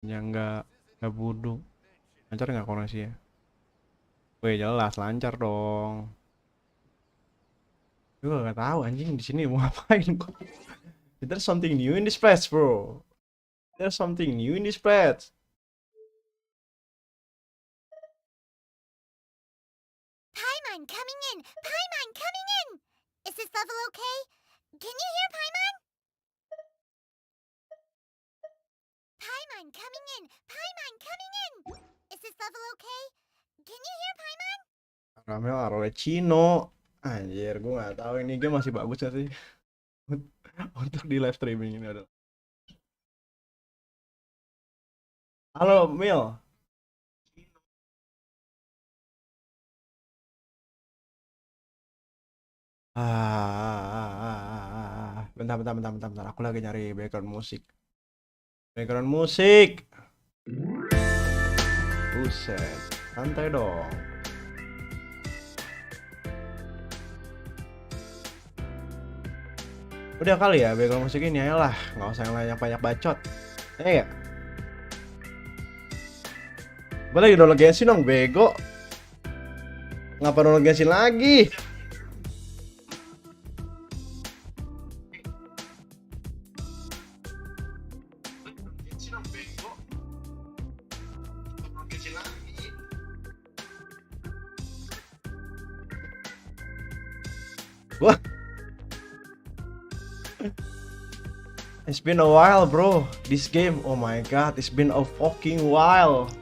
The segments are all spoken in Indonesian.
yang nggak bodoh. Lancar nggak koneksi ya? Wih jelas lancar dong. Gue gak tahu anjing di sini mau ngapain kok. There's something new in this place, bro. There's something new in this place. Paimon coming in! Paimon coming in! Is this level okay? Can you hear Paimon? Paimon coming in! Paimon coming in! Is this level okay? Can you hear Paimon? Ramel Arlecchino. Anjir, gue nggak tahu ini game masih bagus gak sih untuk di live streaming ini adalah. Halo Mil. Bentar, bentar, bentar, bentar, bentar. Aku lagi nyari background musik. Background musik. Buset, santai dong. Udah kali ya background musik ini, ayolah, nggak usah yang banyak bacot. Ya, gue lagi download Genshin dong, bego. Ngapa download Genshin lagi? Wah, it's been a while, bro. This game, oh my god, it's been a fucking while.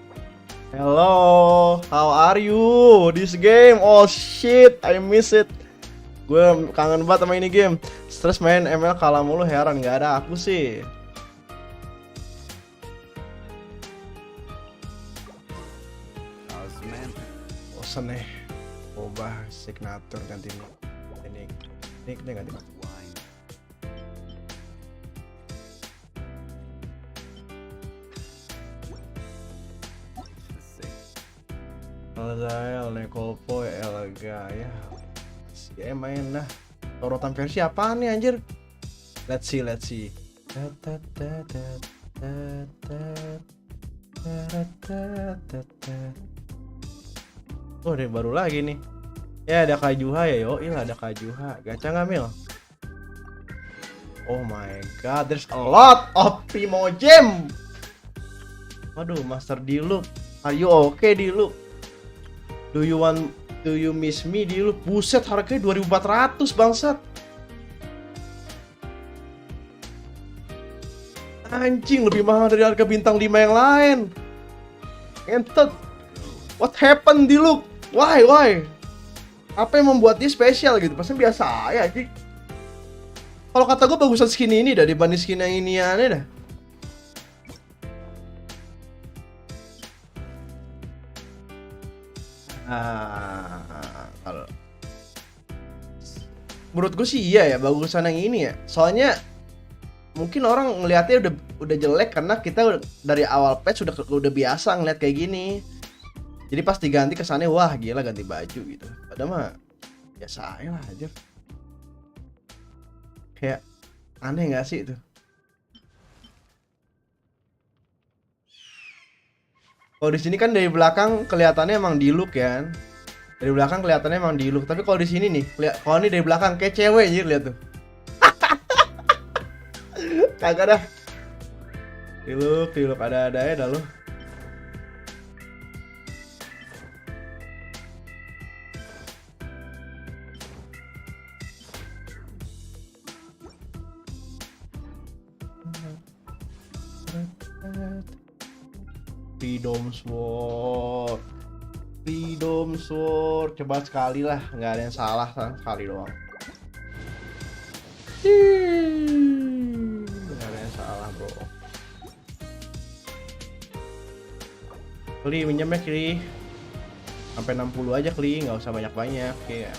Hello, how are you? This game, oh shit, I miss it. Gue kangen banget sama ini game. Stress main ML kalah mulu, heran nggak ada aku sih. Bosen nih. Ubah signature ganti ini kita ganti. Alzael, Nekolpo, Elga ya. Si main dah. Sorotan versi apaan nih anjir? Let's see. Oh, ada baru lagi nih. Ya ada Kajuha ya, yo. Iya ada Kajuha. Gacha nggak Mil? Oh my god, there's a lot of Primo Gem. Waduh, Master Diluc. Are you okay Diluc? Do you miss me Diluc? Buset, harganya 2.400 bangsat. Anjing, lebih mahal dari harga bintang 5 yang lain. Entet. What happened Diluc? Why? Apa yang membuat dia spesial gitu? Pasnya biasa aja sih. Kalau kata gue bagusan skin ini dah dibanding skin yang ini aneh dah. Kalau menurut gue sih iya ya bagusan yang ini ya. Soalnya mungkin orang ngelihatnya udah jelek karena kita dari awal patch udah biasa ngeliat kayak gini. Jadi pas diganti kesannya wah gila ganti baju gitu. Padahal mah biasa aja lah aja. Kayak aneh nggak sih itu? Kalau di sini kan dari belakang kelihatannya emang Diluc kan. Dari belakang kelihatannya emang Diluc, tapi kalau di sini nih, kalau ini dari belakang kayak cewek anjir lihat tuh. Kagak dah. Diluc ada ya dah lu. Freedom Sword, coba sekali lah, nggak ada yang salah kan, sekali doang. Nggak ada yang salah bro. Kli minjemnya Kli, sampai 60 aja Kli, nggak usah banyak-banyak kayak.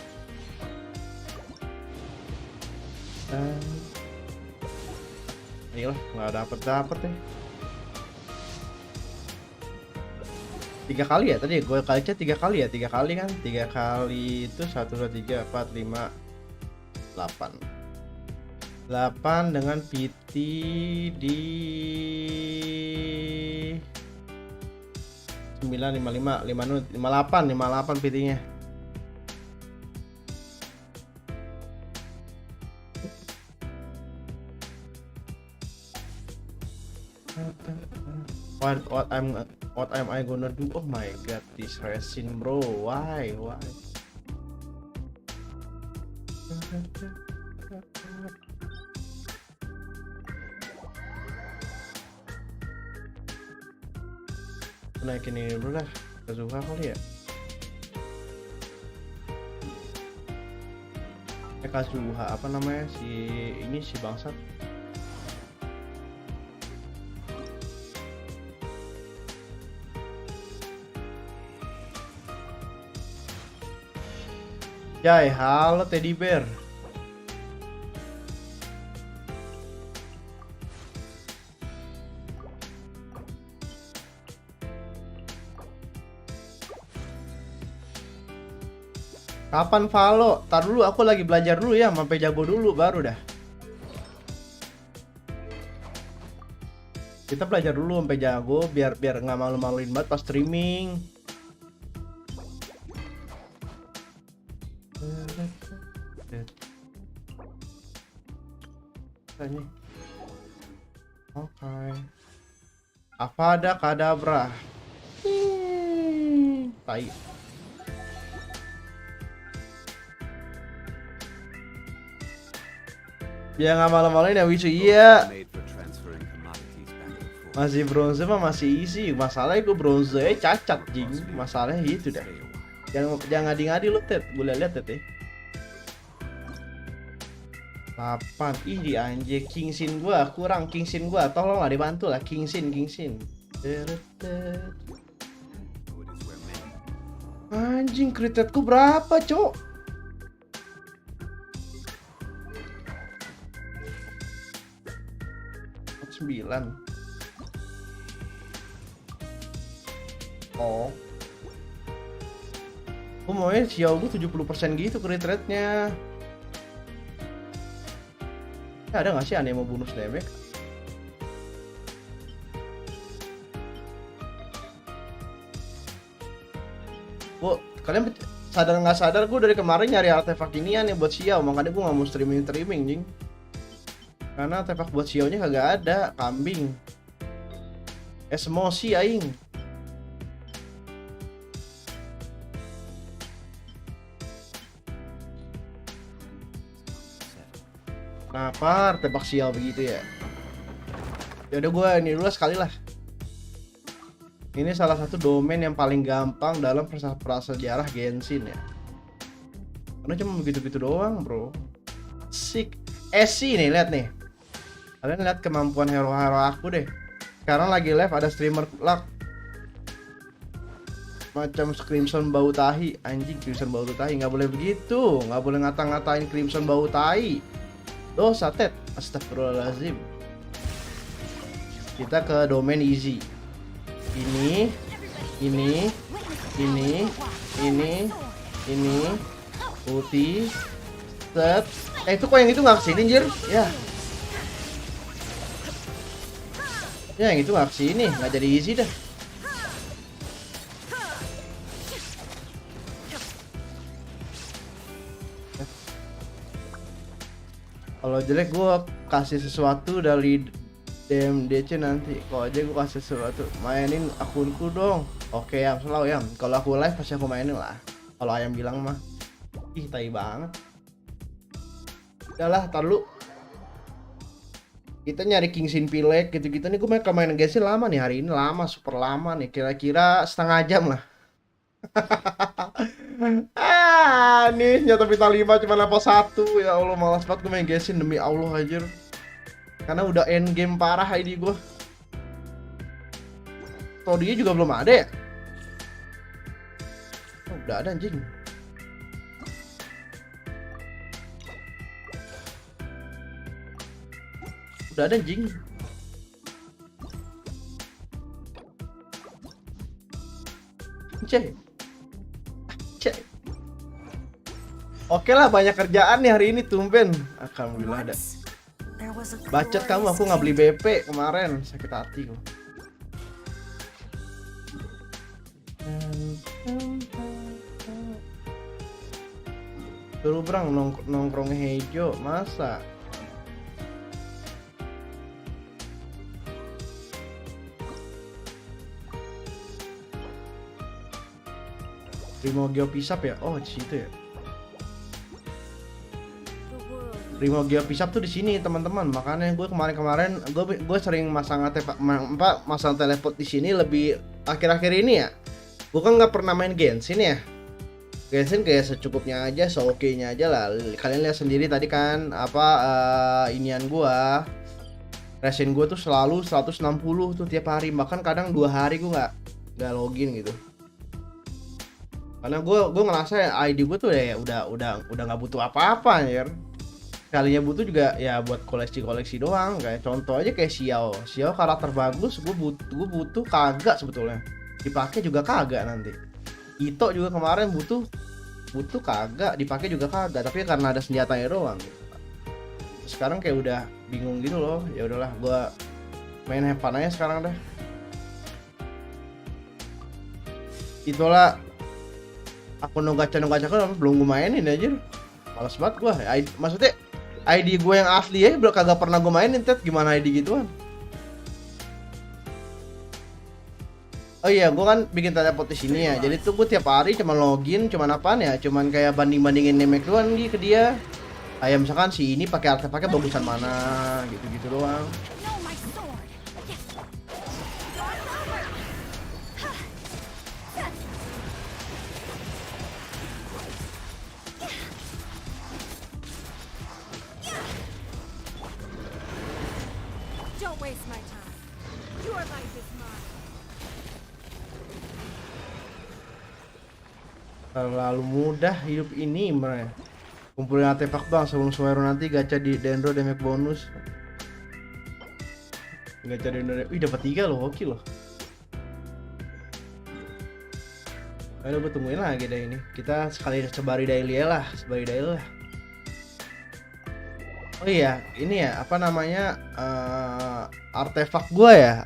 Ayolah, nggak dapet deh. 3 kali ya tadi gue kali chat 3 kali ya 3 kali kan 3 kali itu 1 2 3 4 5 8 8 dengan PT di 955 58 PT-nya. What am I gonna do? Oh my god, this resin bro. Why? Naikin ini dulu lah. Kazuha kali ya. Kazuha apa namanya si bangsat. Jai, halo Teddy Bear. Kapan Valo? Tar dulu, aku lagi belajar dulu ya, sampai jago dulu baru dah. Kita belajar dulu sampai jago biar nggak malu-maluin banget pas streaming. Oke. Avada Kedavra. Tai. Biar nggak malu-maluin ya Wisu. Iya. Masih bronze mah masih easy. Masalahnya gue bronze cacat jing. Masalahnya gitu dah. Jangan ngadi-ngadi lu Ted. Gue lihat Ted. 8. Ih di anjir Kingsin gua kurang. Kingsin gua tolong lah dibantu lah. Kingsin. Anjing kritetku berapa cok? 9. Oh. Gue maunya Xiao gue 70% gitu crit rate-nya. Ada nggak sih aneh mau bonus damage? Kalian sadar nggak sadar gue dari kemarin nyari artefak inian ya buat Xiao, makanya gue nggak mau streaming jing. Karena artefak buat Xiao nya kagak ada, kambing. Emosi aing. Kenapa artefak Xiao begitu ya? Ya udah gue ini dulu sekali lah. Ini salah satu domain yang paling gampang dalam prasejarah Genshin ya. Karena cuma begitu-begitu doang, bro. Sick. Esi nih, lihat nih. Kalian lihat kemampuan hero-hero aku deh. Sekarang lagi live ada streamer luck. Macam Crimson bau tahi. Anjing Crimson bau tahi, nggak boleh begitu. Nggak boleh ngata-ngatain Crimson bau tahi. Dosa Ted. Astagfirullahaladzim. Kita ke domain easy. Ini putih set. Itu kok yang itu nggak kesini anjir ya. Ya yang itu nggak kesini, nggak jadi easy dah. Kalau jelek gue kasih sesuatu dari DMDC nanti. Kalau aja gue kasih sesuatu, mainin akunku dong. Oke yang selalu yang. Kalau aku live pasti aku mainin lah. Kalau ayam bilang mah, ih tai banget. Udahlah, tar lu. Kita nyari Kingsin Pilek gitu-gitu nih. Gue main Genshin lama nih hari ini, lama, super lama nih. Kira-kira setengah jam lah. Nih nyata Vita 5 cuma level 1. Ya Allah malas banget gue main Genshin demi Allah anjir. Karena udah end game parah ID gue. Todinya juga belum ada ya? Oh, udah ada anjing. Udah ada anjing. Cek. Oke lah banyak kerjaan nih hari ini tumben. Alhamdulillah ada. Bacot kamu, aku nggak beli BP kemarin, sakit hati kok. Suruh berang nongkrong hijau, masa? Rimo Geopisap ya? Oh, di situ ya. Rimo Geopisap tuh di sini, teman-teman. Makanya gue kemarin gue sering masang masang teleport di sini lebih akhir-akhir ini ya. Gue kan nggak pernah main Genshin ya. Genshin kayak secukupnya aja, seoke-nya aja lah. Kalian lihat sendiri tadi kan inian gua. Resin gue tuh selalu 160 tuh tiap hari, bahkan kadang 2 hari gue nggak login gitu. Karena gue ngerasa ID gue tuh ya udah nggak butuh apa-apa ya. Kalinya butuh juga ya buat koleksi doang. Kayak contoh aja kayak Xiao karakter bagus, gue butuh kagak sebetulnya. Dipakai juga kagak nanti. Ito juga kemarin butuh kagak, dipakai juga kagak, tapi karena ada senjatanya doang gitu. Sekarang kayak udah bingung gitu loh. Ya udahlah, gue main have fun aja sekarang deh. Itulah akun gacha kan belum gue mainin aja. Males banget gue. Maksudnya ID gue yang asli ya belum kagak pernah gue mainin, Ted. Gimana ID gituan? Oh iya, gue kan bikin teleport di sini ya. Jadi tuh gue tiap hari cuma login, cuman apaan ya? Cuman kayak bandingin damage doang ke dia. Kayak misalkan si ini pakai artefaknya bagusan mana, gitu-gitu doang. Don't waste my time. Your life is mine. Terlalu mudah hidup ini, mereka. Kumpulin artefak bang sebelum Suero nanti gacha di Dendro damage bonus. Gacha di Dendro, wih dapat 3 loh, oke loh. Ayo gue tungguin lagi deh ini. Kita sekali sebari daily lah. Oh iya, ini ya apa namanya artefak gue ya.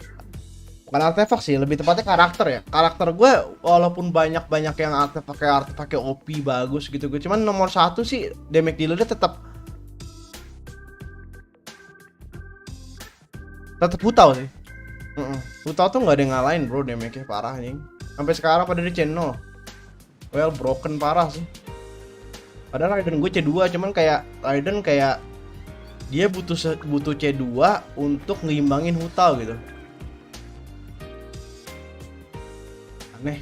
Bukan artefak sih, lebih tepatnya karakter ya. Karakter gue walaupun banyak yang artefaknya OP bagus gitu, cuman nomor 1 sih damage dealer-nya tetap Hutao sih. Hutao tuh nggak ada yang ngalahin bro, damage-nya parah nih. Sampai sekarang pada di channel. Well, broken parah sih. Padahal Raiden gue C2, cuman Raiden kayak dia butuh C2 untuk ngeimbangin Hutao gitu. Aneh.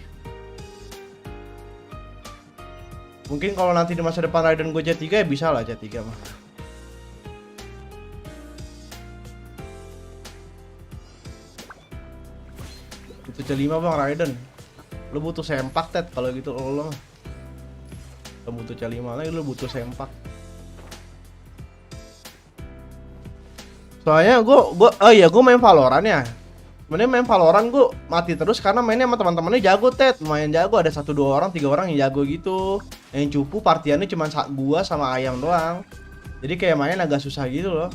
Mungkin kalau nanti di masa depan Raiden gue C3 ya bisa lah C3 mah. Butuh C5 bang Raiden. Lu butuh sempak Ted kalau gitu lo mah. Lu butuh C5 lagi, lu butuh sempak. Soalnya gue main Valorant ya. Sebenarnya main Valorant gue mati terus karena mainnya sama teman-temannya jago Ted, lumayan jago, ada 1, 2 orang, 3 orang yang jago gitu. Yang cupu partiannya cuma gua sama Ayam doang. Jadi kayak main agak susah gitu loh.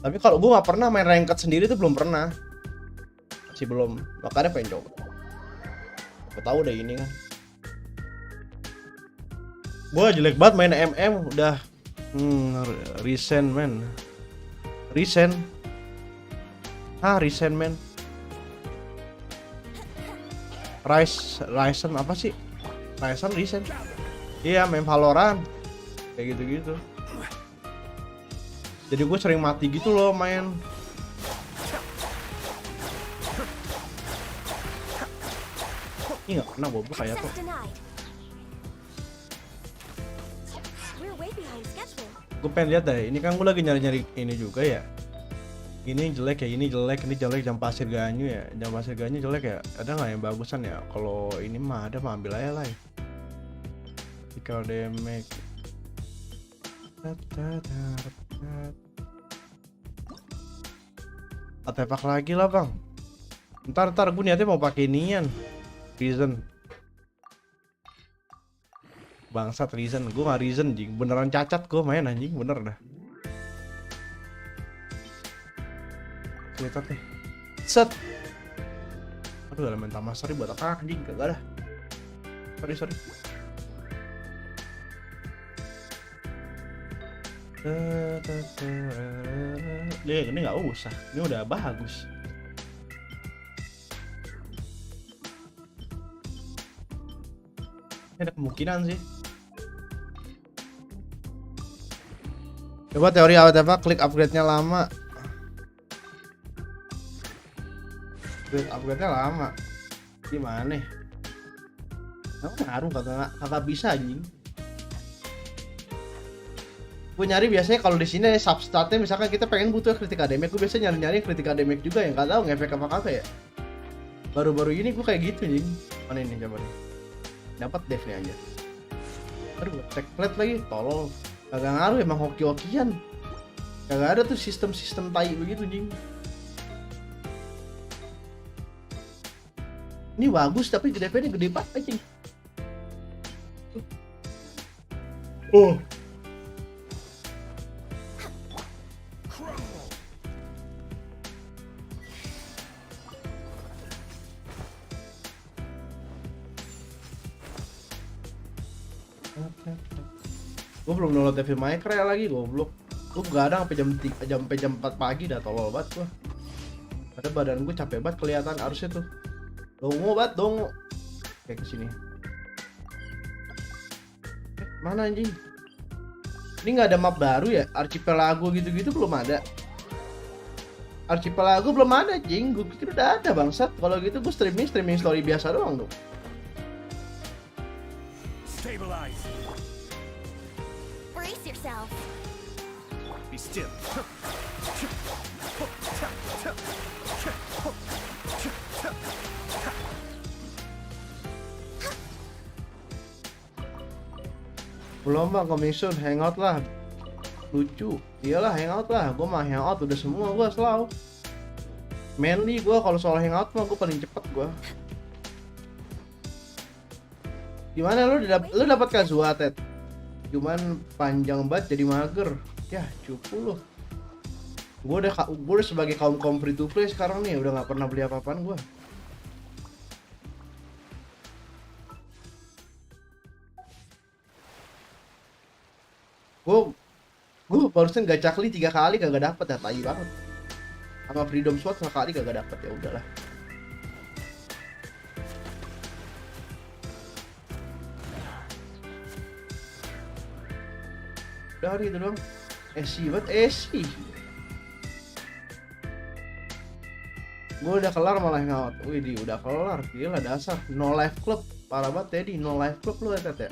Tapi kalau gue nggak pernah main ranked sendiri tuh belum pernah. Masih belum, makanya pengen coba. Gue tahu deh ini kan. Gue jelek banget main MM udah recent man. Recent men. Ryzen apa sih? Ryzen recent. Iya main Valorant kayak gitu-gitu. Jadi gue sering mati gitu loh main. Ini nggak kena bobo kayak apa? Gue pengen lihat deh. Ini kan gue lagi nyari ini juga ya. Ini jelek ya, ini jelek jam pasir ganyu ya. Jam pasir ganyu jelek ya. Ada nggak yang bagusan ya? Kalau ini mah ada, mah ambil aja lah ya. Kalau damage artefak lagi lah bang. Ntar gue niatnya mau pakai inian Reason. Bangsat Reason, gue nggak Reason jing. Beneran cacat gue main anjing, bener dah. Sweetheart nih. Set. Aduh, elemental mastery buat apa anjing? Gak ada. Sorry. Ini nggak usah. Ini udah bagus. Ini ada kemungkinan sih. Coba teori awet apa? Klik upgrade-nya lama. Upgrade-nya lama. Gimana? Ngaruh kagak bisa anjing. Gue nyari biasanya kalau di sini substatnya misalkan kita pengen butuh kritik damage, gue biasanya nyari kritik damage juga yang nggak tahu ngefek apa kagak ya. Baru-baru ini gue kayak gitu nih. Mana ini coba nih. Dapat dev nih aja. Aduh, cek plate lagi, tolol. Kagak ngaruh emang hoki-hokian. Kagak ada tuh sistem-sistem tai begitu anjing. Ini bagus tapi DP-nya gede banget anjing. Oh. Gue belum download TV Minecraft lagi, goblok. Gue begadang sampai jam 4 pagi dah, tolol banget gua. Ada badan gue capek banget kelihatan harusnya tuh. Dongo banget, dongo. Kayak kesini. Mana anjing? Ini nggak ada map baru ya? Archipelago gitu-gitu belum ada. Archipelago belum ada, anjing. Gue pikir udah ada bangsat. Kalau gitu gue streaming story biasa doang tuh. Stabilize. Brace yourself. Be still. Belum bang, coming soon, hangout lah. Lucu, iyalah hangout lah. Gue mah hangout udah semua gue selalu. Mainly gue kalau soal hangout mah gue paling cepet gue. Gimana lu dapat Kazuha, Ted? Cuman panjang banget jadi mager. Ya, cupu lu. Gue udah sebagai kaum free to play sekarang nih, udah nggak pernah beli apa-apaan gue. Gue barusan gacha kali 3 kali kagak dapet ya, tai banget. Sama Freedom Sword sekali kagak dapet, ya udahlah. Udah hari itu doang. Esi banget, Esi. Gue udah kelar malah hangout. Wih, udah kelar, gila dasar. No life club, parah banget Teddy. No life club lu ya, Ted ya.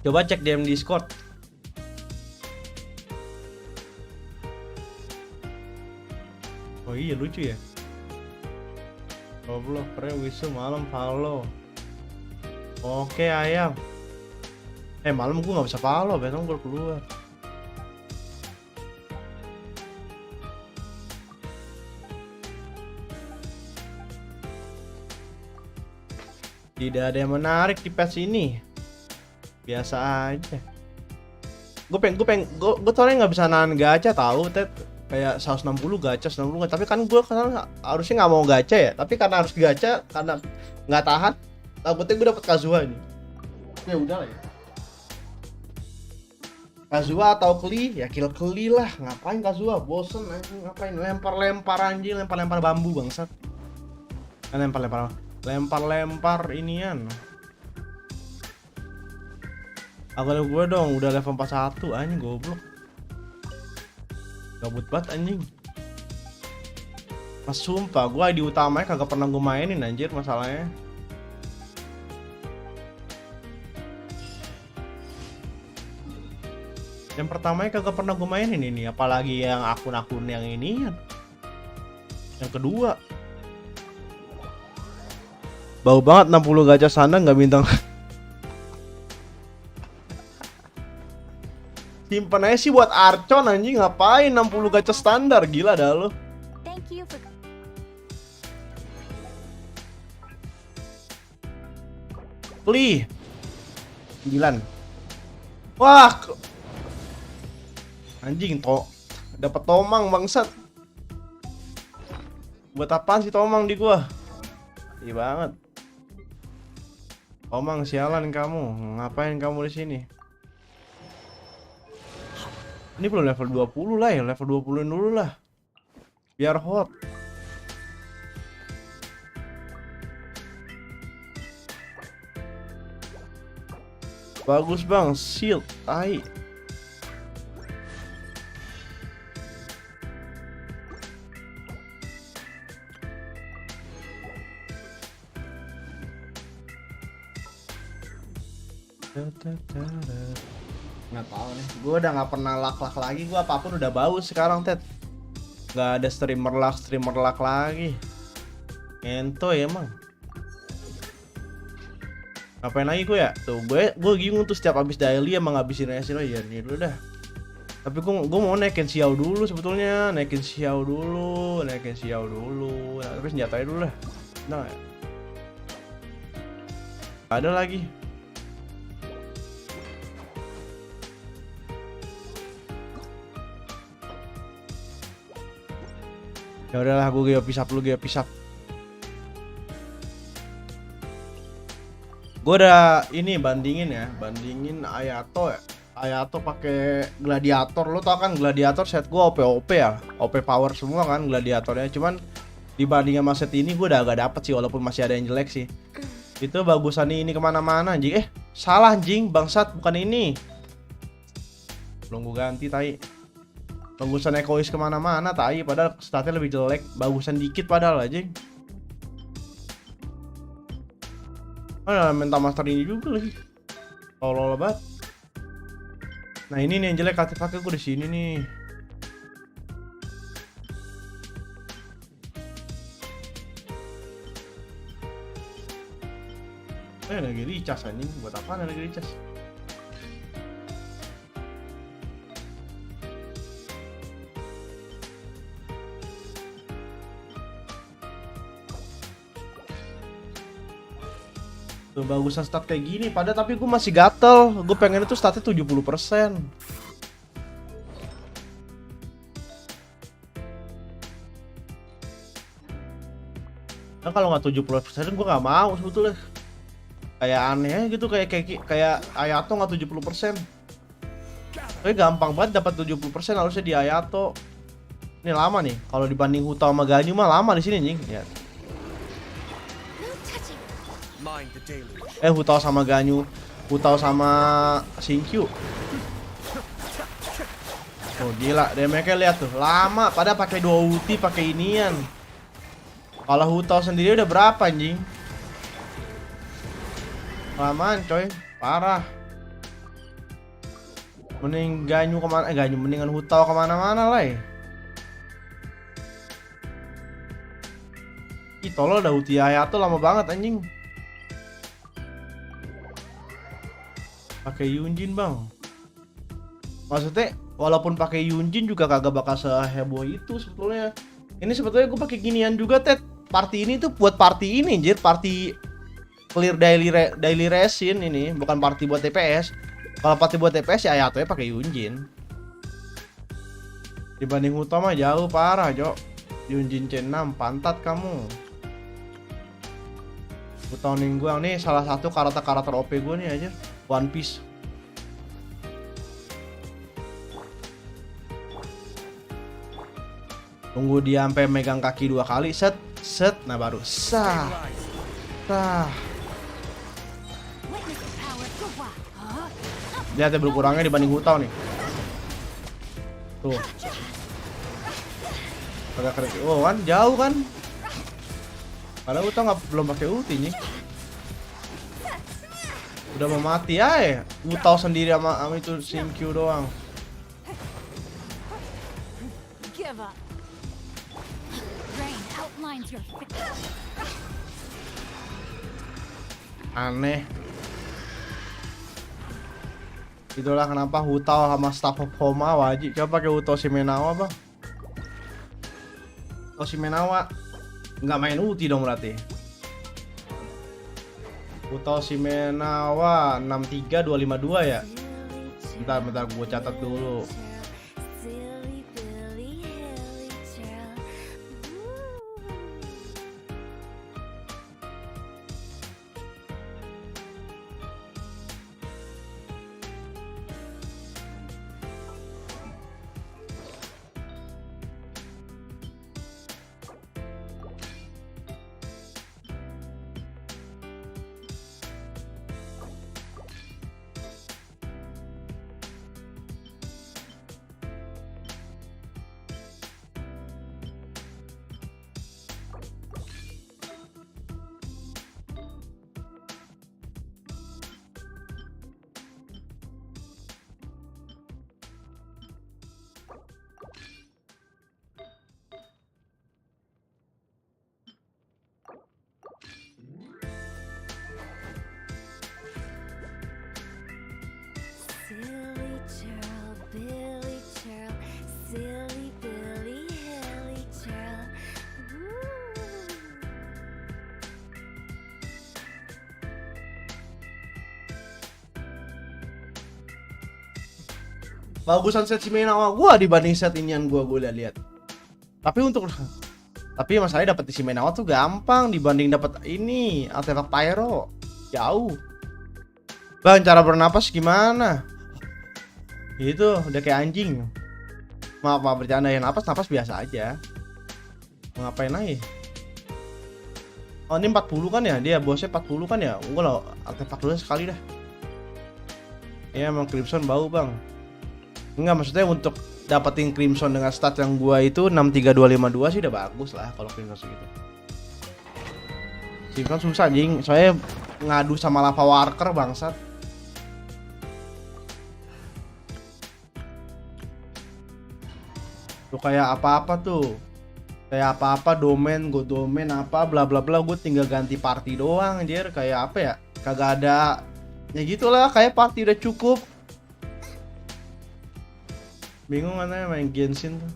Coba cek DM Discord. Oh iya, lucu ya. Goblok, wisu malam follow. Oke ayam. Malam gue nggak bisa follow, besok gue keluar. Tidak ada yang menarik di patch ini. Biasa aja. Gue soalnya nggak bisa nahan gacha tahu, Ted. Kayak 160 gacha, 160 gacha. Tapi kan gue harusnya nggak mau gacha ya. Tapi karena harus gacha, karena nggak tahan, takutnya gue dapet Kazuha nih. Ya udah lah ya. Kazuha atau Kli, ya kill Kli lah. Ngapain Kazuha? Bosen anjing, ngapain lempar-lempar anjing, lempar-lempar bambu bangsat. Kan lempar-lempar inian. Agak gue dong, udah level 41 anjing, goblok. Gabut banget anjing. Mas sumpah, gue di utamanya kagak pernah gue mainin anjir masalahnya. Yang pertamanya kagak pernah gue mainin ini, apalagi yang akun-akun yang ini. Yang kedua, bau banget 60 gacha sana nggak bintang. Simpen aja sih buat Archon anjing, ngapain 60 gacha standar, gila dah lo. Thank you for. Pli 9. Wah, anjing dapat tomang bangsat. Buat apaan sih tomang di gua? Iya banget. Tomang sialan kamu. Ngapain kamu di sini? Ini belum level 20 lah ya, level 20 dulu lah. Biar hot. Bagus bang, shield, tai. Nggak tahu nih, gue udah nggak pernah lak-lak lagi, gue apapun udah bau sekarang Ted. Nggak ada streamer lak lagi. Ento ya emang. Ngapain lagi gue ya? Tuh gue bingung tuh setiap abis daily emang ngabisin resin aja nih dulu dah. Tapi gue mau naikin Xiao dulu sebetulnya, naikin Xiao dulu. Nah, tapi senjatanya dulu lah. Nah, ada lagi. Ya udahlah, gue geopisap lu geopisap. Gue udah ini bandingin Ayato ya. Ayato pakai gladiator. Lo tau kan gladiator set gue OP ya. OP power semua kan gladiatornya. Cuman dibanding sama set ini gue udah agak dapet sih, walaupun masih ada yang jelek sih. Itu bagusan ini kemana-mana anjing. Salah anjing, bangsat, bukan ini. Belum gue ganti tai. Bagusan egois kemana-mana tai, padahal statnya lebih jelek. Bagusan dikit padahal anjing. Ada mental master ini juga lagi. Tolol banget. Nah ini nih yang jelek artefaknya gue di sini nih. Lagi recas anjing, buat apaan lagi recas? Tuh bagusan stat kayak gini, padahal tapi gue masih gatel. Gue pengen itu statnya 70%. Nah kalau nggak 70% gue nggak mau sebetulnya. Kayak aneh gitu, kayak Ayato nggak 70%. Tapi gampang banget dapat 70% harusnya di Ayato. Ini lama nih. Kalau dibanding Hutao sama Ganyu mah lama di sini anjing. Ya. Hutao sama Ganyu, Hutao sama Shinkyu. Oh gila, damage-nya lihat tuh, lama. Pada pakai 2 ulti, pakai inian. Kalau Hutao sendiri udah berapa anjing? Lamaan coy, parah. Mending Ganyu kemana? Ganyu mendingan Hutao kemana-mana lah ya. Ih tolol, udah ulti Hayato lama banget anjing. Pakai Yunjin bang. Maksudnya walaupun pakai Yunjin juga kagak bakal seheboh itu sebetulnya. Ini sebetulnya gue pakai ginian juga Ted. Party ini tuh buat party ini anjir, party clear daily resin ini, bukan party buat TPS. Kalau party buat TPS ya Ayato pakai Yunjin. Dibanding Hutao mah jauh parah, Jo. Yunjin C6 pantat kamu. Hutao Ningguang nih salah satu karakter OP gue nih aja. One Piece. Tunggu dia sampai megang kaki 2 kali, set, nah baru sah. Lihat ya berkurangnya dibanding Hutao nih. Tuh. Agak keren. Oh kan jauh kan. Padahal Hutao belum pakai ulti nih. Udah mau mati ya. Hutao sendiri sama itu Shinkyu doang. Aneh. Itulah kenapa Hutao sama Staff of Homa wajib. Coba pakai Hutao Shimenawa bang. Oshimenawa nggak main ulti dong berarti. Oshimenawa 63252 ya. Bentar gue catat dulu. Bagusan set Shimenawa gua dibanding set inian gua lihat. Tapi masalahnya dapat di Shimenawa tuh gampang dibanding dapat ini artefak pyro. Jauh. Bang, cara bernapas gimana? Itu udah kayak anjing. Maaf bercanda ya, napas biasa aja. Mau ngapain lagi? Oh, ini 40 kan ya? Dia bosnya 40 kan ya? Gua lo artefak dulu sekali dah. Ya emang Crimson bau, Bang. Enggak, maksudnya untuk dapetin Crimson dengan stat yang gua itu 63252 sih udah bagus lah kalau Crimson segitu. Crimson susah anjing, soalnya ngadu sama lava worker bangsat. Tuh kayak apa-apa tuh. Kayak apa-apa domain, go domain apa bla bla bla, gue tinggal ganti party doang anjir, kayak apa ya? Kagak ada. Ya gitulah, kayak party udah cukup. Bingung mana main Genshin tuh.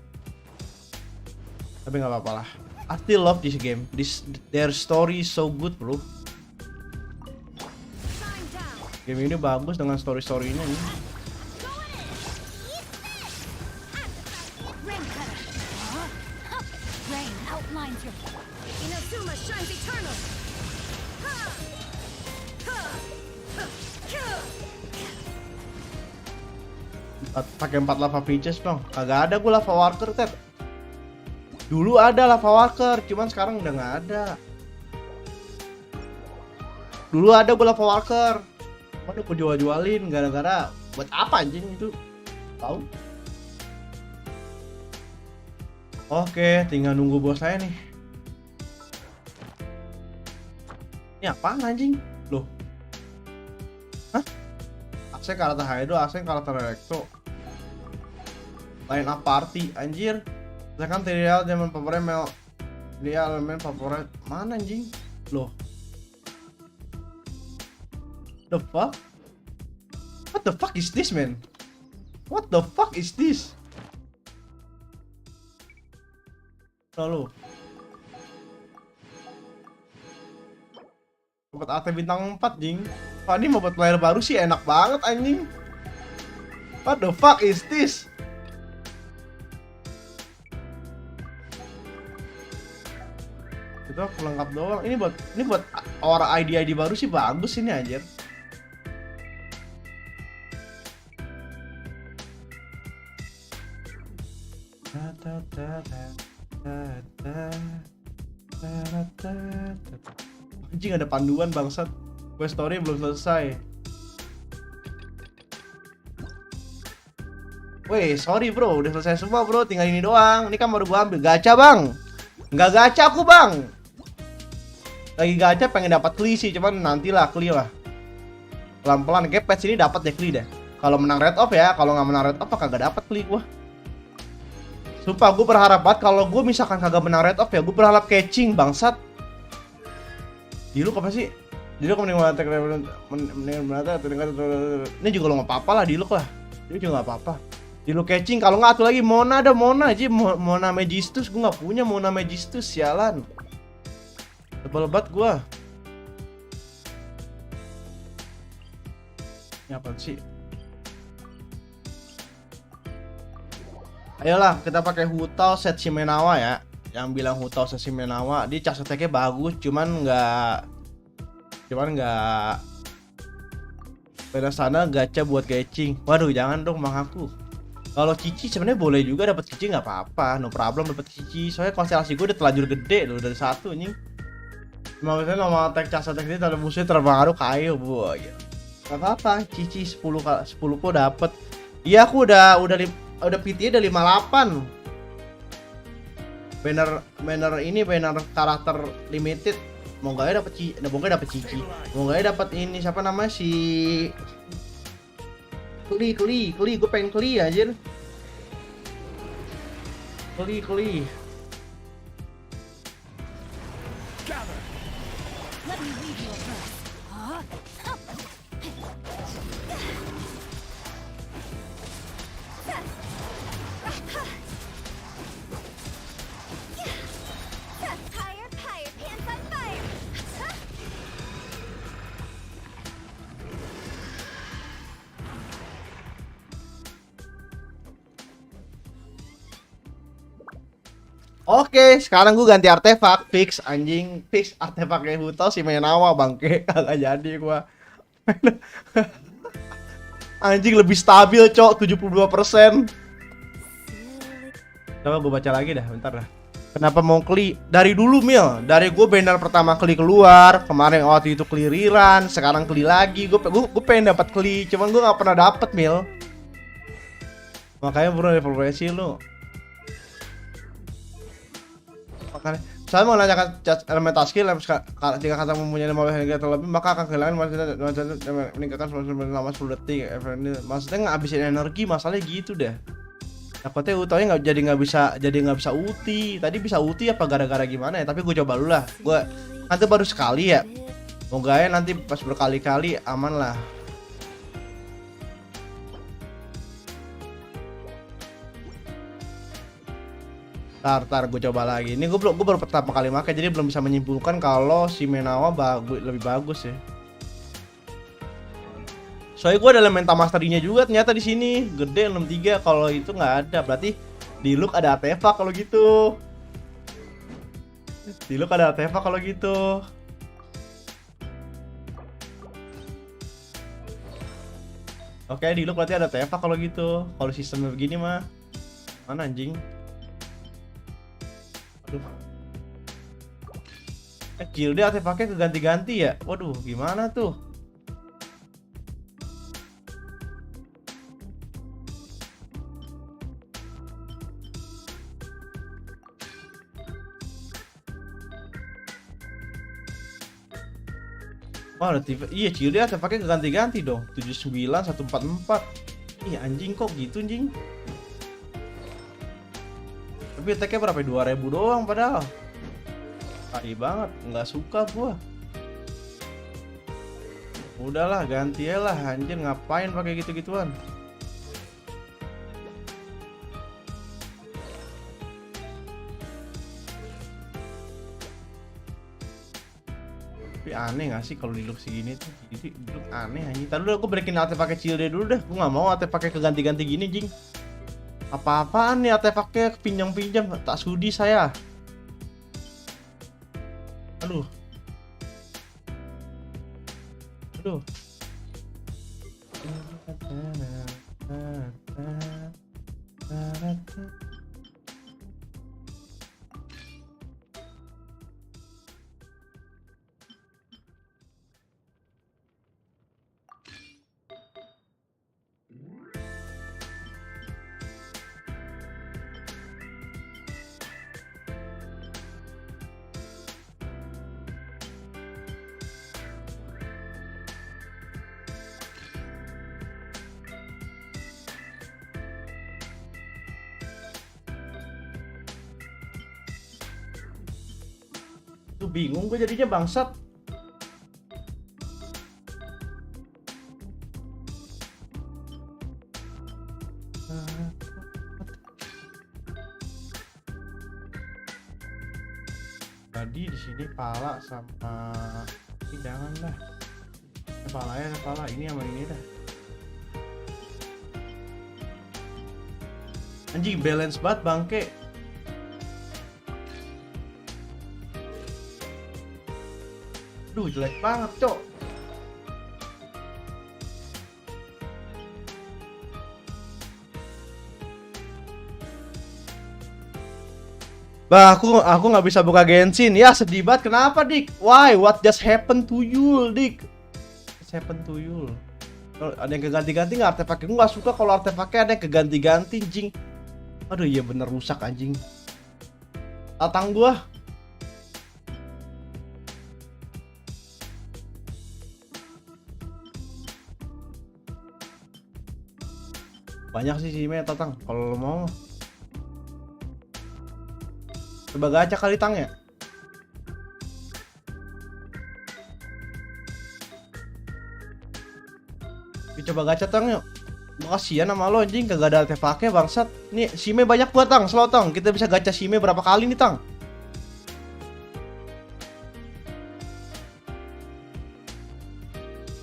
Tapi nggak apa-apa lah. I still love this game. Their story is so good, bro. Game ini bagus dengan story-storynya nih. Pakai 4 lava princess dong. Kagak ada gue lava worker, Ted. Dulu ada lava worker, cuman sekarang udah nggak ada. Dulu ada gue lava worker, cuman gue jual-jualin gara-gara buat apa anjing itu? Tahu? Oke, tinggal nunggu bos saya nih. Ini apaan anjing? Loh. Hah? Asing karakter Hydro, asing karakter Electro. Line up party, anjir. Misalkan Tittle zaman favorit Mel. Dia elemen favorit. Mana anjing? Loh. The fuck? What the fuck is this, man? What the fuck is this? Lalu. Dapat AT bintang 4, jing. Wah, ini mau buat player baru sih enak banget anjing. What the fuck is this? Itu pelengkap doang. Ini buat orang ID baru sih bagus ini anjir. Anjing ada panduan bangsat. Quest story belum selesai. Weh, sorry bro, udah selesai semua bro, tinggal ini doang. Ini kan baru gua ambil. Gacha bang. Nggak gacha aku bang. Lagi gacha pengen dapat kli sih, cuman nantilah kli lah. Pelan-pelan kayak patch ini dapat ya kli deh. Kalau menang red off ya, kalau nggak menang red off kagak dapat kli gua. Sumpah gue berharap banget kalau gue misalkan kagak menang red off ya, gue berharap catching bangsat. Diluk apa sih? Diluk mending ini juga lo nggak apa-apa lah, diluk lah. Ini juga nggak apa-apa. Di lu catching, kalau nggak atuh lagi Mona, ada Mona aja, Mona Magistus, gue nggak punya Mona Magistus, sialan. Tebel banget gue. Ini apa sih? Ayolah kita pakai Hutao set Shimenawa ya. Yang bilang Hutao set Shimenawa, dia charge attack-nya bagus, cuman nggak pada sana gacha buat catching. Waduh, jangan dong Mang aku. Kalau Cici sebenarnya boleh juga dapat Cici, nggak apa-apa, no problem dapat Cici. Soalnya konstelasi gue udah terlanjur gede loh dari satu nih. Maksudnya nama attack charge attack ini terhadap musuhnya terpengaruh kayu bu. Ya. Gak apa-apa, Cici 10 kok dapet. Iya aku udah PT udah 58. Banner ini banner karakter limited. Mau gak dapet Cici, mau gak dapet ini siapa namanya si Kli, gue pengen Kli anjir. Kli. Gather. Let me read your verse. Huh? Higher, pants on fire. Oke, sekarang gue ganti artefak, fix artefaknya Hutao Shimenawa bangke, kagak jadi gua. Anjing lebih stabil, cok, 72%. Coba gue baca lagi dah, bentar dah. Kenapa mau Kli? Dari dulu Mil, dari gue banner pertama Kli keluar, kemarin waktu itu Kli Riran, sekarang Kli lagi. Gue pengen dapat Kli, cuman gue nggak pernah dapet Mil. Makanya bro evaluasi lu. Makanya saya mau menanyakan elemental skill jika kata mempunyai 15 energi atau lebih maka akan kehilangan meningkatkan selama 10 detik. Maksudnya ngabisin energi, masalahnya gitu deh. Takutnya utanya nggak bisa ulti. Tadi bisa ulti apa gara-gara gimana ya? Tapi gue coba dulu lah. Gue nanti baru sekali ya. Moga ya nanti pas berkali-kali aman lah. Tar gue coba lagi. Ini gue baru pertama kali pakai jadi belum bisa menyimpulkan kalau si Menawa lebih bagus ya. Soalnya gue ada elemental mastery-nya juga ternyata di sini. Gede 63, kalau itu nggak ada. Berarti di look ada artefak kalau gitu. Oke, di look berarti ada artefak kalau gitu. Kalau sistemnya begini mah. Mana anjing? Aduh. Kecil dia artefaknya keganti-ganti ya. Waduh, gimana tuh? Wah, ada TV. Iya, Cilde artefaknya ganti-ganti dong. 79 144. Ih, anjing kok gitu, anjing. Tapi attack-nya berapa? 2000 doang padahal. Tai banget, nggak suka gua. Udahlah, ganti ya lah, anjir ngapain pakai gitu-gituan. Tapi aneh gak sih kalau di look segini tuh? Jadi di look aneh anjing. Tadi dulu aku breakin artefaknya Cilde dulu dah. Gue gak mau artefaknya keganti-ganti gini, jing. Apa-apaan nih artefaknya pinjam-pinjam, tak sudi saya. Aduh. Tuh bingung gue jadinya bangsat. Ini pala sama ini jangan lah. Pala ini sama ini dah. Anjing balance banget bangke. Duh jelek banget cok. Bah, aku nggak bisa buka Genshin. Ya sedih banget. Kenapa, Dik? Why? What just happened to you, Dik? What happened to you? Kalau ada yang keganti-ganti nggak artefaknya? Gue nggak suka kalau artefaknya ada yang keganti-ganti, anjing. Aduh, iya bener rusak anjing. Tatang gua. Banyak sih sih tatang. Kalau lo mau. Coba gacha kali tang ya. Coba gacha tang yuk. Kasihan sama lo anjing kagak ada artefaknya bangsat. Nih Shime banyak buat tang, slow tang. Kita bisa gacha Shime berapa kali nih tang?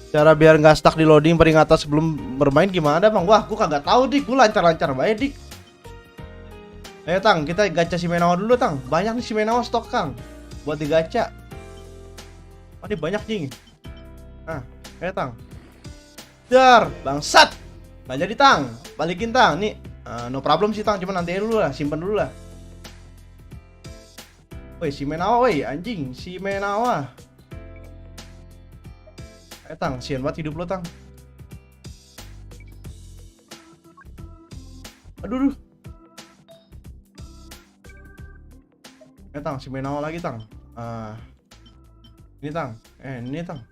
Cara biar nggak stuck di loading peringatan sebelum bermain gimana bang? Wah, gua kagak tahu dik, gua lancar-lancar baik dik. Ayo tang, kita gacha Shime Nawa dulu tang. Banyak nih Shime Nawa stok kang, buat digacha. Oh, ini banyak nih. Nah, ayo tang. Dar, bangsat. Nggak jadi tang, balikin tang. Nih, no problem sih tang, cuma nanti dulu lah, simpen dulu lah. Woi, Shime Nawa, woi anjing, Shime Nawa. Tang, sian banget hidup lo tang. Aduh. Tang, si Menawa lagi tang. Ini tang. Ini tang.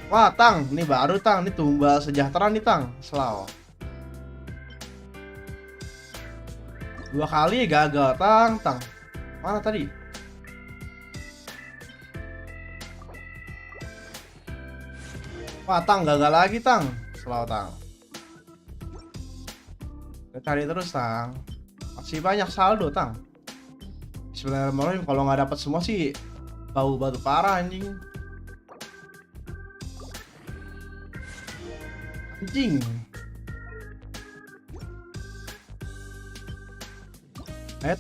Wah tang, ini baru tang, ini tumbal sejahtera nih tang, selaw. 2 kali gagal tang. Mana tadi? Wah tang gagal lagi tang, selalu tang. Kita cari terus tang. Masih banyak saldo tang. Sebenarnya kalau nggak dapat semua sih bau batu parah anjing. Anjing.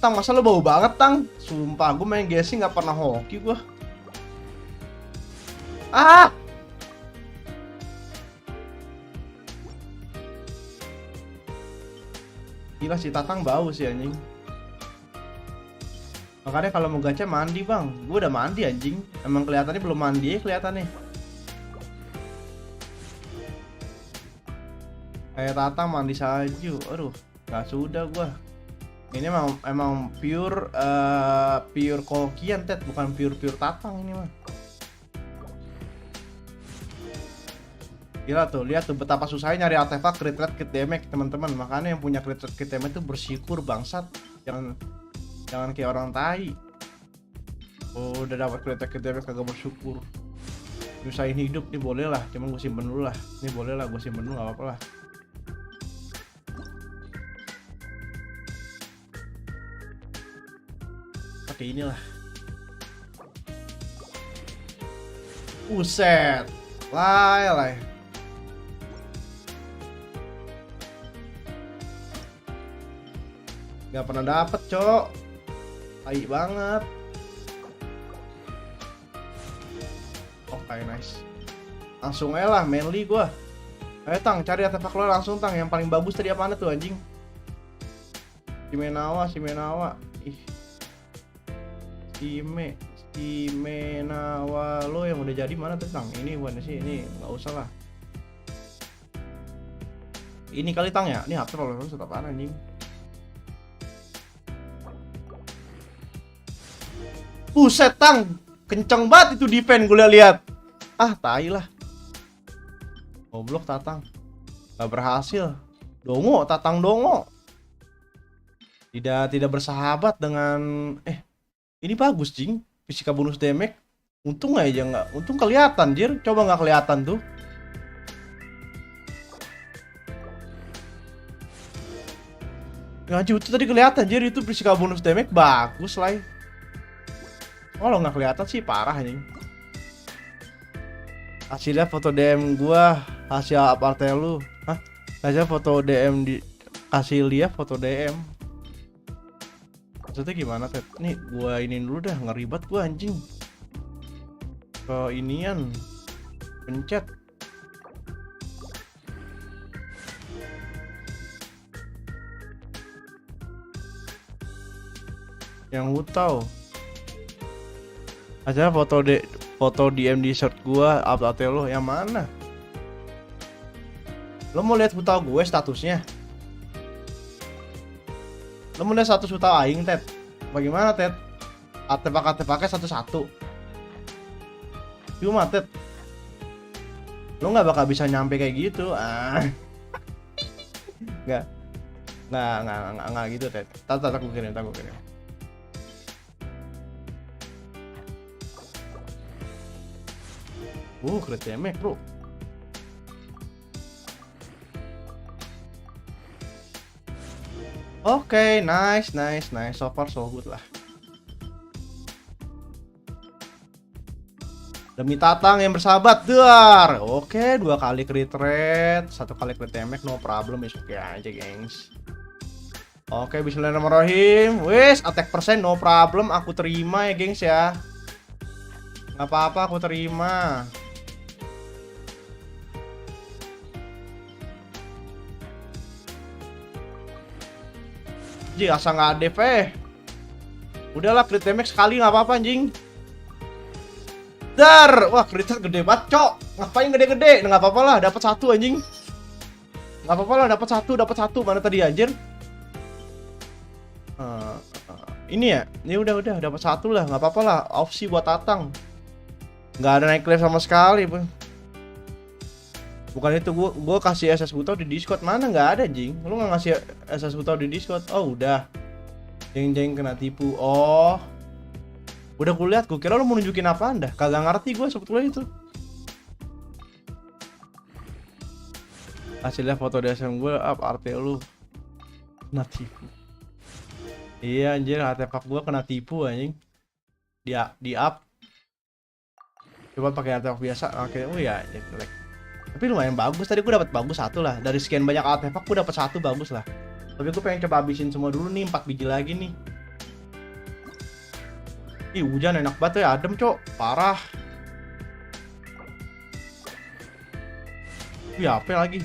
Tang, masa lo bau banget tang? Sumpah gue main Genshin nggak pernah hoki gue. Gila si Tatang bau sih anjing. Makanya kalau mau gacha mandi bang. Gue udah mandi anjing. Emang kelihatannya belum mandi ya kelihatannya. Kayak Tatang mandi salju. Aduh, gak sudah gue. Ini emang pure kokian Ted, bukan pure Tatang ini mah. Gila tuh, lihat tuh betapa susahnya nyari artefak crit rate kit damage teman-teman. Makanya yang punya crit rate kit damage tuh bersyukur bangsat. Jangan kayak orang tai. Oh, udah dapat crit rate kit damage kagak bersyukur. Nyusahin hidup nih boleh lah, cuman gue simpen dulu lah. Ini boleh lah, gue simpen dulu gak apa-apa lah. Pakai inilah. Buset. Lai. Gak pernah dapet cok. Tai banget. Oke, nice. Langsung aja lah manly gua. Ayo tang, cari artefak lo langsung tang. Yang paling bagus tadi apaan tuh anjing? Shime Nawa. Ih. Shime Nawa lo yang udah jadi mana tuh tang? Ini bukan sih, ini nggak usah lah. Ini kali tang ya? Ini HP lo tetap apaan anjing? Buset tang, kenceng banget itu defense gue lihat. Tai lah. Goblok Tatang. Gak berhasil. Tatang dongo. Tidak bersahabat dengan ini bagus cing. Fisika bonus damage. Untung aja nggak. Untung kelihatan jir. Coba nggak kelihatan tuh. Ngaji itu tadi kelihatan jadi itu physical bonus damage bagus lah. Kalau nggak kelihatan sih parah ini. Hasilnya foto DM gua, hasil aparte lu. Hah? Hasil foto DM di kasih lihat foto DM. Maksudnya gimana, Ted? Nih gua iniin dulu dah, ngeribet gua anjing. Ke inian. Pencet. Yang hutau. Aja foto DM di shirt gua, update lo yang mana? Lo mau lihat hutau gue statusnya? Lo mau lihat status hutau aing, Ted? Bagaimana, Ted? Artefak-artefaknya satu-satu. Cuma, Ted, lo nggak bakal bisa nyampe kayak gitu. Nggak gitu, Ted. Tak gue kirim. Crit damage, bro. Oke, nice. So far so good lah. Demi Tatang yang bersahabat, dar. Oke, 2 kali crit rate, 1 kali crit damage, no problem, is oke aja, gengs. Oke, bismillahirrahmanirrahim. Wes, attack persen no problem, aku terima ya, gengs ya. Nggak apa-apa, aku terima. Ji, asal nggak ADV. Udahlah, crit damage sekali nggak apa-apa anjing. Dar, wah critnya gede banget, cok. Ngapain gede-gede? Nggak apa-apa lah, dapat 1 anjing. Nggak apa-apa lah, dapat satu. Mana tadi anjir? Ini ya, ini udah dapat 1 lah, nggak apa-apa lah. Opsi buat Tatang. Nggak ada naik level sama sekali, bang. Bukan itu, gua kasih SS Hutau di Discord, mana nggak ada anjing. Lu nggak ngasih SS Hutau di Discord? Oh udah, jeng kena tipu. Oh, udah gue lihat, gue kira lu mau nunjukin apa anda? Kagak ngerti gue sebetulnya itu. Hasilnya foto DSM gue, up RT lu kena tipu. Iya anjir, artefak gue kena tipu anjing. Di up. Coba pakai artefak biasa. Oke, oh ya, jelek. Tapi lumayan bagus, tadi gue dapat bagus 1 lah. Dari sekian banyak artefak gue dapat 1 bagus lah. Tapi gue pengen coba habisin semua dulu nih, 4 biji lagi nih. Ih, hujan enak banget ya, adem, cok. Parah. Wih, apa lagi?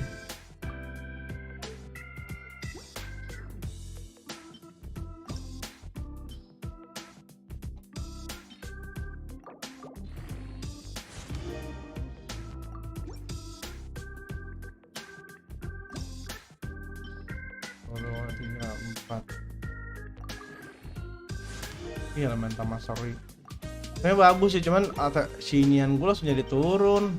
Iya, elemental mastery. Tapi bagus sih, cuman sinian gue langsung jadi turun.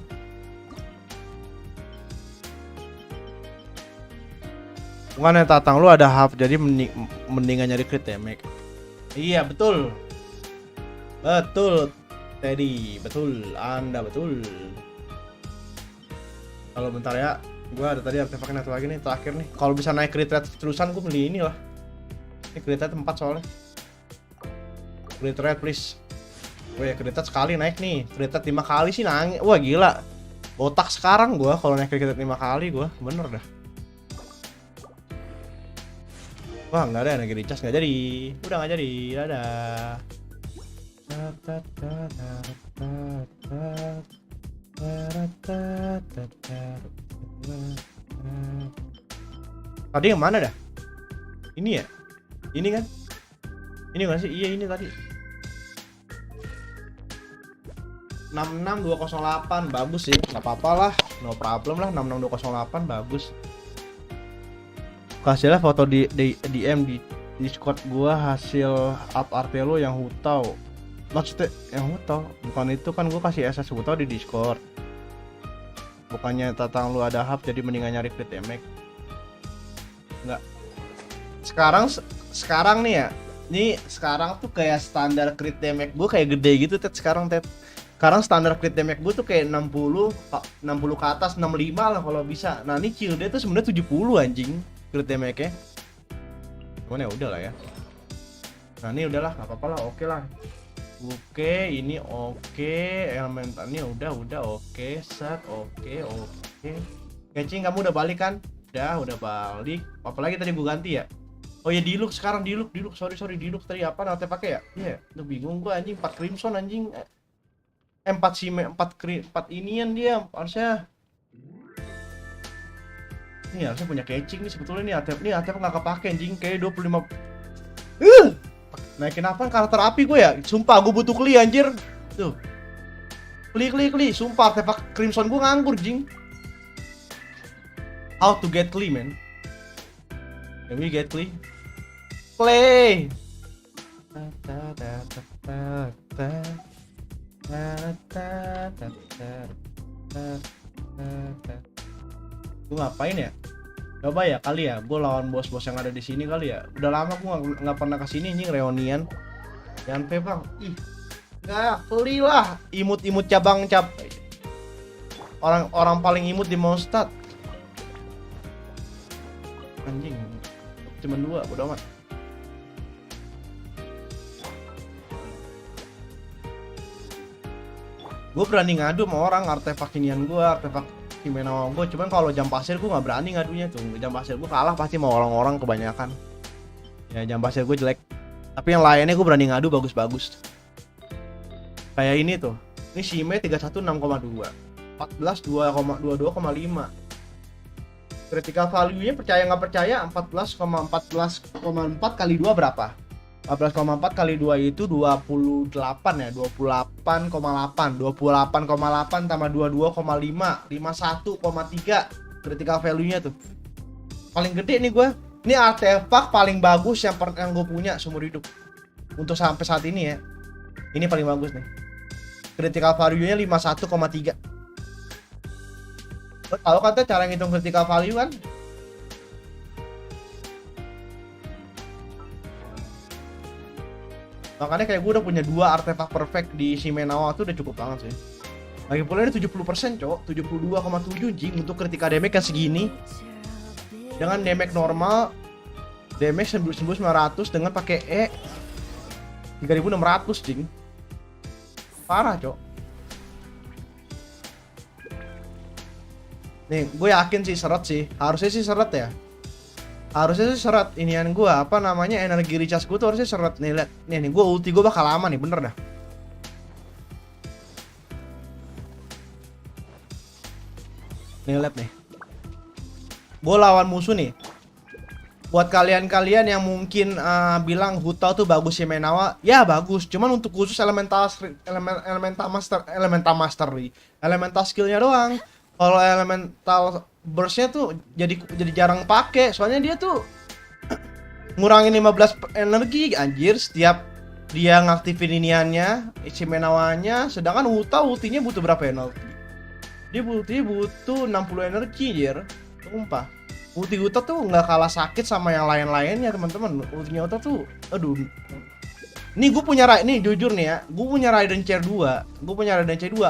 Bukan ya, Tatang lu ada hub, jadi mendingan nyari crit damage. Iya, betul. Betul, Teddy. Betul, Anda betul. Kalau bentar ya, gue ada tadi artefaknya satu lagi nih, terakhir nih. Kalau bisa naik crit rate terusan, gue beli ini lah. Ini crit rate 4 soalnya. Crit rate please. Oh ya, crit rate sekali naik nih. Crit rate 5 kali sih nangis. Wah gila. Botak sekarang gua kalau naik crit rate 5 kali gua. Bener dah. Wah nggak ada energi recharge, nggak jadi. Udah nggak jadi. Dadah. Tadi yang mana dah? Ini ya? Ini kan? Ini nggak sih? Iya ini tadi. 66208 bagus sih, nggak apa-apa lah, no problem lah. 66208 bagus. Kasihlah foto di DM di Discord gua hasil up RT lo yang hutau. Maksudnya yang hutau, bukan itu kan gua kasih SS hutau di Discord. Bukannya Tatang lu ada hub jadi mendingan nyari crit damage. Enggak. Sekarang nih ya. Nih sekarang tuh kayak standar crit damage gue kayak gede gitu, Ted. Sekarang standar crit damage gue tuh kayak 60 ke atas, 65 lah kalau bisa. Nah ini shield dia tuh sebenarnya 70 anjing crit damage-nya. Cuman ya udah lah ya. Nah ini udahlah, nggak apa-apa lah, oke lah. Oke, ini oke, elementalnya udah oke, set, oke. Catching kamu udah balik kan? Udah balik. Apalagi tadi gue ganti ya? Oh ya Diluc sekarang, Diluc, sorry Diluc tadi apa nanti pakai ya? Iya, udah bingung gue anjing, 4 Crimson anjing. 4 inian dia harusnya. Nih harusnya punya catching nih sebetulnya nih ATF nggak kepake anjing, kayak 25. Naikin apa karakter api gue ya? Sumpah gue butuh kli anjir. Tuh. Kli. Sumpah artefak Crimson gue nganggur jing. How to get kli man? Can we get kli? Play. Gue ngapain ya? Coba ya kali ya, gue lawan bos-bos yang ada di sini kali ya. Udah lama gue nggak pernah kesini nih reunian. Jangan pe bang, ih nggak keli lah. Imut cabang orang paling imut di Mondstadt. Anjing, cuma 2, bodo amat. Gue berani ngadu sama orang artefak inian gue, artefak Himena gue, cuman kalau jam pasir gue nggak berani ngadunya tuh. Jam pasir gue kalah pasti sama orang-orang kebanyakan. Ya jam pasir gue jelek. Tapi yang lainnya gue berani ngadu bagus-bagus. Kayak ini tuh. Ini Shime 31 6,2. 14 22,5. Critical value-nya percaya nggak percaya 14,4 kali 2 berapa? 14,4 kali 2 itu 28 ya, 28,8 tambah 22,5 51,3 critical value-nya tuh. Paling gede nih gue. Ini artefak paling bagus yang gue punya seumur hidup. Untuk sampai saat ini ya. Ini paling bagus nih. Critical value-nya 51,3. Lo tau kan tuh cara ngitung critical value kan? Makanya kayak gue udah punya 2 artefak perfect di Shimenawa tuh udah cukup banget sih. Lagi pula ini 70% cok, 72,7 jing untuk critical damage yang segini. Dengan damage normal, damage 1900 dengan pakai E 3600 jing. Parah cok. Nih, gue yakin sih seret sih. Harusnya sih seret ya. Harusnya sih seret inian gue, apa namanya, energi recharge gue tuh harusnya seret. Nih liat, nih gue ulti gue bakal lama nih, bener dah. Nih liat nih, gue lawan musuh nih. Buat kalian-kalian yang mungkin bilang Hutao tuh bagus ya Menawa, ya bagus. Cuman untuk khusus elemental skillnya doang. Kalau elemental burstnya tuh jadi jarang pakai, soalnya dia tuh ngurangin 15 energi anjir setiap dia ngaktifin iniannya, Ichimenawanya. Sedangkan Hutao ultinya butuh berapa energi? Dia butuh 60 energi anjir. Sumpah. Ulti Hutao tuh nggak kalah sakit sama yang lain-lainnya teman-teman. Ultinya Hutao tuh, aduh. Nih gue punya nih jujur nih ya, gue punya Raiden C2.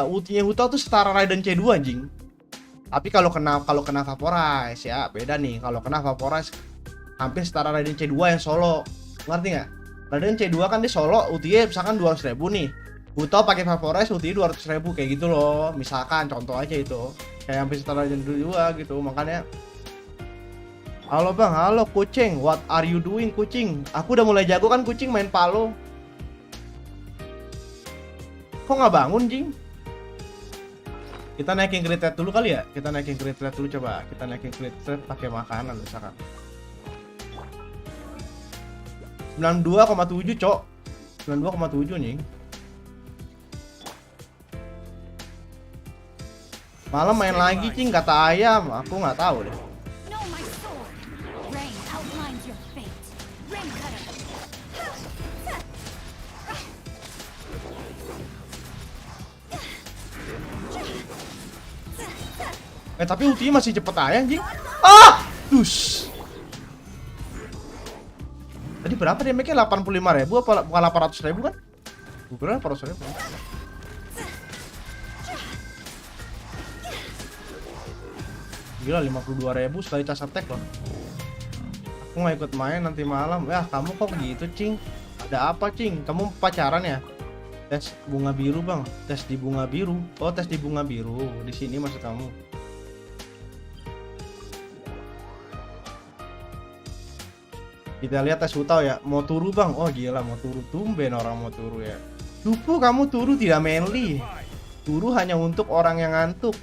Ultinya Hutao tuh setara Raiden C2 anjing. Tapi kalau kena Vaporize ya beda nih. Kalau kena Vaporize hampir setara Raiden C2 yang solo. Ngerti nggak? Raiden C2 kan dia solo ultinya misalkan 200.000 nih. Hutao pakai Vaporize ultinya 200.000 kayak gitu loh. Misalkan contoh aja itu. Kayak hampir setara Raiden C2 gitu. Makanya halo bang, halo kucing. What are you doing kucing? Aku udah mulai jago kan kucing main palo. Kok nggak bangun jing? Kita naikin crit rate dulu kali ya. Kita naikin crit rate dulu coba. Kita naikin crit rate pakai makanan misalkan. 92,7 cok. 92,7 nih. Malam main lagi cing kata ayam. Aku nggak tahu deh. Tapi ultinya masih cepet aja anjing. Ah! Dus. Tadi berapa damage-nya? 85.000 apa bukan 800.000 kan? Bukan 800.000. Gila 52.000 sekali charge attack loh. Aku nggak ikut main nanti malam. Ya kamu kok gitu Cing? Ada apa Cing? Kamu pacaran ya? Tes bunga biru bang. Tes di bunga biru. Oh tes di bunga biru. Di sini maksud kamu? Kita lihat tes Hutau ya. Mau turu bang? Oh gila mau turu, tumben orang mau turu ya. Cupu kamu turu tidak manly. Turu hanya untuk orang yang ngantuk.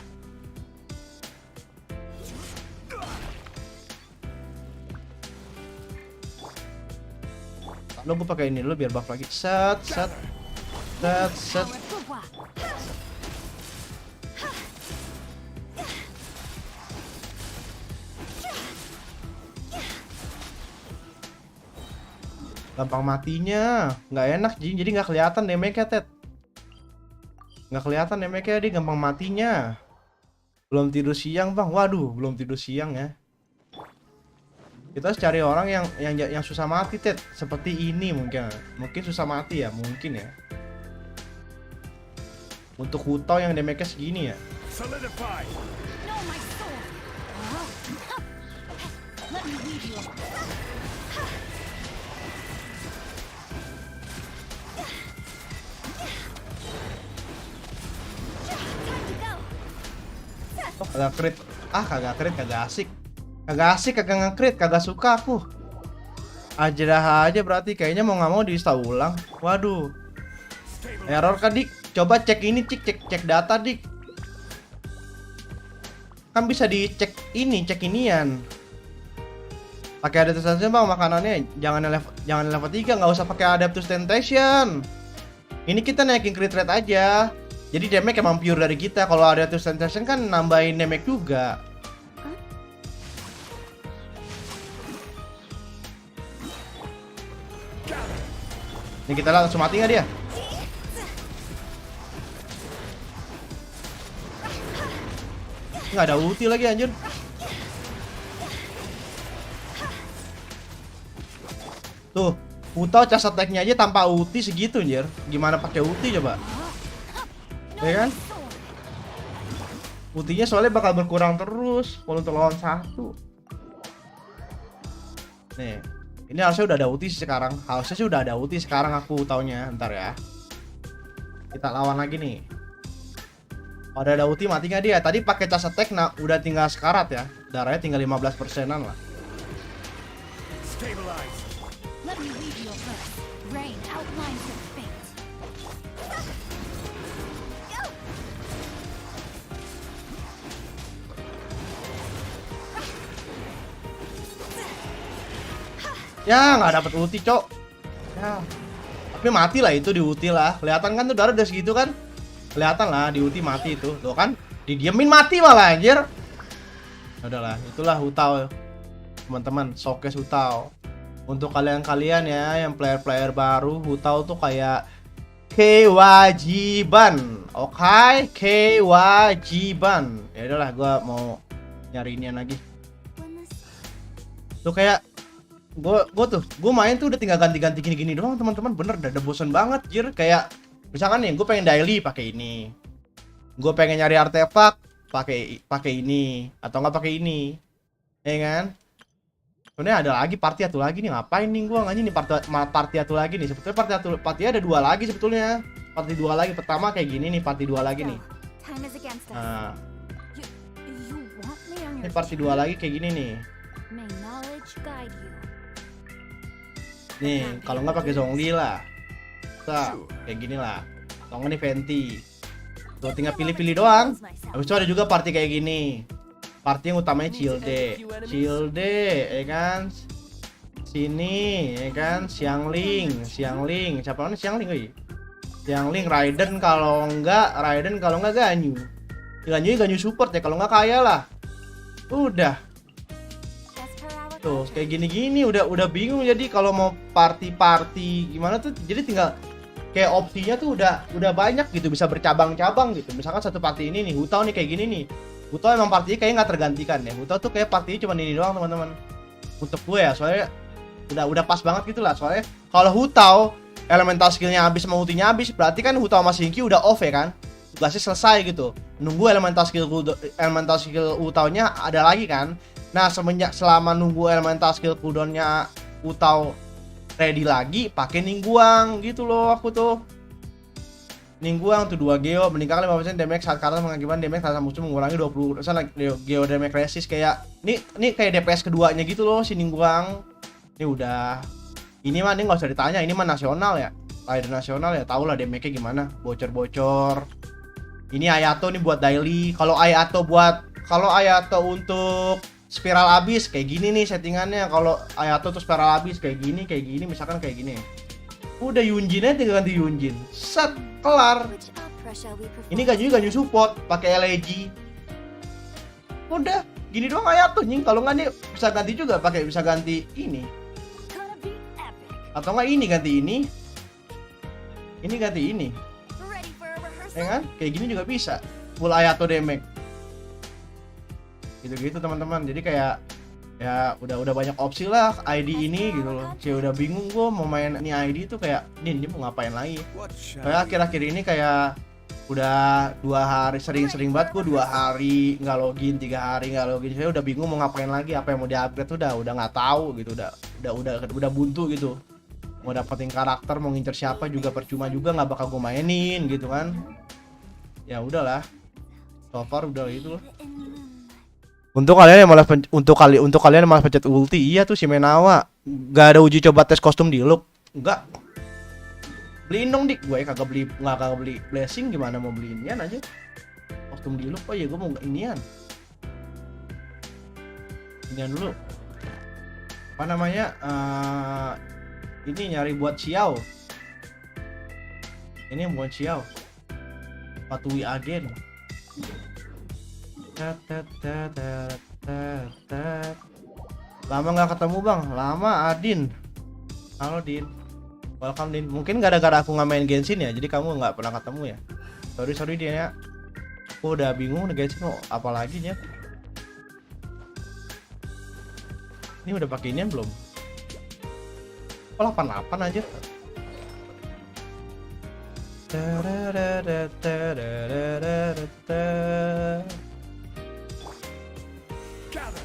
Lo gue pakai ini dulu biar buff lagi. Set set set set. Gampang matinya, nggak enak jadi nggak kelihatan damage-nya Ted. Nggak kelihatan damage-nya, dia gampang matinya. Belum tidur siang bang, waduh belum tidur siang ya. Kita harus cari orang yang susah mati Ted, seperti ini mungkin susah mati ya mungkin ya. Untuk Hutau yang damage-nya segini ya. Solidify. No, my sword. Let me lead you. Oh, kagak crit. Kagak crit, kagak asik. Kagak asik, kagak nge-crit, kagak suka aku. Aja berarti kayaknya mau nggak mau di-install ulang. Waduh. Error kan Dik? Coba cek ini cek data Dik. Kan bisa dicek ini, cek inian. Pakai Adaptive Temptation bang makanannya, jangan level 3, nggak usah pakai Adaptive Temptation. Ini kita naikin crit rate aja. Jadi damage emang pure dari kita. Kalau ada Adaptive Temptation kan nambahin damage juga. Ini kita langsung mati nggak dia? Nggak ada ulti lagi anjir. Tuh, Hutau cas attack-nya aja tanpa ulti segitu anjir. Gimana pakai ulti coba? Ya kan? Ultinya soalnya bakal berkurang terus kalau untuk lawan satu. Nih, ini harusnya udah ada ulti sih sekarang. Harusnya sih udah ada ulti sekarang aku taunya. Ntar ya. Kita lawan lagi nih. Ada ulti mati nggak dia? Tadi pakai cas attack, nah udah tinggal sekarat ya. Darahnya tinggal 15%-an lah. Stabilize. Let me lead you first. Rain outlines your fate. Ya nggak dapet ulti cok. Ya. Tapi mati lah itu di ulti lah. Kelihatan kan tuh darah udah segitu kan? Kelihatan lah di ulti mati itu. Tuh kan? Didiemin mati malah anjir. Udahlah, itulah Hutau. Teman-teman, showcase Hutau. Untuk kalian-kalian ya yang player-player baru, Hutau tuh kayak kewajiban. Oke, kewajiban. Ya udahlah, gua mau nyari inian lagi. Tuh kayak gue main tuh udah tinggal ganti-ganti gini-gini doang teman-teman, bener udah bosen banget jir. Kayak misalkan nih gue pengen daily pakai ini, gue pengen nyari artefak pakai ini atau nggak pakai ini, ya kan? Sebenarnya ada lagi party atu lagi nih, ngapain nih gue nggak nih party atu lagi nih. Sebetulnya party ada 2 lagi sebetulnya, party 2 lagi. Pertama kayak gini nih, party 2 lagi nih. Nah, ini party 2 lagi kayak gini nih. Nih, kalau nggak pakai Zhongli lah. Bisa, kayak gini lah. Atau nggak nih Venti. Tuh tinggal pilih-pilih doang. Habis itu ada juga party kayak gini. Party yang utamanya Childe, ya kan? Sini, ya kan? Xiangling. Siapa namanya Xiangling, woi? Xiangling, Raiden kalau nggak Ganyu support ya, kalau nggak kaya lah. Udah. Tuh kayak gini-gini udah bingung, jadi kalau mau party gimana tuh, jadi tinggal kayak opsinya tuh udah banyak gitu, bisa bercabang-cabang gitu. Misalkan satu party ini nih Hutau nih kayak gini nih, Hutau emang partinya kayaknya nggak tergantikan ya. Hutau tuh kayak partinya cuma ini doang teman-teman untuk gue ya, soalnya udah pas banget gitu lah. Soalnya kalau Hutau elemental skillnya habis sama ultinya habis, berarti kan Hutau sama Shinki udah off ya kan, tugasnya selesai gitu. Nunggu elemental skill Hutaunya ada lagi kan. Nah, selama nunggu elemental skill cooldown-nya Utau ready lagi, pakai Ningguang gitu loh aku tuh. Ningguang tuh 2 geo meningkatkan 5% damage saat karakter mengakibatkan damage saat musuh mengurangi 20% geo damage resist. Kayak ini kayak DPS keduanya gitu loh si Ningguang. Ini udah, ini mah ini nggak usah ditanya, ini mah nasional ya, rider nasional ya, tau lah damage-nya gimana, bocor-bocor. Ini Ayato nih buat daily. Kalau Ayato untuk spiral abis kayak gini nih settingannya. Kalau Ayato tuh spiral abis kayak gini, misalkan kayak gini. Udah Yunjinnya tinggal ganti Yunjin. Set, kelar. Ini ganyu support pakai LEG. Udah, gini doang Ayato nying. Kalau nggak nih bisa ganti juga bisa ganti ini. Atau nggak ini ganti ini. Ini ganti ini. Ya kan? Kayak gini juga bisa. Full Ayato damage. Gitu-gitu teman-teman. Jadi kayak ya udah banyak opsi lah ID ini gitu loh. Kayak udah bingung gue mau main ini ID tuh kayak ini mau ngapain lagi. Kayak akhir-akhir ini kayak udah 2 hari sering banget gue 2 hari nggak login, 3 hari nggak login. Saya udah bingung mau ngapain lagi, apa yang mau di-upgrade tuh udah nggak tahu gitu. Udah buntu gitu. Mau dapetin karakter, mau ngincer siapa juga percuma juga, nggak bakal gue mainin gitu kan. Ya udahlah, so far udah gitu loh. Untuk kalian yang malas pencet ulti, iya tuh si Menawa nggak ada uji coba tes kostum di look, nggak. Beliin dong dik, gue kagak beli blessing, gimana mau beli inian aja kostum di look. Oh iya gue mau inian dulu, apa namanya, ini nyari buat Xiao, ini yang buat Xiao Patui agen. Lama nggak ketemu bang, lama Adin. Halo Din, welcome Din. Mungkin gara-gara aku nggak main Genshin ya, jadi kamu nggak pernah ketemu ya. Sorry dia ya. Aku udah bingung nih Genshin mau apa lagi ya. Ini udah pakai inian belum? Oh 88 aja. Gather.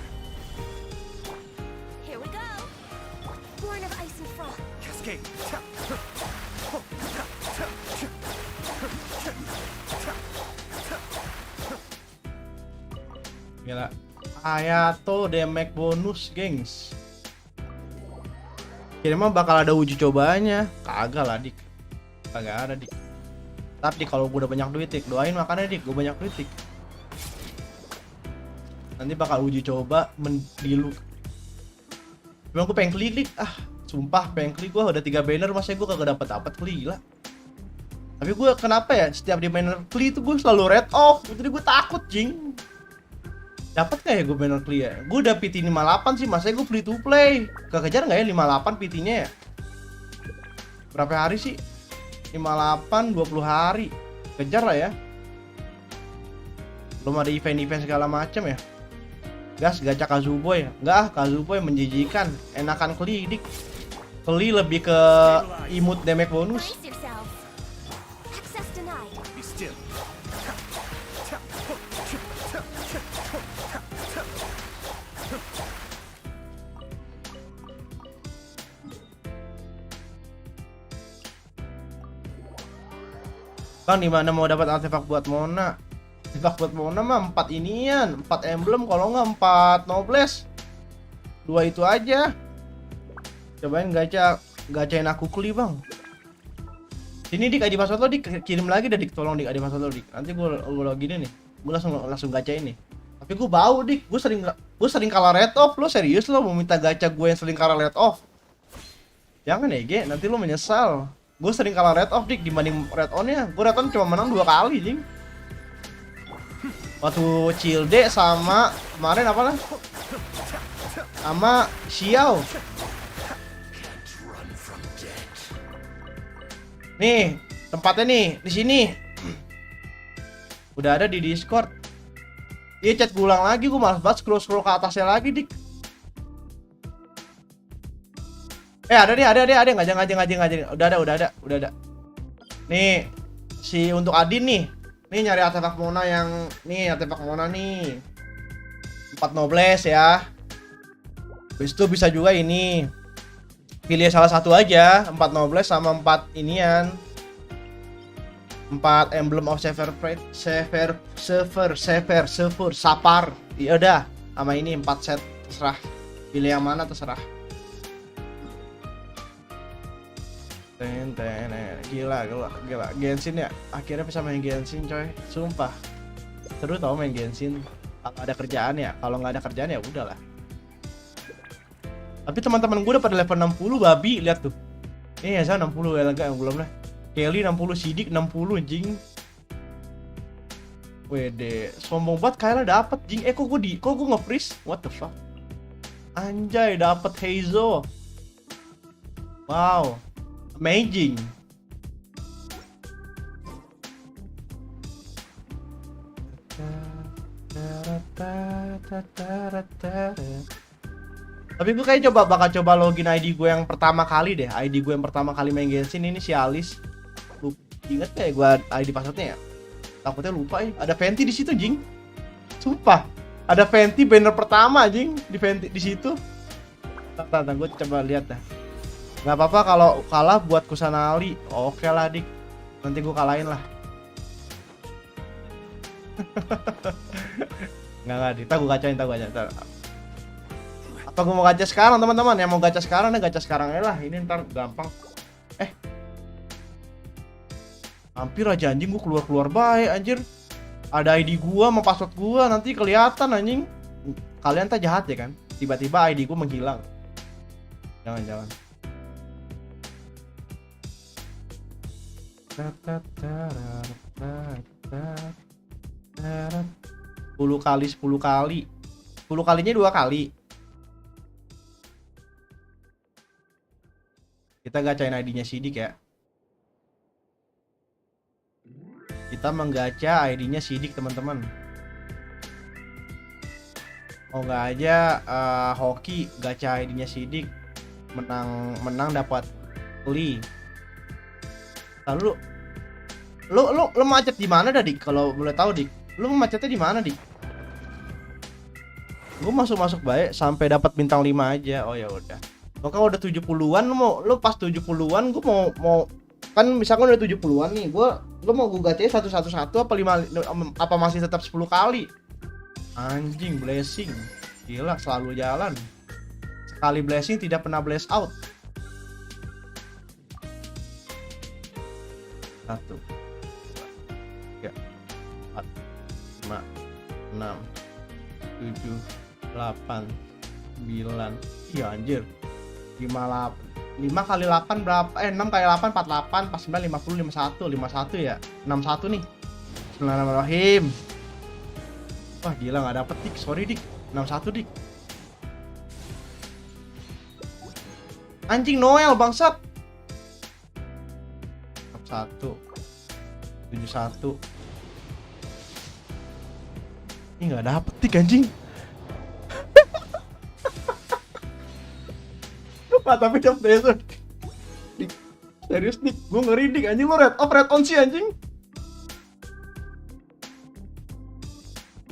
Here we go. Born of ice and frost. Cascade. Gila. Ayato damage bonus, gengs. Kira mah bakal ada uji cobanya. Kagak lah, Dik. Kagak ada, Dik. Tapi kalau gue udah banyak duit, Dik, doain makanya, Dik, gue banyak duit, Dik. Nanti bakal uji coba mendilu. Memang gue pengen klik, sumpah pengen klik. Gue udah 3 banner, masa gue kagak dapat klik, gila. Tapi gue kenapa ya, setiap di banner klik itu gue selalu red off. Jadi gue takut, jing. Dapat gak ya gue banner klik ya? Gue udah PT 58 sih, masa gue free to play. Kekejar gak ya 58 PT-nya ya? Berapa hari sih? 58 20 hari. Kejar lah ya. Belum ada event-event segala macam ya. Gas gacha Kazuboy. Enggak, Kazuboy menjijikan. Enakan Kli, Dik. Kli lebih ke imut damage bonus. Brace yourselves. Access denied. Be still. Bang, dimana mau dapat artefak buat Mona? Artefak buat Mona mah 4 inian, 4 emblem, kalau nggak 4 nobles. 2 itu aja. Cobain gacain aku Kli, Bang. Sini Dik, ID password lo Dik, kirim lagi dah Dik, tolong Dik, ID password lo Dik. Nanti gue login nih. Gue langsung gacain nih. Tapi gue bau Dik, gue sering kalah red off. Lo serius lo mau minta gacha gue yang sering kalah red off? Jangan ya, Ge, nanti lo menyesal. Gue sering kalah red off Dik dibanding red on-nya. Gue red on cuma menang 2 kali, Jing. Waktu Cilde sama kemarin apa lah? Sama Xiao. Nih, tempatnya nih, di sini. Udah ada di Discord. Iya, chat gue ulang lagi, gue malas banget scroll ke atasnya lagi, Dik. Ada ngajeng. Udah ada. Nih, si untuk Adin nih. Nih nyari artefak Mona yang nih, artefak Mona nih. 4 nobles ya. Habis itu bisa juga ini. Pilih salah satu aja, 4 nobles sama 4 inian. 4 emblem of sapar. Ya udah, sama ini 4 set terserah. Pilih yang mana terserah. Gila. Genshin ya, akhirnya bisa main Genshin coy. Sumpah. Seru tau main Genshin. Kalau ada kerjaan ya, kalau nggak ada kerjaan ya udahlah. Tapi teman-teman gue udah pada level 60 babi, lihat tuh. Ini ya saya 60 ya yang belum lah. Kelly 60, Sidik 60 anjing. Wede, sombong banget Kayla dapet jing. Kok gue nge-freeze? What the fuck? Anjay, dapet Heizo. Wow. Amazing. Tapi gue kayak bakal coba login ID gue yang pertama kali deh. ID gue yang pertama kali main Genshin ini si Alice. Lu inget kayak gue ID passwordnya ya? Takutnya lupa ya. Ada Fenty di situ jing. Sumpah. Ada Fenty banner pertama jing di situ. Tantang gue coba lihat dah. Gak apa-apa kalau kalah buat Kusanali. Oke lah dik. Nanti gue kalahin lah. Nggak dik. Ntar gue gacain. Atau gue mau gacha sekarang teman-teman. Yang mau gacha sekarang ya gacha sekarang aja lah. Ini ntar gampang. Hampir aja anjing gue keluar baik anjir. Ada ID gua sama password gua nanti kelihatan anjing. Kalian tak jahat ya kan? Tiba-tiba ID gua menghilang. Jangan. 10 kali 10 kali. 10 kalinya 2 kali. Kita gacain ID-nya Sidik ya. Kita menggacha ID-nya Sidik teman-teman. Oh nggak aja hoki gacha ID-nya Sidik menang dapat Li. Lalu lu macet di mana dah dik? Kalau boleh tahu dik, lu macetnya di mana dik? Gue masuk baik sampai dapat bintang 5 aja. Oh ya udah. Maka udah 70-an lu pas 70-an gue mau kan misalkan udah 70-an nih, lu mau gue gacha satu apa masih tetap 10 kali? Anjing, blessing. Gila, selalu jalan. Sekali blessing tidak pernah bless out. 1 2 3 4 5 6 7 8 9. Iya anjir. 5 kali 8 berapa? 6 kali 8 48 pas 9 50 51 ya. 61 nih. Bismillahirrahmanirrahim. Wah gila nggak dapet dik, sorry dik. 61 dik. Anjing Noel bangsat. 61 71. Ini nggak dapet dik anjing. Wah tapi dapet desert. Dik, serius dik, gue ngeri dik anjing, lo red on sih anjing.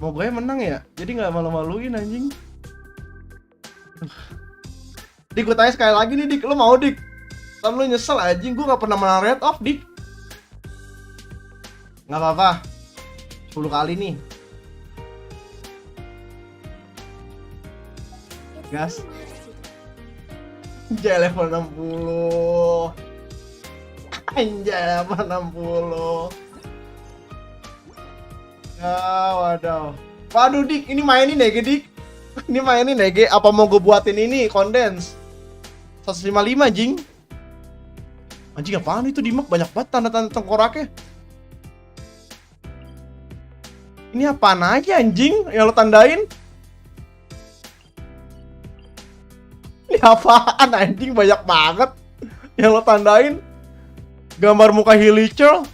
Mau gue menang ya, jadi nggak malu-maluin anjing. Dik, gue tanya sekali lagi nih dik, lo mau dik? Tam lo nyesel anjing, gue nggak pernah menang red off dik. Nggak apa-apa, 10 kali nih. Gas. Anjay level 60. Anjay level 60. Ya waduh. Waduh dik, ini mainin ya dik. Ini mainin ya, apa mau gue buatin ini kondens 155 jing. Anjing apaan itu di map banyak banget tanda-tanda tengkoraknya. Ini apaan aja anjing yang lo tandain? Ini apaan anjing, banyak banget yang lo tandain. Gambar muka Hilichurl.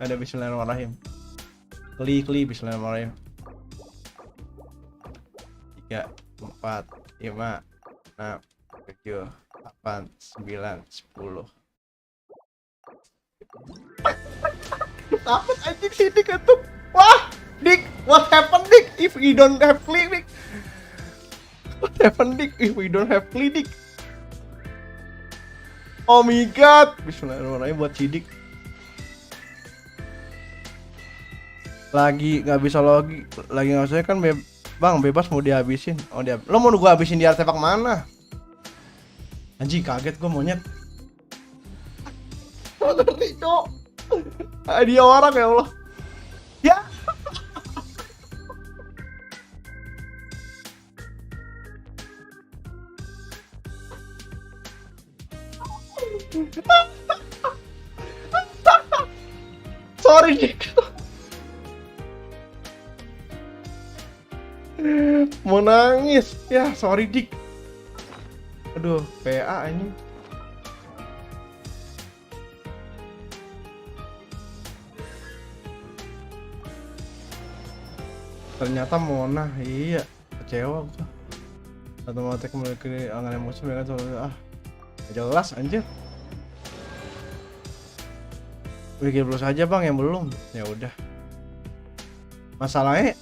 Ada bismillahirrahmanirrahim. Kli bismillahirrahmanirrahim. 3 4 5 6 7 8 9 10. Takut anjing Sidik itu. Wah, dik What happened, Dick, if we don't have clinic? What happened, Dick, if we don't have clinic? Oh my god. Bismillahirrahmanirrahim buat Cidik. Lagi nggak bisa lagi nggak usah kan bang bebas mau dihabisin. Oh dia. Lo mau gua habisin di artefak mana? Anjing kaget gua monyet. Ngerti cok. Dia orang ya Allah. Ya. Sorry Dick. Mau nangis. Ya sorry Dick. Aduh, PA anjing. Ternyata Mona, iya, kecewa gua. Otomatis memiliki angan emosi mereka soalnya jelas anjir. Bikin plus aja bang yang belum, ya udah. Masalahnya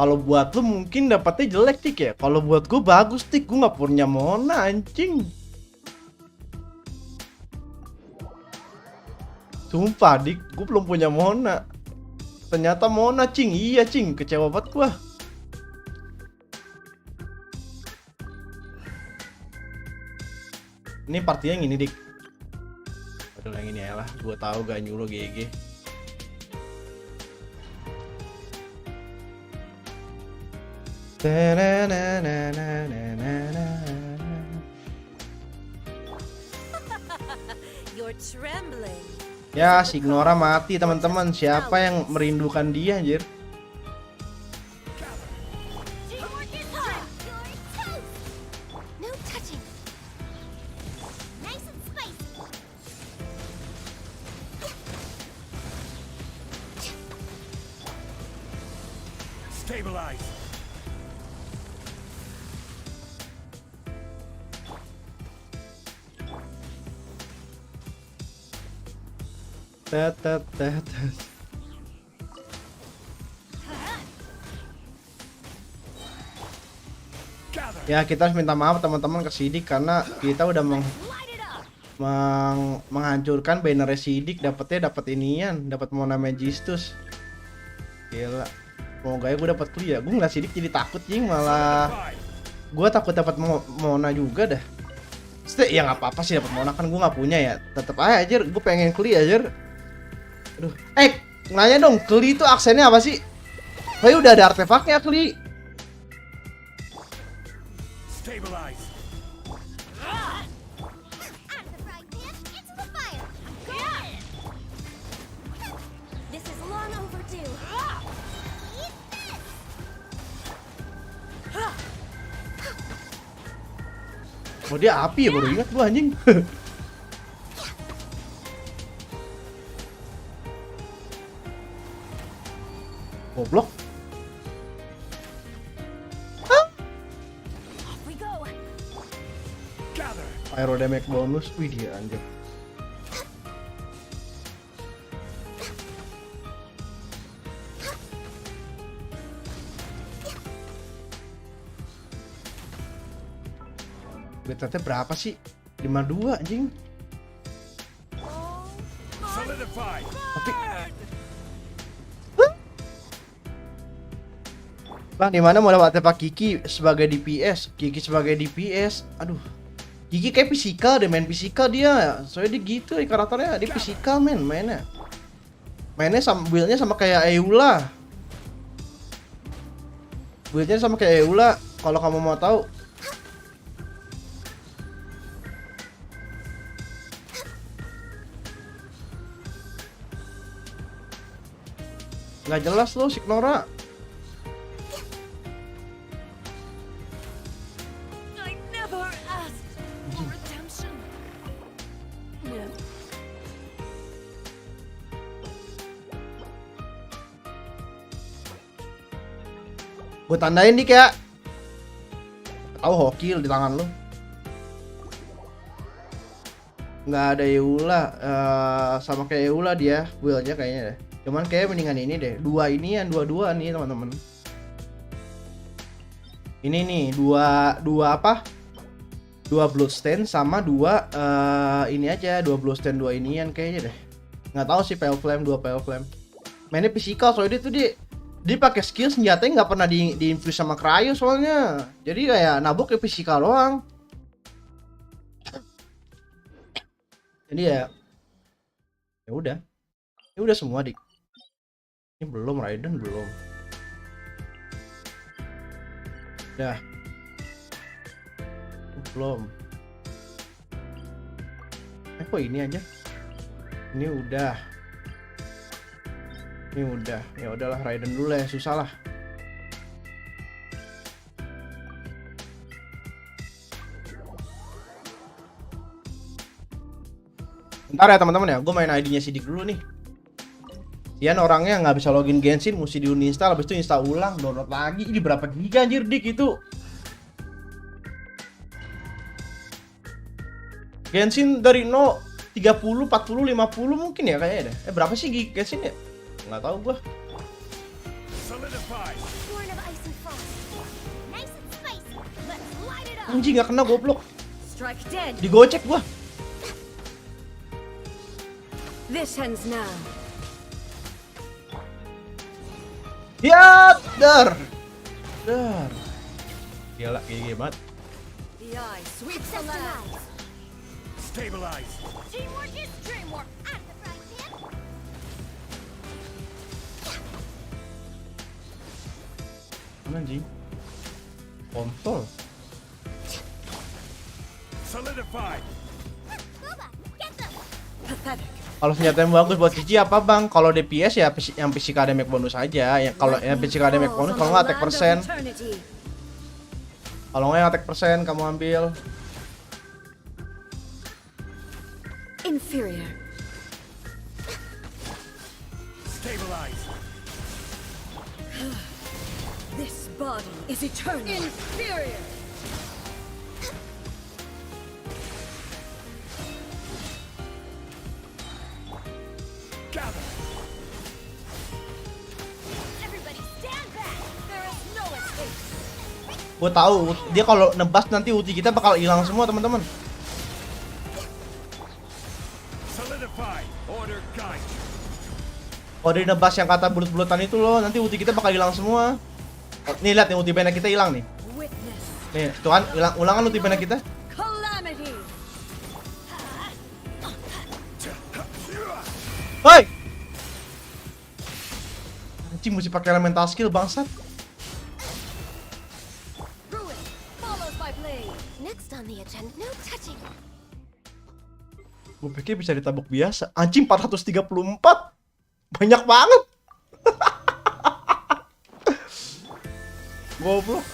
kalau buat lu mungkin dapatnya jelek Tik ya. Kalau buat gua bagus Tik, gua nggak punya Mona anjing. Sumpah Dik, gua belum punya Mona. Ternyata Mona cing, iya cing, kecewa banget gua. Ini partinya yang ini Dik. Aduh yang ini ya lah, gua tahu gak nyuruh GG. You're trembling. Ya, si Ignora mati teman-teman. Siapa yang merindukan dia anjir? No touching. Nice and spicy. Stabilize. Tet. Gather. Ya kita harus minta maaf teman-teman ke Sidik karena kita udah menghancurkan banner Sidik, dapat inian, dapat Mona Magistus. Gila. Semoga ya gue dapat clear. Gue ngeliat Sidik jadi takut jing, malah gue takut dapat Mona juga dah. Ya nggak apa-apa sih dapat Mona, kan gue nggak punya ya. Tetep aja anjir, gue pengen clear anjir. Aduh, nanya dong, Kli itu aksennya apa sih? Kli udah ada artefaknya, Kli. Stabilize. Out of the frying pan, into the fire. Got it. This is long overdue. Eat this. Oh dia api ya, baru ingat gua anjing. Goblok. Off we go. Gather. Aerodynamic bonus, wih dia anjir. Betatnya berapa sih? 52 anjing. Solidify. Tapi Bang, di mana mau dapat artefak Kiki sebagai DPS? Kiki sebagai DPS. Aduh. Kiki kayak fisikal deh, main fisikal dia. Soalnya dia gitu karakternya, dia fisikal mainnya. Mainnya sama build-nya sama kayak Eula. Build-nya sama kayak Eula kalau kamu mau tahu. Nggak jelas loh si Ignora. I never asked for redemption. No. Gue tandain dik ya. Tahu hokil di tangan lu. Nggak ada Eula, sama kayak Eula dia build-nya kayaknya deh. Cuman kayak mendingan ini deh. Dua ini yang dua nih teman-teman. Ini nih dua apa? Dua bloodstain sama dua ini aja, dua bloodstain dua inian kayaknya deh. Nggak tahu sih pale flame, dua pale flame. Mainnya physical soalnya tuh dia pakai skill senjatanya nggak pernah di infuse sama cryo soalnya. Jadi kayak nabok kayak physical doang. Jadi ya udah. Ya udah semua dik. Ini belum Raiden belum. Udah. Belum. Kok ini aja? Ini udah. Ya udahlah Raiden dulu lah, susah lah. Bentar ya teman-teman ya, gue main ID-nya Sidik dulu nih. Ian orangnya nggak bisa login Genshin, mesti diuninstall, habis itu install ulang, download lagi. Ini berapa giga anjir dik itu? Genshin dari 0, 30, 40, 50 mungkin ya kayaknya deh. Berapa sih Genshin ya? Nggak tahu gua. Solidify. Born of ice and frost. Nice and spicy. Let's light it up. Anjing nggak kena goblok. Strike dead. Digocek gua. This ends now. Ya, dar. Gila, GG banget. The eye sweeps the Access land. denied. Stabilize. Teamwork is dreamwork. I'm the frying pan. Mana anjing? Kontol. Solidify. Boba, get them. Pathetic. Kalau senjata yang bagus buat Cici apa bang? Kalau DPS ya yang physical damage bonus aja. Yang kalau yang physical damage bonus, kalau nggak attack persen. Kalau nggak attack persen kamu ambil. Inferior. Stabilize. This body is eternal. Inferior. Gather. Everybody stand back. There is no escape. Gue tahu dia kalau nebas nanti ulti kita bakal hilang semua teman-teman. Solidify. Order guide. Kalau dia nebas yang kata bulut-bulutan itu loh, nanti ulti kita bakal hilang semua. Nih lihat nih ulti banner kita hilang nih. Witness Nih, tuh kan ulangan ulti banner kita. calamity. Hoi! Anjing mesti pakai elemental skill bangsat. Ruin follows by blade. Next on the agenda, no touching. Gue pikir bisa ditabuk biasa. Anjing 434. Banyak banget. Goblok.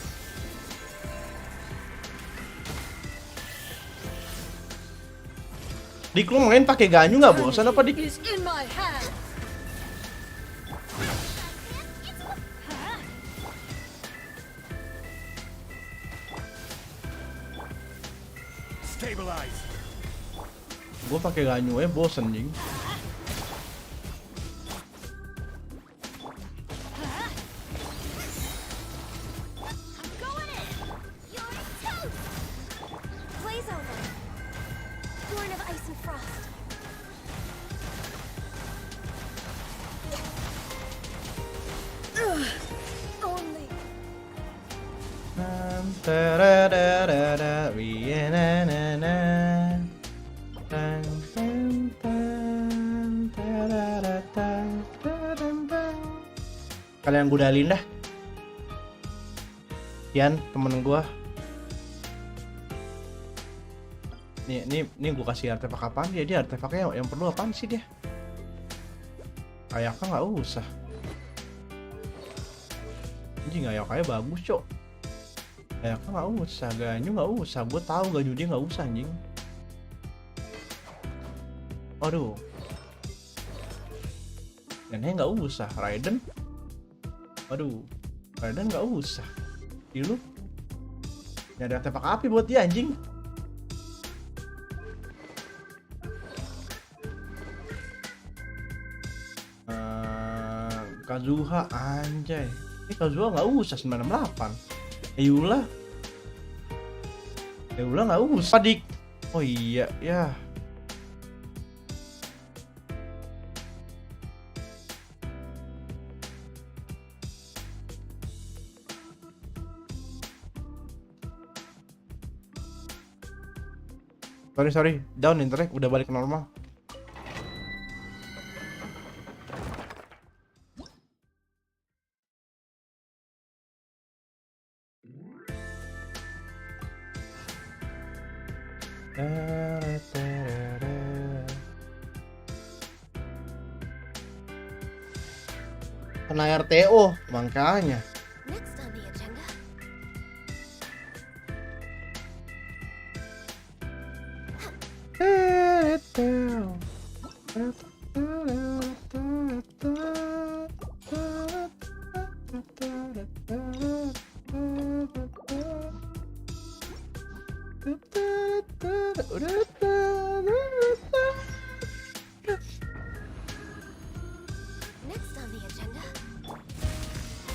Dik lu main pakai ganyu nggak bosan apa dik? Is in my hand. Stabilize. Gue pakai ganyu bosen jing. Going in. You're toast. Blaze over. Born of ice and frost. Only. Kalian gudalin dah. Ian, temen gua. Nih gua kasih artefak apaan dia? Dia artefaknya yang perlu apaan sih dia? Kayaknya nggak usah. Anjing kayaknya bagus, Cok. Kayaknya nggak usah, ganyu nggak usah. Gua tahu ganyu dia nggak usah anjing. Aduh. Nenek nggak usah, Raiden. Waduh, Raiden nggak usah. Lu nyari artefak api buat dia anjing. Kazuha anjay. Ini Kazuha nggak usah 98. Eula nggak usah. Padik. Oh iya ya. Sorry, down internet udah balik ke normal. Kena RTO, makanya. Next on the agenda. Next on the agenda.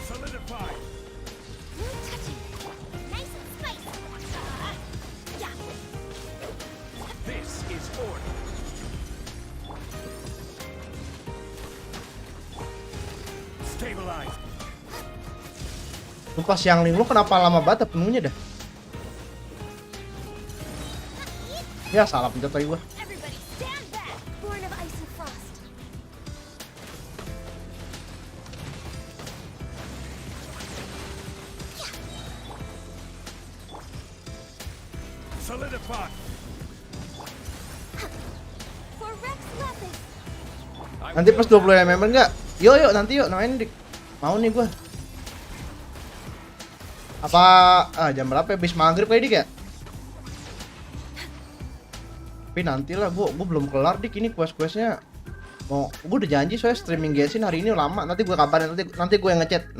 Solidify. No touching. Nice and spicy. Yeah. This is order. Stabilize. Lu pas yang lu kenapa lama banget penuhnya dah? Ya salah pencet tadi gua. Everybody stand back. Born of ice and frost. Solidify. For Rex Lapis. Nanti pas 20 mm enggak? Yuk nanti yuk main dik. Mau nih gua. Apa jam berapa ya? Bis maghrib kayak dik ya? Tapi nantilah gua belum kelar dik ini quest-questnya. Gua udah janji soalnya streaming Genshin hari ini lama. Nanti gua kabarin, nanti gua yang ngechat.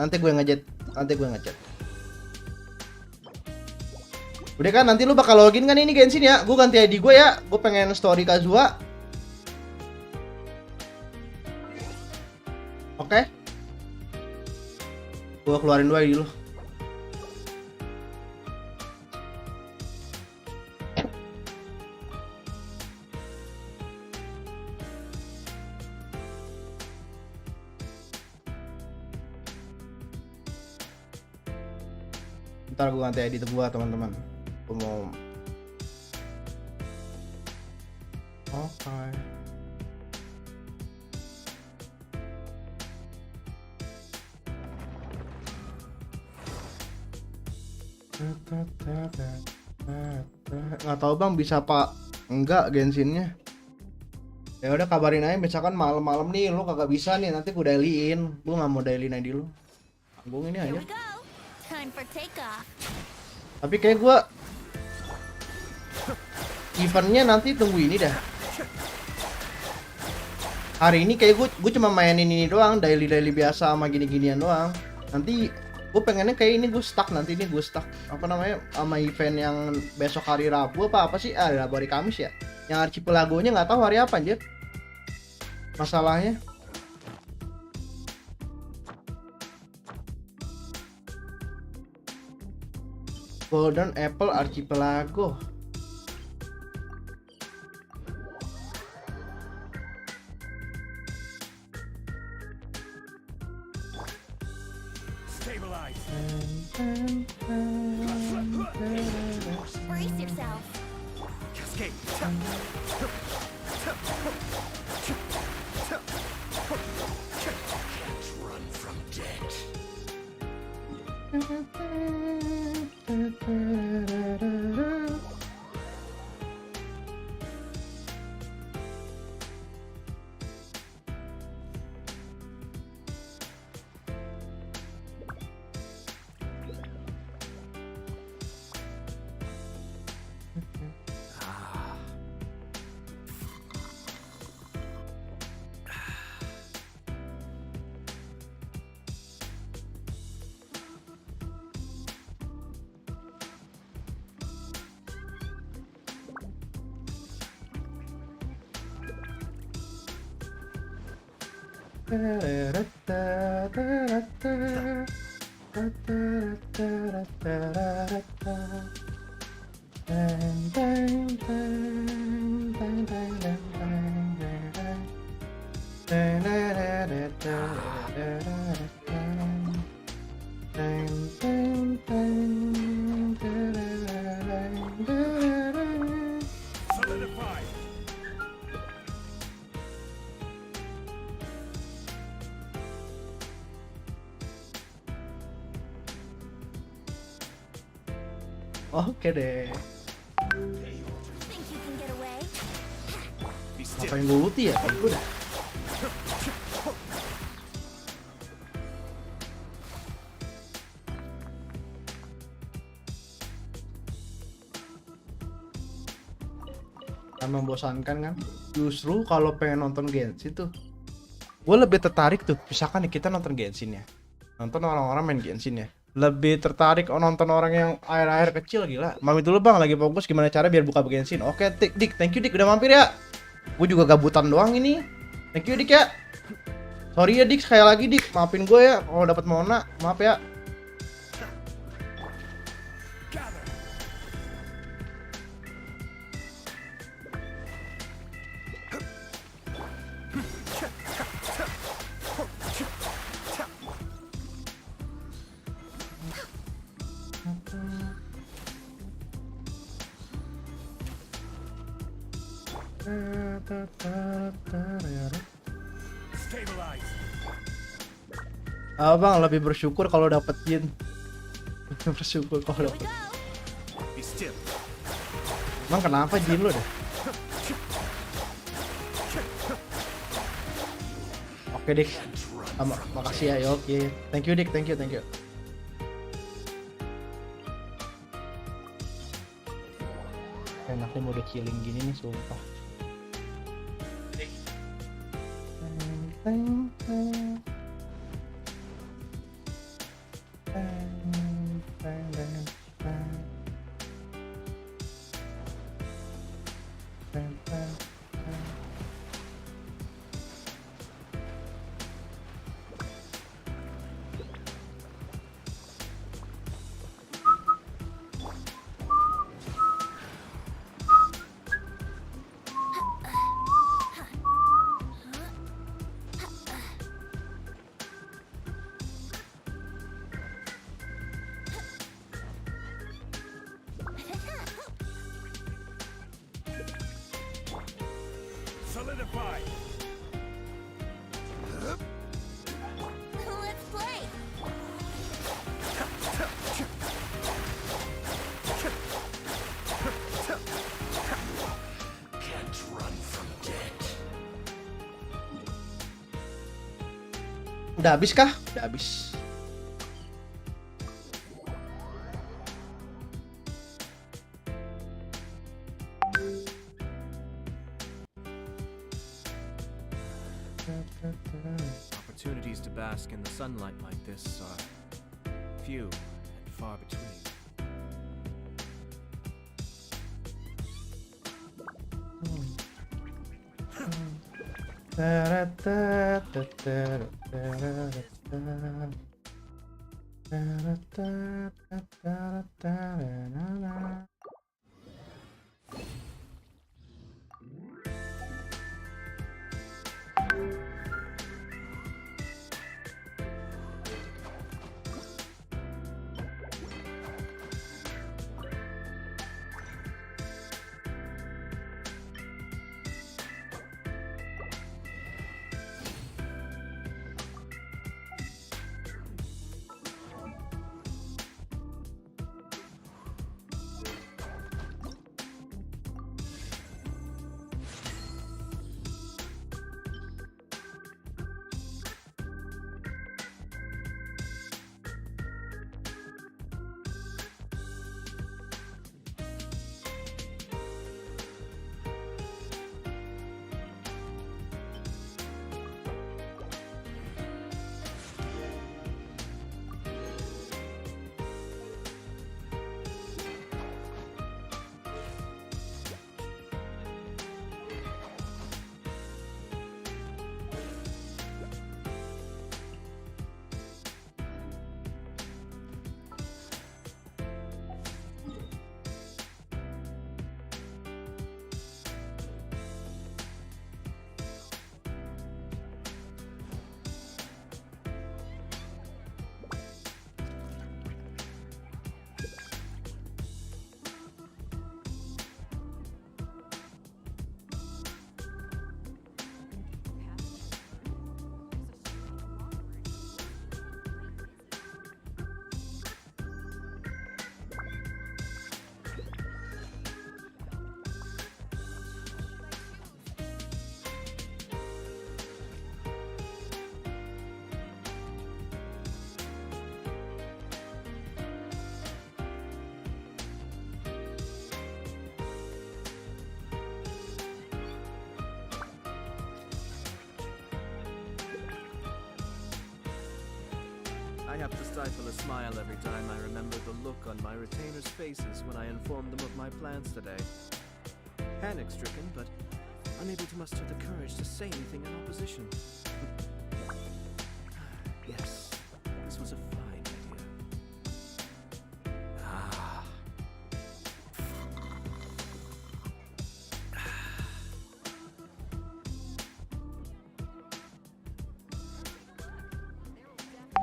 Udah kan nanti lu bakal login kan ini Genshin ya. Gua ganti ID gua ya. Gua pengen story Kazuha. Oke. Gua keluarin dulu ID lu. Ntar gue ganti ID gua teman-teman. Gue mau. Oke. Nggak tahu bang bisa apa enggak Genshinnya. Ya udah kabarin aja misalkan malam-malam nih lu kagak bisa nih nanti gue dailyin. Gue nggak mau dailyin ID lu. Tanggung ini Here aja. we go. Time for takeoff. Tapi kayak gue eventnya nanti tunggu ini dah. Hari ini kayak gue cuma mainin ini doang, daily biasa sama gini-ginian doang. Nanti gue pengennya kayak ini gue stuck nanti ini gue stuck apa namanya sama event yang besok hari Rabu apa sih? Rabu hari Kamis ya. Yang archipelagonya nggak tahu hari apa anjir. Masalahnya. Golden Apple Archipelago. Stabilize. Brace yourself. Cascade. Run from death. Solidify. Oke deh. Think you can get away? Be Apa still. yang gue ulti ya? Gue dah. Kan membosankan kan? Justru kalau pengen nonton Genshin tuh, gue lebih tertarik tuh. Misalkan nih kita nonton Genshin ya, nonton orang-orang main Genshin ya. Lebih tertarik nonton orang yang air-air kecil gila. Mami dulu bang, lagi fokus gimana cara biar buka Genshin. Oke, Dik, thank you Dik udah mampir ya. Gue juga gabutan doang ini. Thank you Dik ya. Sorry ya Dik, sekali lagi Dik, maafin gue ya kalau dapat Mona, maaf ya. Gather. Stabilize. Abang lebih bersyukur kalau dapet Jin. Bersyukur kalau Here we dapet. go. Be still. Emang kenapa Jin lo deh? Oke Dik, makasih ya, ya oke. Thank you Dik, thank you. Enaknya mode chilling gini nih, sumpah. Solidify. Let's play. Can't run from death. Udah habis kah? Udah habis. Opportunities to bask in the sunlight like this are few and far between. have to stifle a smile every time I remember the look on my retainers' faces when I informed them of my plans today. Panic-stricken, but unable to muster the courage to say anything in opposition. Yes, this was a fine idea. Ah.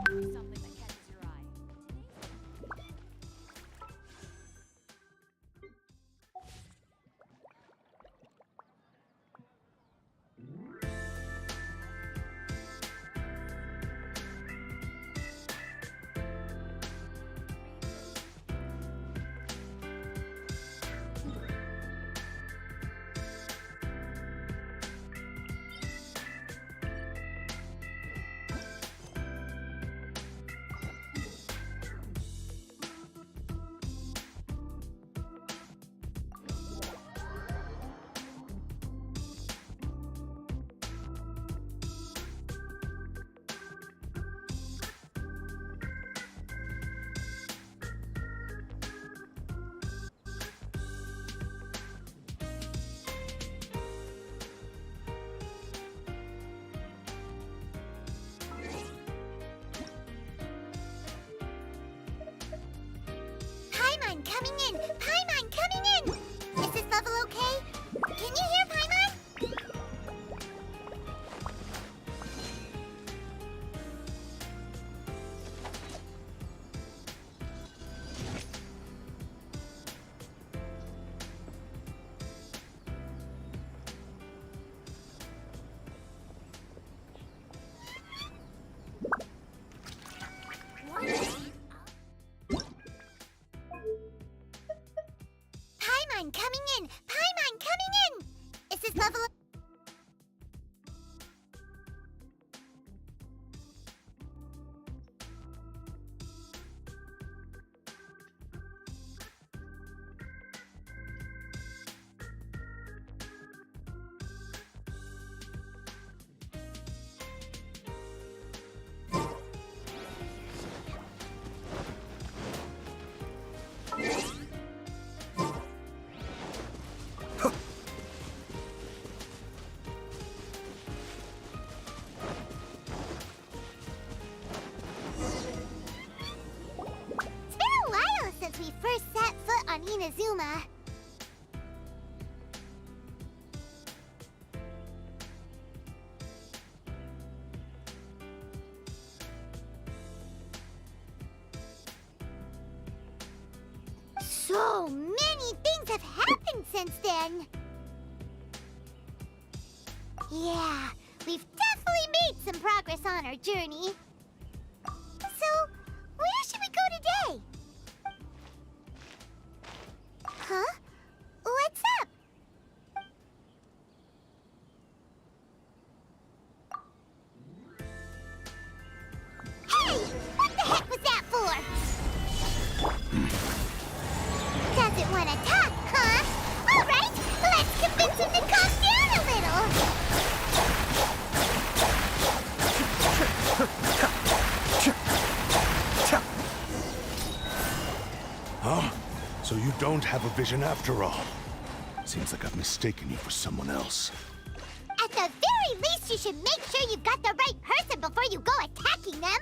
Something that catches your eye. Paimon coming in! Paimon coming in! Is this level okay? Can you hear Paimon? Paimon coming in! Paimon coming in! Is this level It's been a while since we first set foot on Inazuma. So many things have happened since then. Yeah, we've definitely made some progress on our journey. So, where should we go today? Huh? What's up? Hey! What the heck was that for? Doesn't want to talk, huh? All right, let's convince him to calm down a little. Huh? So you don't have a vision after all. Seems like I've mistaken you for someone else. At the very least, you should make sure you've got the right person before you go attacking them.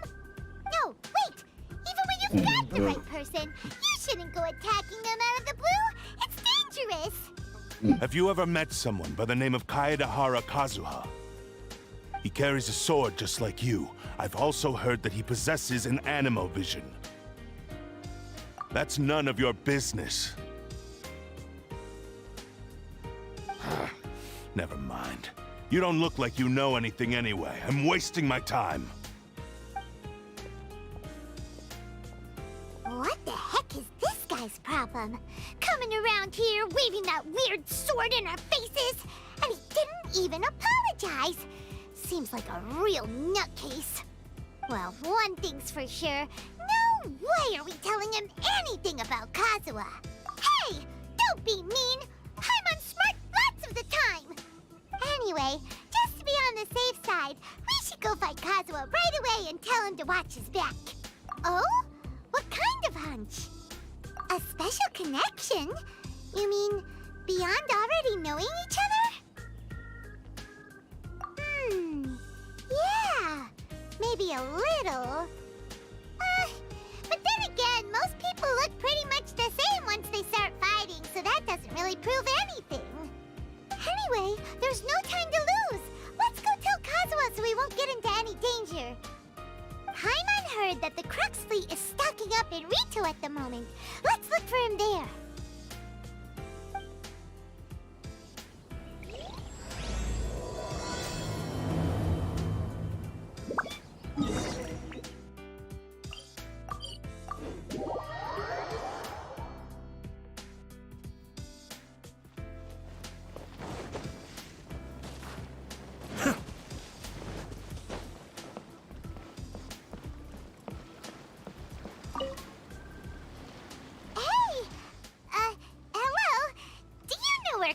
No, wait. Even when you've got the right person, you shouldn't go attacking them out of the blue. It's dangerous. Have you ever met someone by the name of Kaedahara Kazuha? He carries a sword just like you. I've also heard that he possesses an animo vision. That's none of your business. Never mind. You don't look like you know anything anyway. I'm wasting my time. What the heck is this guy's problem? Coming around here, waving that weird sword in our faces, and he didn't even apologize. Seems like a real nutcase. Well, one thing's for sure. No way are we telling him anything about Kazuha. Hey, don't be mean. I'm smart lots of the time. Anyway, just to be on the safe side, we should go fight Kazuha right away and tell him to watch his back. Oh? What kind of hunch? A special connection? You mean beyond already knowing each other? Yeah, maybe a little. But then again, most people look pretty much the same once they start fighting, so that doesn't really prove anything. Anyway, there's no time to lose. Let's go tell Kazuha so we won't get into any danger. Paimon heard that the Crux fleet is stocking up in Rito at the moment. Let's look for him there.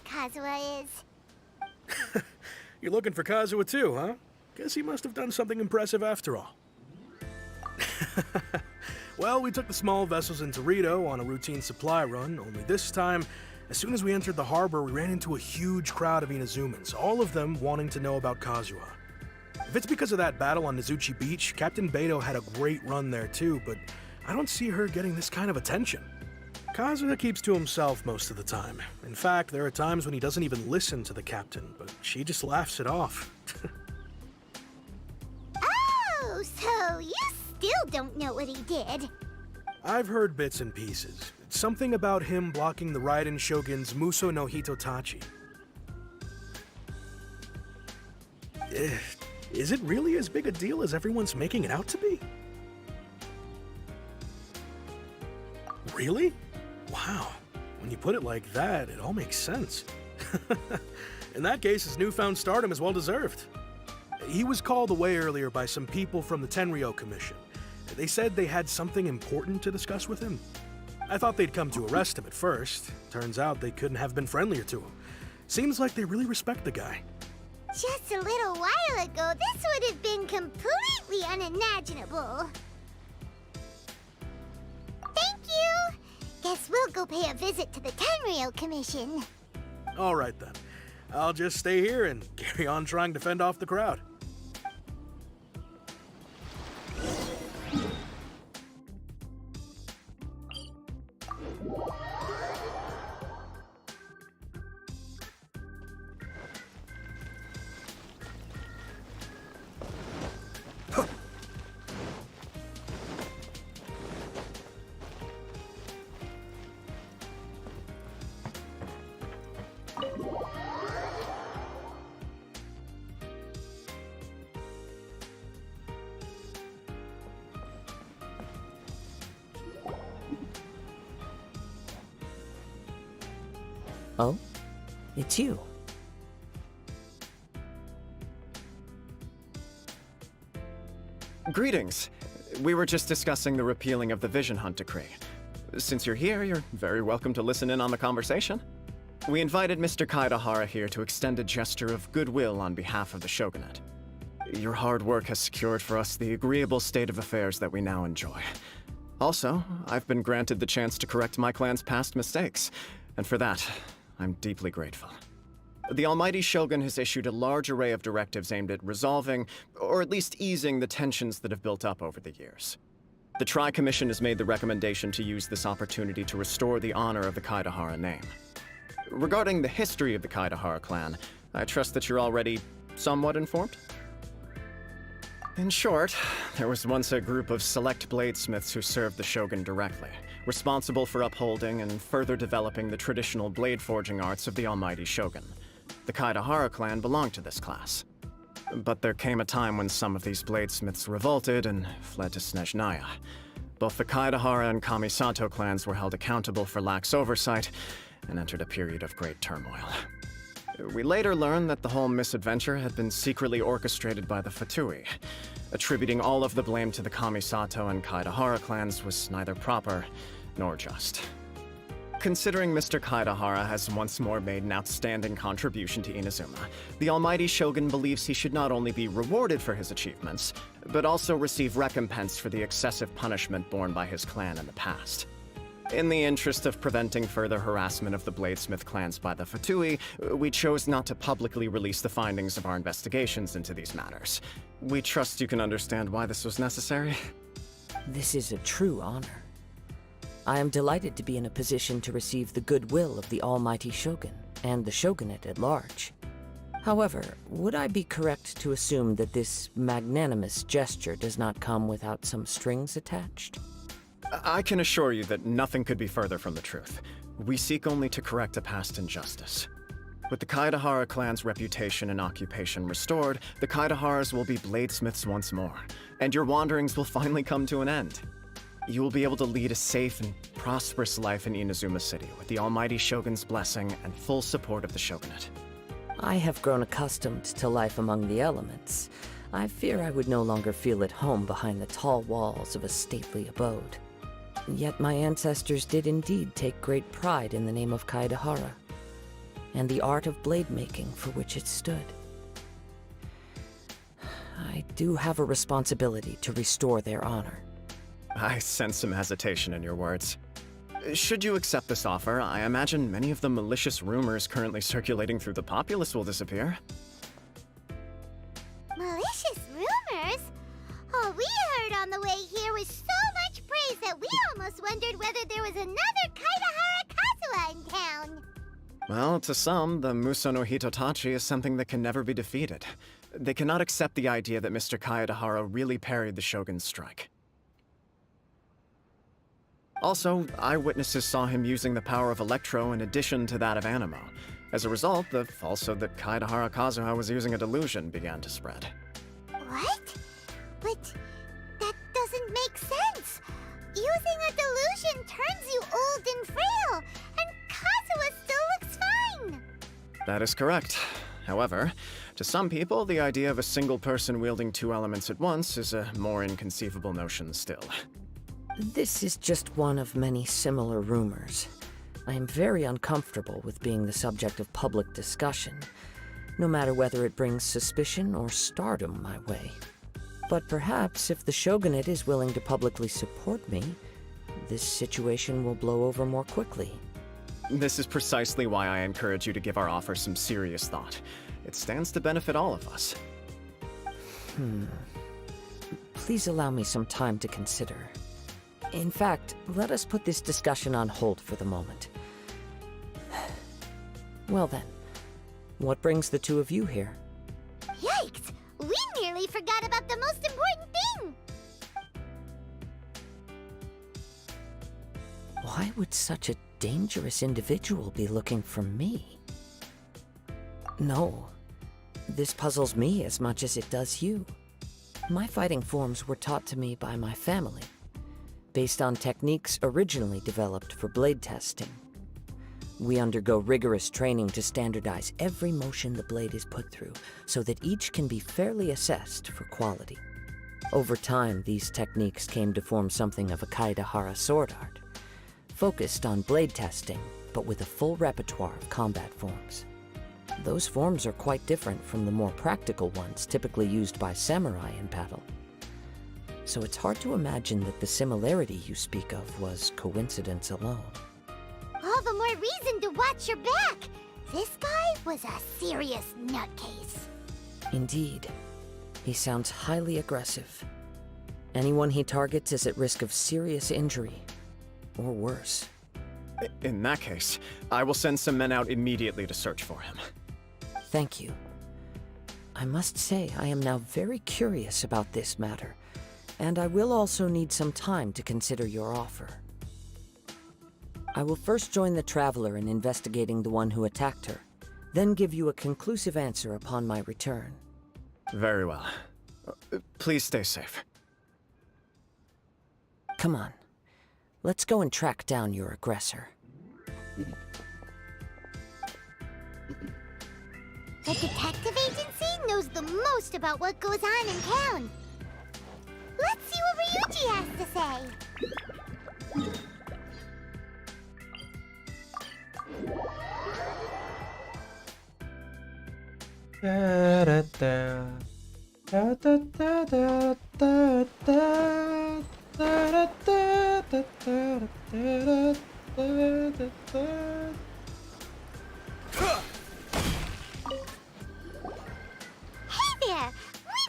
Kazuha is. You're looking for Kazuha too, huh? Guess he must have done something impressive after all. Well, we took the small vessels into Rito on a routine supply run, only this time, as soon as we entered the harbor, we ran into a huge crowd of Inazumans, all of them wanting to know about Kazuha. If it's because of that battle on Nizuchi Beach, Captain Beto had a great run there too, but I don't see her getting this kind of attention. Kazuha keeps to himself most of the time. In fact, there are times when he doesn't even listen to the captain, but she just laughs it off. Oh, so you still don't know what he did? I've heard bits and pieces. Something about him blocking the Raiden Shogun's Muso no Hitotachi. Is it really as big a deal as everyone's making it out to be? Really? Wow. When you put it like that, it all makes sense. In that case, his newfound stardom is well deserved. He was called away earlier by some people from the Tenryou Commission. They said they had something important to discuss with him. I thought they'd come to arrest him at first. Turns out they couldn't have been friendlier to him. Seems like they really respect the guy. Just a little while ago, this would have been completely unimaginable. Thank you! Guess we'll go pay a visit to the Tenryou Commission. All right then. I'll just stay here and carry on trying to fend off the crowd. Oh? It's you. Greetings. We were just discussing the repealing of the Vision Hunt Decree. Since you're here, you're very welcome to listen in on the conversation. We invited Mr. Kaidahara here to extend a gesture of goodwill on behalf of the Shogunate. Your hard work has secured for us the agreeable state of affairs that we now enjoy. Also, I've been granted the chance to correct my clan's past mistakes, and for that, I'm deeply grateful. The Almighty Shogun has issued a large array of directives aimed at resolving, or at least easing, the tensions that have built up over the years. The Tri-Commission has made the recommendation to use this opportunity to restore the honor of the Kaidahara name. Regarding the history of the Kaidahara clan, I trust that you're already somewhat informed? In short, there was once a group of select bladesmiths who served the Shogun directly, responsible for upholding and further developing the traditional blade forging arts of the Almighty Shogun. The Kaidahara clan belonged to this class. But there came a time when some of these bladesmiths revolted and fled to Snezhnaya. Both the Kaidahara and Kamisato clans were held accountable for lax oversight and entered a period of great turmoil. We later learned that the whole misadventure had been secretly orchestrated by the Fatui. Attributing all of the blame to the Kamisato and Kaidahara clans was neither proper nor just. Considering Mr. Kaedahara has once more made an outstanding contribution to Inazuma, the Almighty Shogun believes he should not only be rewarded for his achievements, but also receive recompense for the excessive punishment borne by his clan in the past. In the interest of preventing further harassment of the Bladesmith clans by the Fatui, we chose not to publicly release the findings of our investigations into these matters. We trust you can understand why this was necessary. This is a true honor. I am delighted to be in a position to receive the goodwill of the Almighty Shogun and the Shogunate at large. However, would I be correct to assume that this magnanimous gesture does not come without some strings attached? I can assure you that nothing could be further from the truth. We seek only to correct a past injustice. With the Kaedahara clan's reputation and occupation restored, the Kaedaharas will be bladesmiths once more, and your wanderings will finally come to an end. You will be able to lead a safe and prosperous life in Inazuma City with the Almighty Shogun's blessing and full support of the Shogunate. I have grown accustomed to life among the elements. I fear I would no longer feel at home behind the tall walls of a stately abode. Yet my ancestors did indeed take great pride in the name of Kaedahara, and the art of blade making for which it stood. I do have a responsibility to restore their honor. I sense some hesitation in your words. Should you accept this offer, I imagine many of the malicious rumors currently circulating through the populace will disappear. Malicious rumors? All we heard on the way here was so much praise that we almost wondered whether there was another Kaedahara Kazuha in town. Well, to some, the Muso no Hitotachi is something that can never be defeated. They cannot accept the idea that Mr. Kaedahara really parried the Shogun's strike. Also, eyewitnesses saw him using the power of Electro in addition to that of Animo. As a result, the falsehood that Kaedahara Kazuha was using a delusion began to spread. What? But that doesn't make sense. Using a delusion turns you old and frail, and Kazuha still looks fine. That is correct. However, to some people, the idea of a single person wielding two elements at once is a more inconceivable notion still. This is just one of many similar rumors. I am very uncomfortable with being the subject of public discussion, no matter whether it brings suspicion or stardom my way. But perhaps if the Shogunate is willing to publicly support me, this situation will blow over more quickly. This is precisely why I encourage you to give our offer some serious thought. It stands to benefit all of us. Please allow me some time to consider. In fact, let us put this discussion on hold for the moment. Well then, what brings the two of you here? Yikes! We nearly forgot about the most important thing! Why would such a dangerous individual be looking for me? No, this puzzles me as much as it does you. My fighting forms were taught to me by my family, based on techniques originally developed for blade testing. We undergo rigorous training to standardize every motion the blade is put through, so that each can be fairly assessed for quality. Over time, these techniques came to form something of a Kaedahara sword art, focused on blade testing, but with a full repertoire of combat forms. Those forms are quite different from the more practical ones typically used by samurai in battle. So it's hard to imagine that the similarity you speak of was coincidence alone. All the more reason to watch your back! This guy was a serious nutcase. Indeed. He sounds highly aggressive. Anyone he targets is at risk of serious injury, or worse. In that case, I will send some men out immediately to search for him. Thank you. I must say I am now very curious about this matter, and I will also need some time to consider your offer. I will first join the Traveler in investigating the one who attacked her, then give you a conclusive answer upon my return. Very well. Please stay safe. Come on. Let's go and track down your aggressor. The detective agency knows the most about what goes on in town. Let's see what Ryuji has to say. Hey there! We'd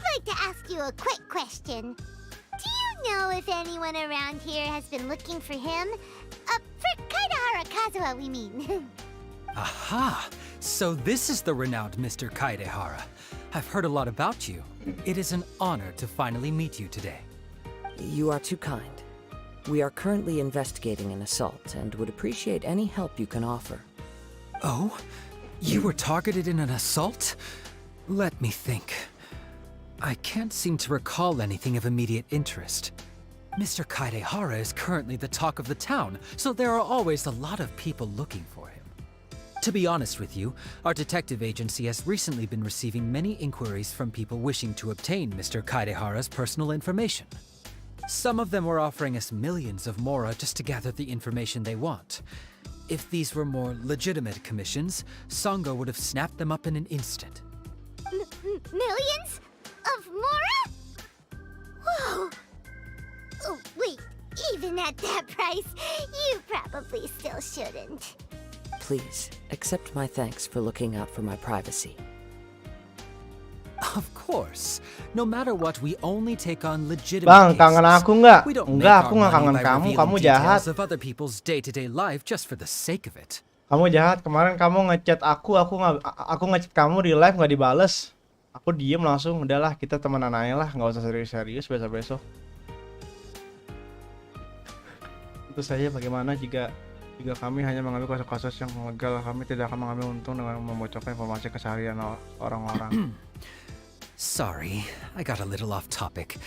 like to ask you a quick question. Do you know if anyone around here has been looking for him? For Kaidahara Kazuha, we mean. Aha! So this is the renowned Mr. Kaidehara. I've heard a lot about you. It is an honor to finally meet you today. You are too kind. We are currently investigating an assault and would appreciate any help you can offer. Oh? You were targeted in an assault? Let me think. I can't seem to recall anything of immediate interest. Mr. Kaidehara is currently the talk of the town, so there are always a lot of people looking for him. To be honest with you, our detective agency has recently been receiving many inquiries from people wishing to obtain Mr. Kaidehara's personal information. Some of them were offering us millions of mora just to gather the information they want. If these were more legitimate commissions, Sango would have snapped them up in an instant. Millions? Of mora? Whoa! Oh, wait, even at that price, you probably still shouldn't. Please, accept my thanks for looking out for my privacy. Of course. No matter what, we only take on legitimate Bang, cases. kangen aku nggak? We don't Enggak, make aku our nggak kangen money by kamu. revealing Kamu details jahat. of other people's day-to-day life just for the sake of it. Kamu jahat. Kemarin kamu ngechat aku ngechat kamu di live nggak dibales. Aku diem langsung. Udahlah, kita temenan aja lah, nggak usah serius-serius besok-besok. Itu saja bagaimana jika kami hanya mengambil kasus-kasus yang legal, kami tidak akan mengambil untung dengan membocorkan informasi keseharian orang-orang. Sorry, I got a little off topic.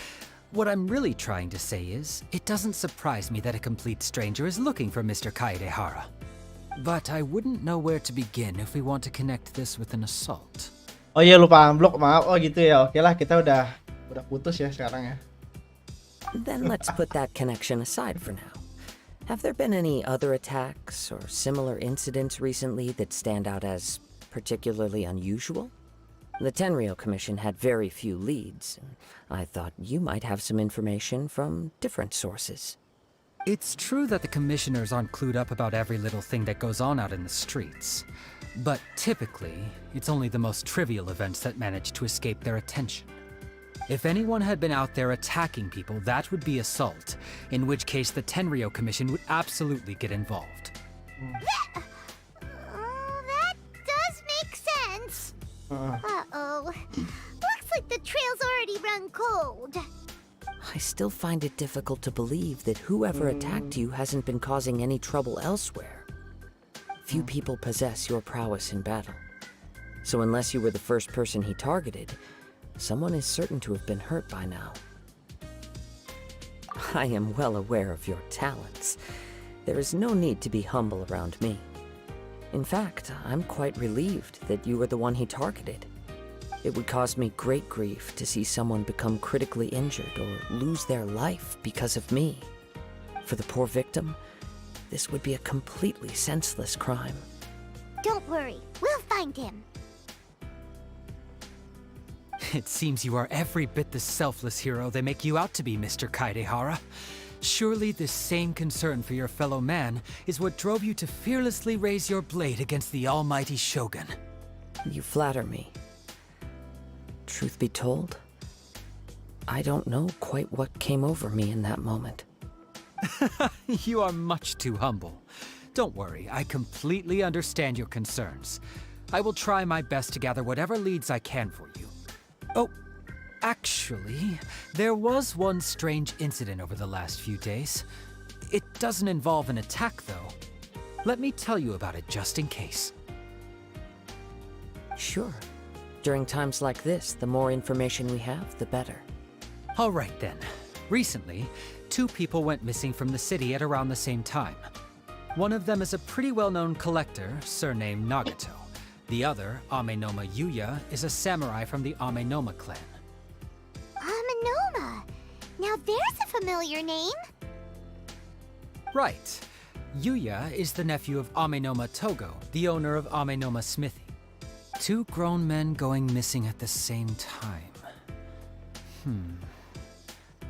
What I'm really trying to say is, it doesn't surprise me that a complete stranger is looking for Mr. Kaidehara. But I wouldn't know where to begin if we want to connect this with an assault. Oh iya, lupa unblock, maaf. Oh gitu ya. Oke lah, kita udah putus ya sekarang ya. Then let's put that connection aside for now. Have there been any other attacks or similar incidents recently that stand out as particularly unusual? The Tenryou Commission had very few leads, and I thought you might have some information from different sources. It's true that the commissioners aren't clued up about every little thing that goes on out in the streets. But typically, it's only the most trivial events that manage to escape their attention. If anyone had been out there attacking people, that would be assault, in which case the Tenryou Commission would absolutely get involved. That does make sense. Uh-oh. Looks like the trail's already run cold. I still find it difficult to believe that whoever attacked you hasn't been causing any trouble elsewhere. Few people possess your prowess in battle. So unless you were the first person he targeted, someone is certain to have been hurt by now. I am well aware of your talents. There is no need to be humble around me. In fact, I'm quite relieved that you were the one he targeted. It would cause me great grief to see someone become critically injured or lose their life because of me. For the poor victim, this would be a completely senseless crime. Don't worry, we'll find him. It seems you are every bit the selfless hero they make you out to be, Mr. Kaidehara. Surely this same concern for your fellow man is what drove you to fearlessly raise your blade against the almighty Shogun. You flatter me. Truth be told, I don't know quite what came over me in that moment. You are much too humble. Don't worry, I completely understand your concerns. I will try my best to gather whatever leads I can for you. Oh, actually, there was one strange incident over the last few days. It doesn't involve an attack, though. Let me tell you about it just in case. Sure. During times like this, the more information we have, the better. All right then. Recently, 2 people went missing from the city at around the same time. One of them is a pretty well-known collector, surnamed Nagato. The other, Amenoma Yuya, is a samurai from the Amenoma clan. Amenoma! Now there's a familiar name. Right. Yuya is the nephew of Amenoma Togo, the owner of Amenoma Smithy. Two grown men going missing at the same time.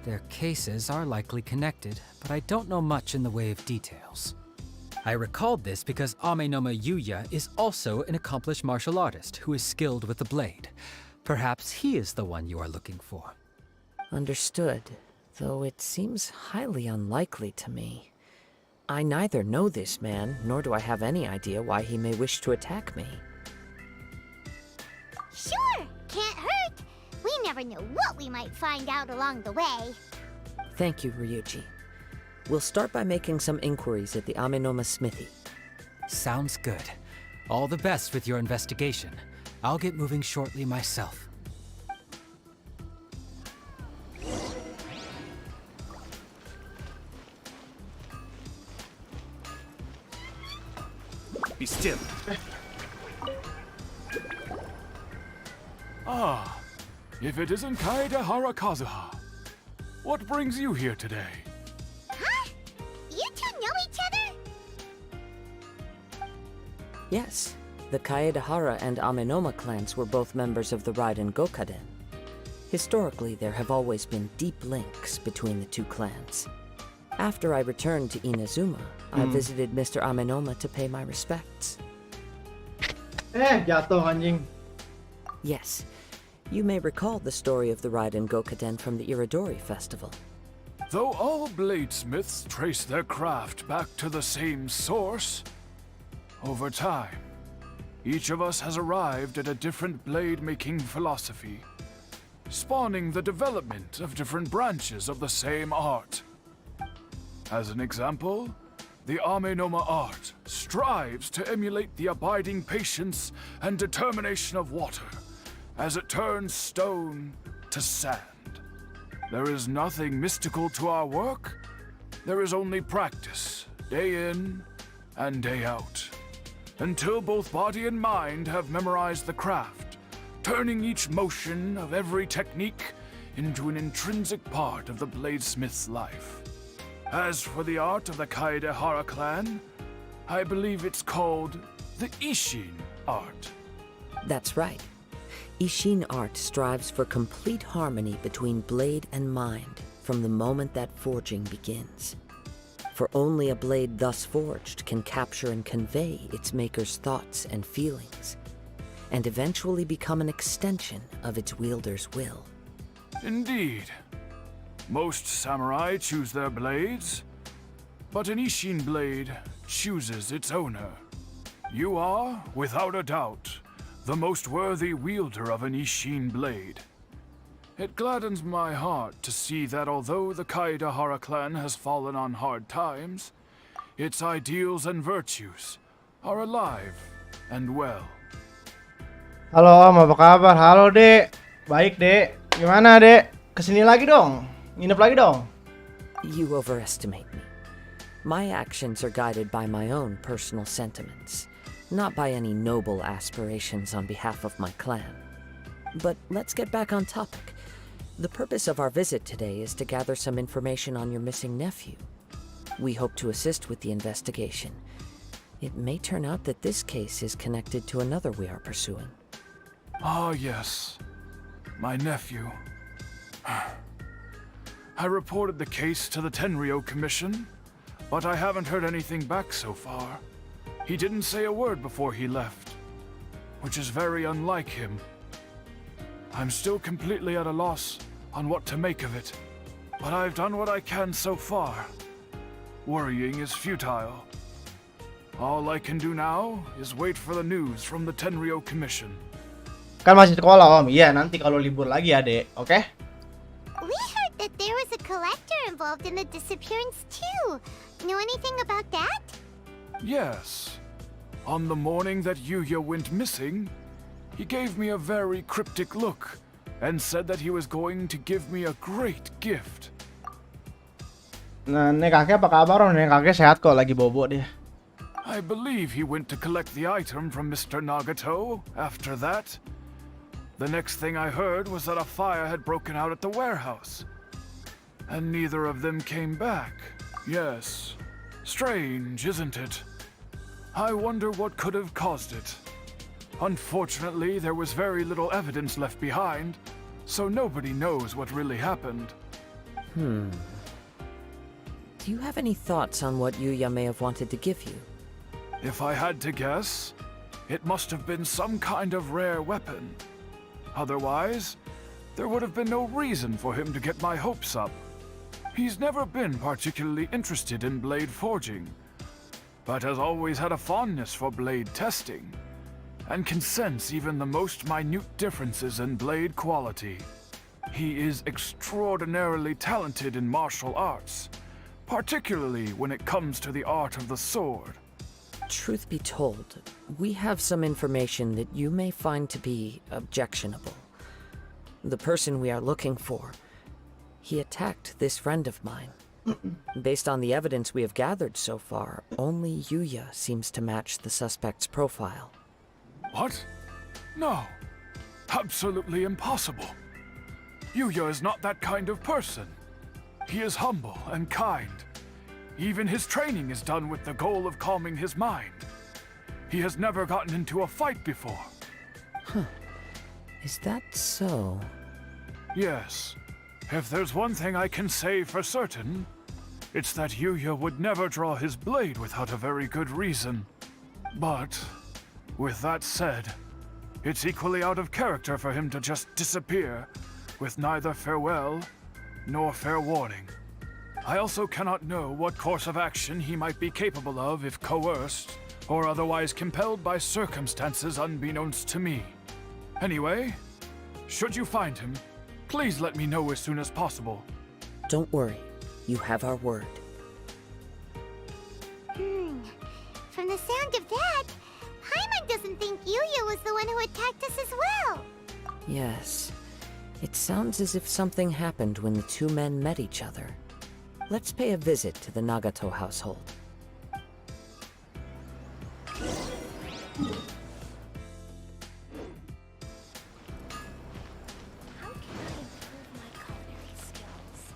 Their cases are likely connected, but I don't know much in the way of details. I recalled this because Amenoma Yuya is also an accomplished martial artist who is skilled with the blade. Perhaps he is the one you are looking for. Understood, though it seems highly unlikely to me. I neither know this man, nor do I have any idea why he may wish to attack me. Sure, can't hurt. We never know what we might find out along the way. Thank you, Ryuji. We'll start by making some inquiries at the Amenoma smithy. Sounds good. All the best with your investigation. I'll get moving shortly myself. Be still. Ah, if it isn't Kaedehara Kazuha. What brings you here today? Huh? You two know each other? Yes, the Kaedehara and Amenoma clans were both members of the Raiden Gokaden. Historically, there have always been deep links between the two clans. After I returned to Inazuma, I visited Mr. Amenoma to pay my respects. Jatuh anjing. Yes, you may recall the story of the Raiden Gokaden from the Iridori Festival. Though all bladesmiths trace their craft back to the same source, over time, each of us has arrived at a different blade-making philosophy, spawning the development of different branches of the same art. As an example, the Amenoma art strives to emulate the abiding patience and determination of water as it turns stone to sand. There is nothing mystical to our work. There is only practice, day in and day out, until both body and mind have memorized the craft, turning each motion of every technique into an intrinsic part of the bladesmith's life. As for the art of the Kaedehara clan, I believe it's called the Ishin art. That's right. Ishin art strives for complete harmony between blade and mind from the moment that forging begins. For only a blade thus forged can capture and convey its maker's thoughts and feelings, and eventually become an extension of its wielder's will. Indeed. Most samurai choose their blades, but an Ishin blade chooses its owner. You are, without a doubt, the most worthy wielder of an Ishin blade. It gladdens my heart to see that although the Kaedehara clan has fallen on hard times, its ideals and virtues are alive and well. Halo Om, apa kabar? Halo Dek. Baik Dek. Gimana Dek? Kesini lagi dong. Nginep lagi dong. You overestimate me. My actions are guided by my own personal sentiments, not by any noble aspirations on behalf of my clan. But let's get back on topic. The purpose of our visit today is to gather some information on your missing nephew. We hope to assist with the investigation. It may turn out that this case is connected to another we are pursuing. Ah, yes. My nephew. I reported the case to the Tenryo Commission, but I haven't heard anything back so far. He didn't say a word before he left, which is very unlike him. I'm still completely at a loss on what to make of it, but I've done what I can so far. Worrying is futile. All I can do now is wait for the news from the Tenryo Commission. Kan masih sekolah Om. Iya, nanti kalau libur lagi ya Dek. Oke? We heard that there was a collector involved in the disappearance too. Know anything about that? Yes. On the morning that Yuya went missing, he gave me a very cryptic look and said that he was going to give me a great gift. Nah, nek kakek apa kabar Om? Nek kakek sehat kok, lagi bobo dia. I believe he went to collect the item from Mr. Nagato after that. The next thing I heard was that a fire had broken out at the warehouse. And neither of them came back. Yes. Strange, isn't it? I wonder what could have caused it. Unfortunately, there was very little evidence left behind, so nobody knows what really happened. Do you have any thoughts on what Yuya may have wanted to give you? If I had to guess, it must have been some kind of rare weapon. Otherwise, there would have been no reason for him to get my hopes up. He's never been particularly interested in blade forging, but has always had a fondness for blade testing, and can sense even the most minute differences in blade quality. He is extraordinarily talented in martial arts, particularly when it comes to the art of the sword. Truth be told, we have some information that you may find to be objectionable. The person we are looking for, he attacked this friend of mine. Based on the evidence we have gathered so far, only Yuya seems to match the suspect's profile. What? No. Absolutely impossible. Yuya is not that kind of person. He is humble and kind. Even his training is done with the goal of calming his mind. He has never gotten into a fight before. Is that so? Yes. If there's one thing I can say for certain, it's that Yuya would never draw his blade without a very good reason. But, with that said, it's equally out of character for him to just disappear, with neither farewell nor fair warning. I also cannot know what course of action he might be capable of if coerced, or otherwise compelled by circumstances unbeknownst to me. Anyway, should you find him, please let me know as soon as possible. Don't worry, you have our word. From the sound of that, Paimon doesn't think Yuya was the one who attacked us as well. Yes, it sounds as if something happened when the two men met each other. Let's pay a visit to the Nagato household. How can I improve my culinary skills?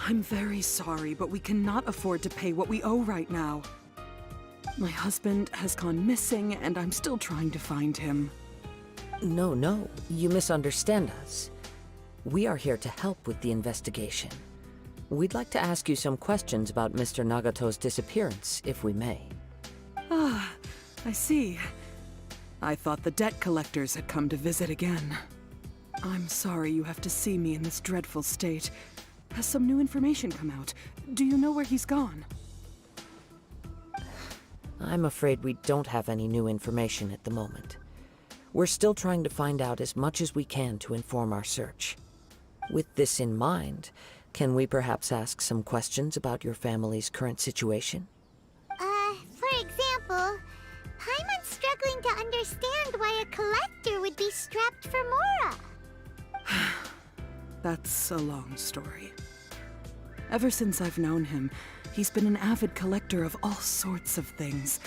I'm very sorry, but we cannot afford to pay what we owe right now. My husband has gone missing, and I'm still trying to find him. No, you misunderstand us. We are here to help with the investigation. We'd like to ask you some questions about Mr. Nagato's disappearance, if we may. Ah, I see. I thought the debt collectors had come to visit again. I'm sorry you have to see me in this dreadful state. Has some new information come out? Do you know where he's gone? I'm afraid we don't have any new information at the moment. We're still trying to find out as much as we can to inform our search. With this in mind, can we perhaps ask some questions about your family's current situation? For example, Paimon's struggling to understand why a collector would be strapped for Mora. That's a long story. Ever since I've known him, he's been an avid collector of all sorts of things.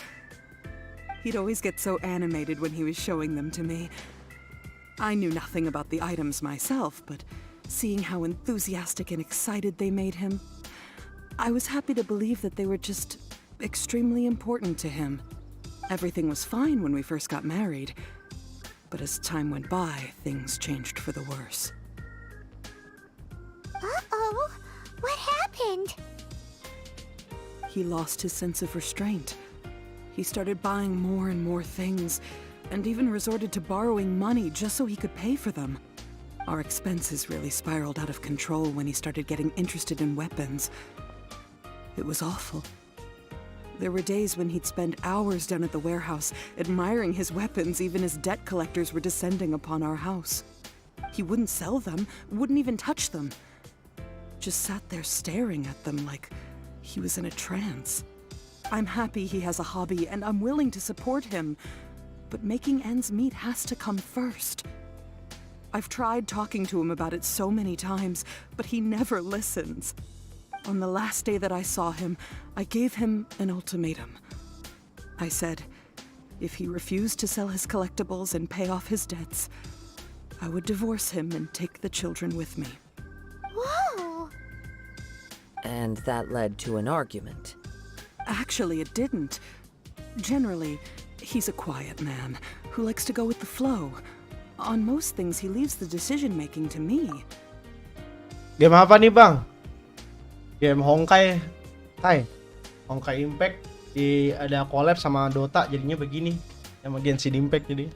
He'd always get so animated when he was showing them to me. I knew nothing about the items myself, but seeing how enthusiastic and excited they made him, I was happy to believe that they were just extremely important to him. Everything was fine when we first got married, but as time went by, things changed for the worse. Uh-oh, what happened? He lost his sense of restraint. He started buying more and more things, and even resorted to borrowing money just so he could pay for them. Our expenses really spiraled out of control when he started getting interested in weapons. It was awful. There were days when he'd spend hours down at the warehouse, admiring his weapons even as debt collectors were descending upon our house. He wouldn't sell them, wouldn't even touch them. Just sat there staring at them like he was in a trance. I'm happy he has a hobby, and I'm willing to support him. But making ends meet has to come first. I've tried talking to him about it so many times, but he never listens. On the last day that I saw him, I gave him an ultimatum. I said, if he refused to sell his collectibles and pay off his debts, I would divorce him and take the children with me. Whoa! And that led to an argument. Actually, it didn't. Generally, he's a quiet man who likes to go with the flow. On most things, he leaves the decision-making to me. Game apa nih bang? Game Honkai, Honkai Impact. Ada collab sama Dota jadinya begini, sama Genshin Impact jadi.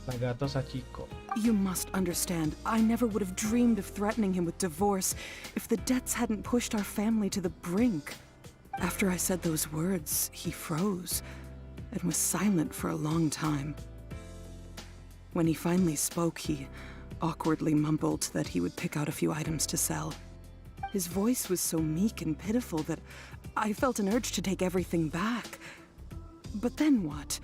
Nagato Sachiko. You must understand, I never would have dreamed of threatening him with divorce if the debts hadn't pushed our family to the brink. After I said those words, he froze and was silent for a long time. When he finally spoke, he awkwardly mumbled that he would pick out a few items to sell. His voice was so meek and pitiful that I felt an urge to take everything back. But then what?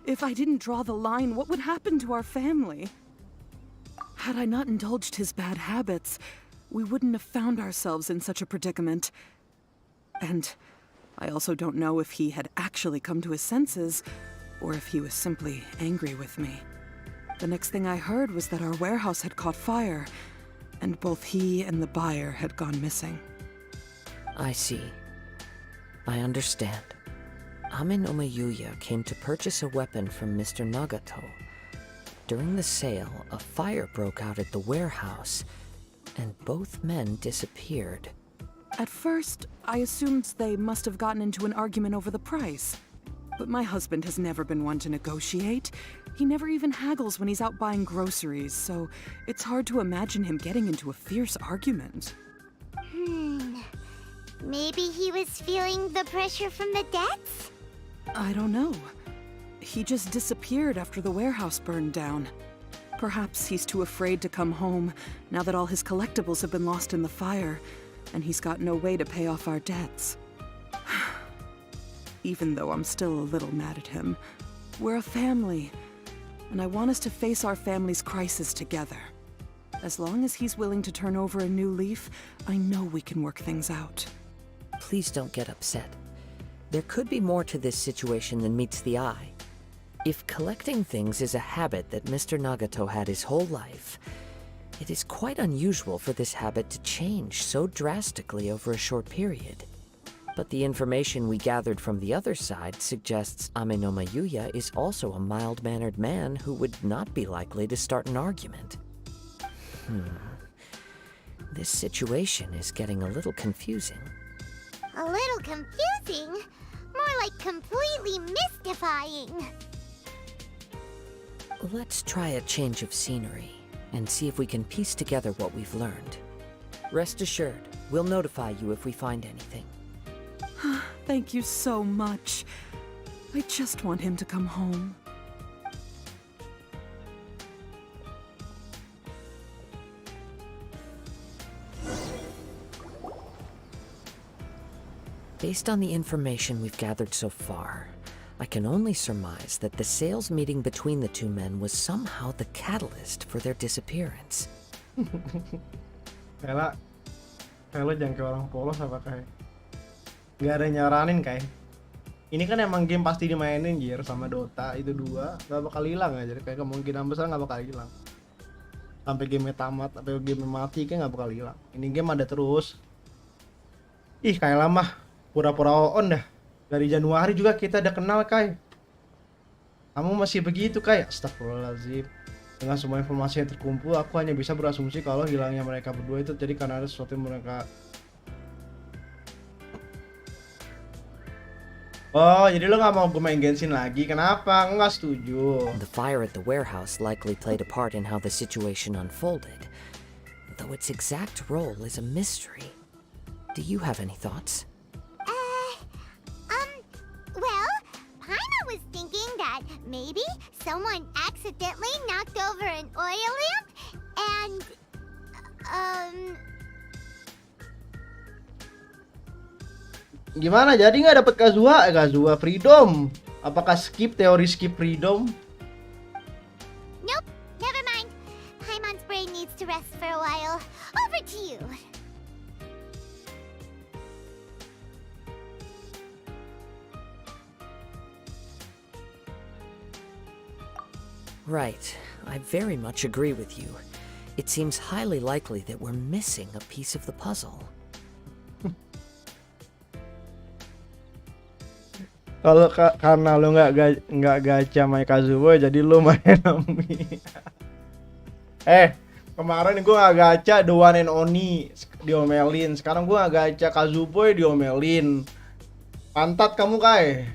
If I didn't draw the line, what would happen to our family? Had I not indulged his bad habits, we wouldn't have found ourselves in such a predicament. And I also don't know if he had actually come to his senses, or if he was simply angry with me. The next thing I heard was that our warehouse had caught fire, and both he and the buyer had gone missing. I see. I understand. Amin Omayuya came to purchase a weapon from Mr. Nagato. During the sale, a fire broke out at the warehouse, and both men disappeared. At first, I assumed they must have gotten into an argument over the price. But my husband has never been one to negotiate. He never even haggles when he's out buying groceries, so it's hard to imagine him getting into a fierce argument. Maybe he was feeling the pressure from the debts? I don't know. He just disappeared after the warehouse burned down. Perhaps he's too afraid to come home now that all his collectibles have been lost in the fire, and he's got no way to pay off our debts. Even though I'm still a little mad at him, we're a family, and I want us to face our family's crisis together. As long as he's willing to turn over a new leaf, I know we can work things out. Please don't get upset. There could be more to this situation than meets the eye. If collecting things is a habit that Mr. Nagato had his whole life, it is quite unusual for this habit to change so drastically over a short period. But the information we gathered from the other side suggests Amenoma Yuya is also a mild-mannered man who would not be likely to start an argument. This situation is getting a little confusing. A little confusing? More like completely mystifying. Let's try a change of scenery and see if we can piece together what we've learned. Rest assured, we'll notify you if we find anything. Thank you so much. I just want him to come home. Based on the information we've gathered so far, I can only surmise that the sales meeting between the two men was somehow the catalyst for their disappearance. Kayla jangan kayak orang polos apa kayak nggak ada nyaranin kayak ini kan emang game pasti dimainin Jir sama Dota itu dua nggak bakal hilang aja kayak kemungkinan besar nggak bakal hilang sampai game tamat sampai game mati kayak nggak bakal hilang ini game ada terus. Ih Kayla mah pura-pura on dah dari Januari juga kita udah kenal Kai, kamu masih begitu Kai? Astagfirullahaladzim. Dengan semua informasi yang terkumpul, aku hanya bisa berasumsi kalau hilangnya mereka berdua itu jadi karena ada sesuatu yang mereka... Oh, jadi lo gak mau gue main Genshin lagi? Kenapa? Nggak setuju. The fire at the warehouse likely played a part in how the situation unfolded, though its exact role is a mystery. Do you have any thoughts? Well, Paima was thinking that maybe someone accidentally knocked over an oil lamp and, Gimana? Jadi nggak dapat Kazuha? Kazuha Freedom. Apakah skip teori skip Freedom? Nope, never mind. Paimon's brain needs to rest for a while. Over to you. Right. I very much agree with you. It seems highly likely that we're missing a piece of the puzzle. Kalau karena lo nggak gacha main Kazuha, jadi lo main Nami. Kemarin gue nggak gacha The One and Only diomelin. Sekarang gue nggak gacha Kazuha diomelin. Pantat kamu Kai.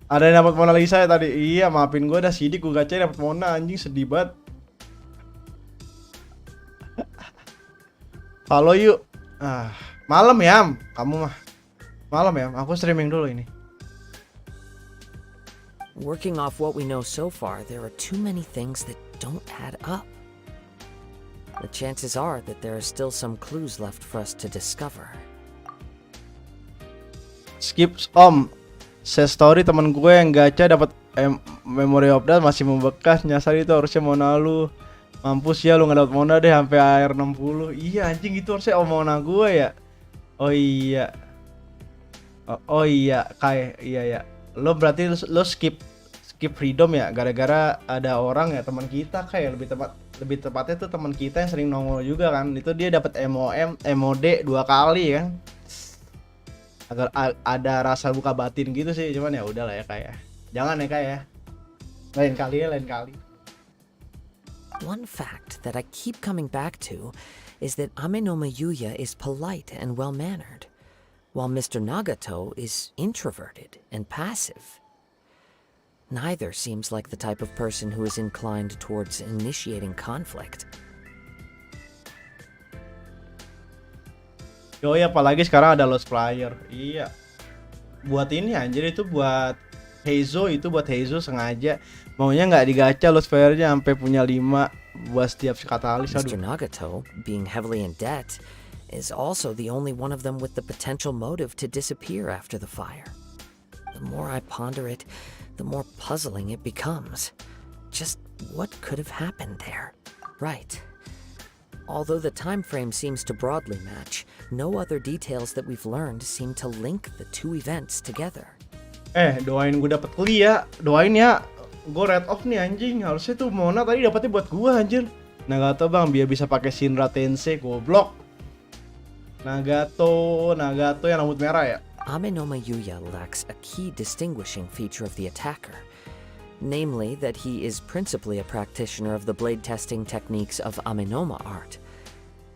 Ada yang dapat Mona Lisa ya tadi. Iya, maafin gue, dah sidik gue gacha dapat Mona, anjing sedih banget. Follow yuk. Malam ya, kamu mah. Malam ya, aku streaming dulu ini. Working off what we know so far, there are too many things that don't add up. The chances are that there are still some clues left for us to discover. Skip Set story temen gue yang gacha dapat memory update masih membekas, nyasar itu harusnya Mona lu. Mampus ya lu nggak dapat Mona deh sampai air 60. Iya anjing, itu harusnya Mona gue ya. Oh iya. Oh iya, kayak iya ya. Lo berarti lo skip Freedom ya gara-gara ada orang ya, teman kita kayak lebih tepatnya tuh teman kita yang sering nongol juga kan. Itu dia dapat MOD 2 kali kan. Agar ada rasa buka batin gitu sih, cuman ya udahlah ya kayak. Jangan ya kayak. Lain kali. One fact that I keep coming back to is that Amenoma Yuya is polite and well-mannered, while Mr. Nagato is introverted and passive. Neither seems like the type of person who is inclined towards initiating conflict. Yoi, apalagi sekarang ada Lost Player. Iya. Buat ini anjir, itu buat Heizo sengaja maunya nggak digacha Lost Player-nya sampai punya 5 buat setiap katalis. Mr. Nagato, being heavily in debt, is also the only one of them with the potential motive to disappear after the fire. The more I ponder it, the more puzzling it becomes. Just what could have happened there? Right. Although the time frame seems to broadly match, no other details that we've learned seem to link the two events together. Doain gue dapet kuliah, doain ya. Gue red off nih anjing, harusnya tuh Mona tadi dapetnya buat gue anjir. Nagato bang, biar bisa pakai Shinra Tensei, goblok. Nagato yang rambut merah ya. Amenoma Yuya lacks a key distinguishing feature of the attacker, namely that he is principally a practitioner of the blade testing techniques of Amenoma art,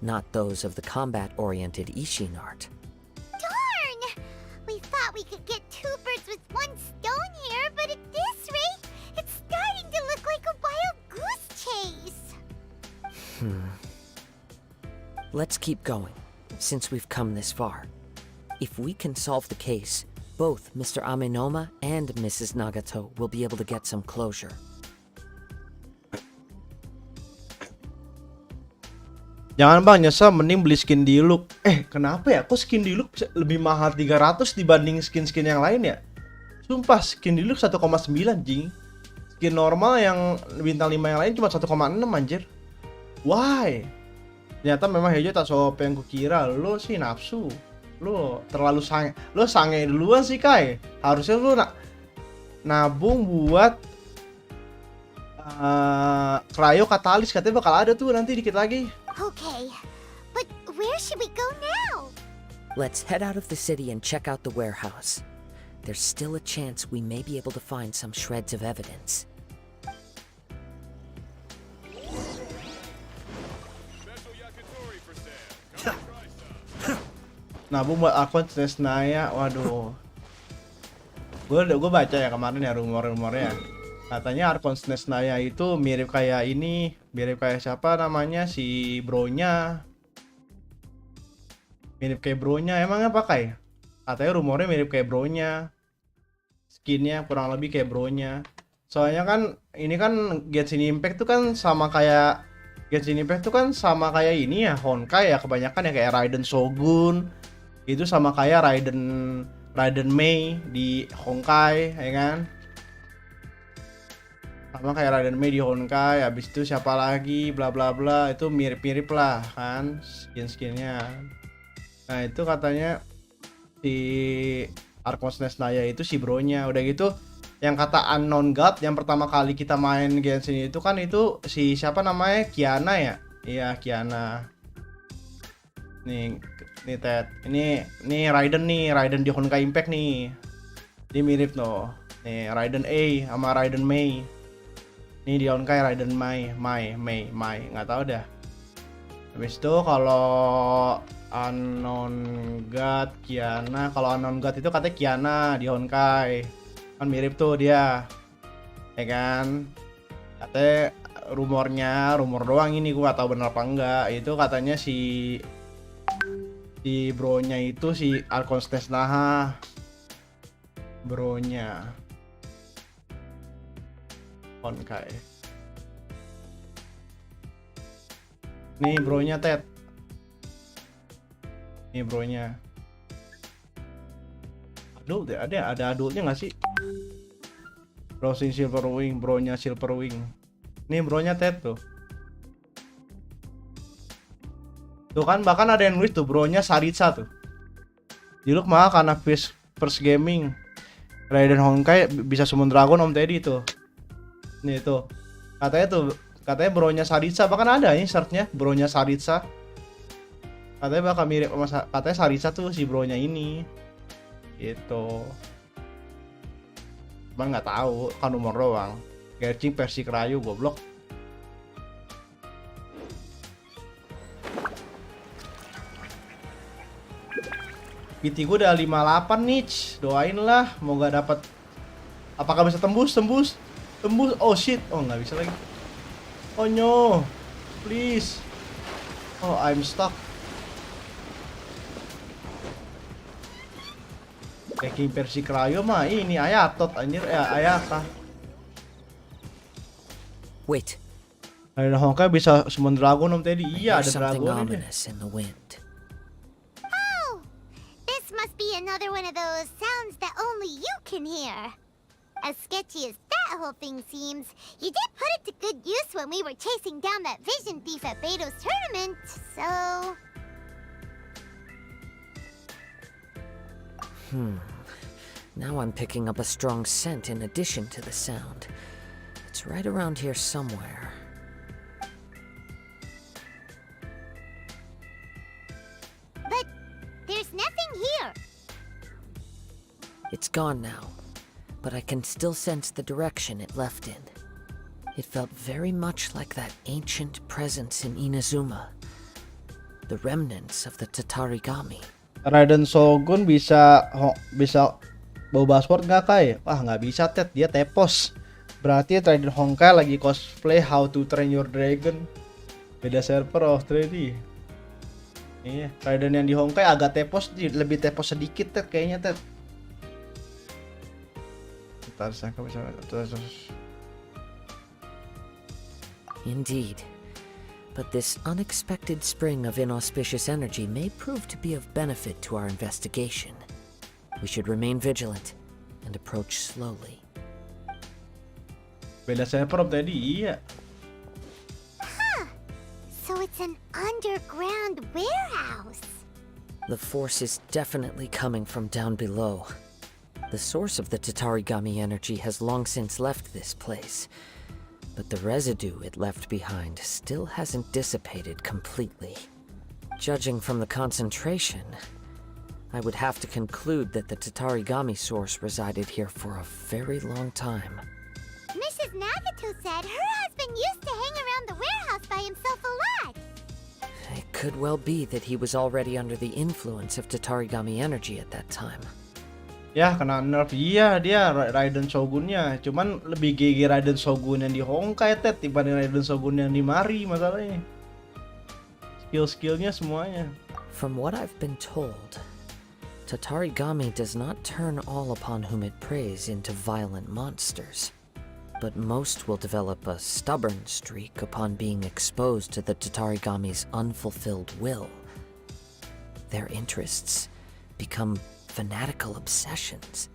not those of the combat-oriented Ishin art. Darn! We thought we could get 2 birds with 1 stone here, but at this rate, it's starting to look like a wild goose chase. Let's keep going, since we've come this far. If we can solve the case, both Mr. Amenoma and Mrs. Nagato will be able to get some closure. Jangan bang, nyesel, mending beli skin Diluc. Kenapa ya? Kok skin Diluc bisa lebih mahal 300 dibanding skin-skin yang lain ya? Sumpah, skin Diluc 1,9 jing. Skin normal yang bintang 5 yang lain cuma 1,6 anjir. Why? Ternyata memang Heijo tak so yang kukira. Lo sih nafsu. Lo terlalu sange duluan sih Kai. Harusnya lo nabung buat cryo katalis, katanya bakal ada tuh nanti dikit lagi. Okay, but where should we go now? Let's head out of the city and check out the warehouse. There's still a chance we may be able to find some shreds of evidence. Nabung buat akun Naya, waduh. Gue baca ya kemarin ya rumor-rumornya. Katanya Arkon Naya itu mirip kayak siapa namanya, si bronya. Mirip kayak bronya, emangnya pakai? Katanya rumornya mirip kayak bronya. Skinnya kurang lebih kayak bronya. Soalnya kan ini kan Genshin Impact tuh kan sama kayak ini ya, Honkai ya kebanyakan ya, kayak Raiden Shogun. Itu sama kayak Raiden Mei di Honkai, ya kan? Sama kayak Raiden Mei di Honkai. Habis itu siapa lagi, bla bla bla, itu mirip-mirip lah kan skin-skinnya. Nah itu katanya si Arlecchino Naya itu si bronya. Udah gitu yang kata Unknown God yang pertama kali kita main Genshin itu kan itu si siapa namanya, Kiana ya? Iya Kiana. Nih Ted. Ini Raiden di Honkai Impact nih. Ini mirip no. Nih Raiden A sama Raiden Mei. Ini di Honkai Raiden Mei, nggak tahu dah. Habis itu kalau Unknown God Kiana, kalau Unknown God itu katanya Kiana di Honkai. Kan mirip tuh dia. Ya kan? Katanya rumor doang ini, gua gak tahu benar apa enggak. Itu katanya si bronya itu si Arlecchino Naha. Bronya Honkai. Nih bronya Ted. Nih bronya. Adult ya? Ada adultnya nggak sih? Browsing Silverwing, bronya Silverwing. Nih bronya Ted tuh. Tuh kan bahkan ada yang nulis tuh bronya Saritsa tuh. Diluk mah karena first gaming Raiden Honkai bisa summon dragon Om Teddy tuh. Nih tuh. Katanya bronya Saritsa, bahkan ada ini search-nya bronya Saritsa. Katanya bakal mirip sama katanya Saritsa tuh si bronya ini. Gitu. Cuman nggak tahu, kan umur doang. Gercing versi kerayu goblok. PT gue udah 58 nih. Doain lah, moga dapat. Apakah bisa tembus? Oh shit. Oh nggak bisa lagi. Oh no. Please. Oh I'm stuck. Ranking versi Krayo mah ini Ayatot anjir ya, Ayata. Wait. Raiden Honkai bisa summon dragon Om Teddy. Iya ada There's something dragon ini. ominous in the wind. Oh, this must be another one of those sounds that only you can hear. As sketchy as that whole thing seems, you did put it to good use when we were chasing down that vision thief at Beto's tournament, so... Now I'm picking up a strong scent in addition to the sound. It's right around here somewhere. But there's nothing here. It's gone now, but I can still sense the direction it left in. It felt very much like that ancient presence in Inazuma. The remnants of the Tatarigami. Raiden Shogun bisa bawa password nggak Kai? Wah nggak bisa Ted, dia tepos. Berarti Raiden Honkai lagi cosplay How to Train Your Dragon. Beda server of 3D. Iya, Raiden yang di Honkai agak tepos, lebih tepos sedikit Ted kayaknya Ted. Ntar sangka bisa terus. Indeed. But this unexpected spring of inauspicious energy may prove to be of benefit to our investigation. We should remain vigilant and approach slowly. Beda server of tadi, iya. So it's an underground warehouse. The force is definitely coming from down below. The source of the Tatarigami energy has long since left this place. But the residue it left behind still hasn't dissipated completely. Judging from the concentration, I would have to conclude that the Tatarigami source resided here for a very long time. Mrs. Nagato said her husband used to hang around the warehouse by himself a lot. It could well be that he was already under the influence of Tatarigami energy at that time. Ya kena nerf, iya dia Raiden Shogunnya. Cuman lebih GG Raiden Shogun yang di Honkai Ted dibanding Raiden Shogun yang di Mari masalahnya. Skill-skillnya semuanya. From what I've been told, Tatarigami does not turn all upon whom it preys into violent monsters. But most will develop a stubborn streak upon being exposed to the Tatarigami's unfulfilled will. Their interests become fanatical obsessions.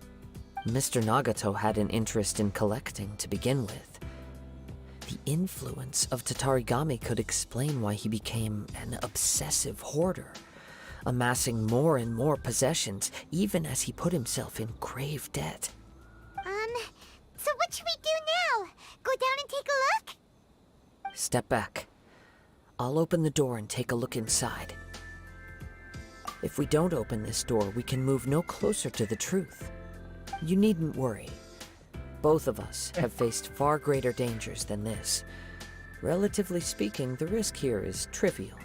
Mr. Nagato had an interest in collecting to begin with. The influence of Tatarigami could explain why he became an obsessive hoarder, amassing more and more possessions even as he put himself in grave debt. So what should we do now? Go down and take a look? Step back. I'll open the door and take a look inside. If we don't open this door, we can move no closer to the truth. You needn't worry. Both of us have faced far greater dangers than this. Relatively speaking, the risk here is trivial.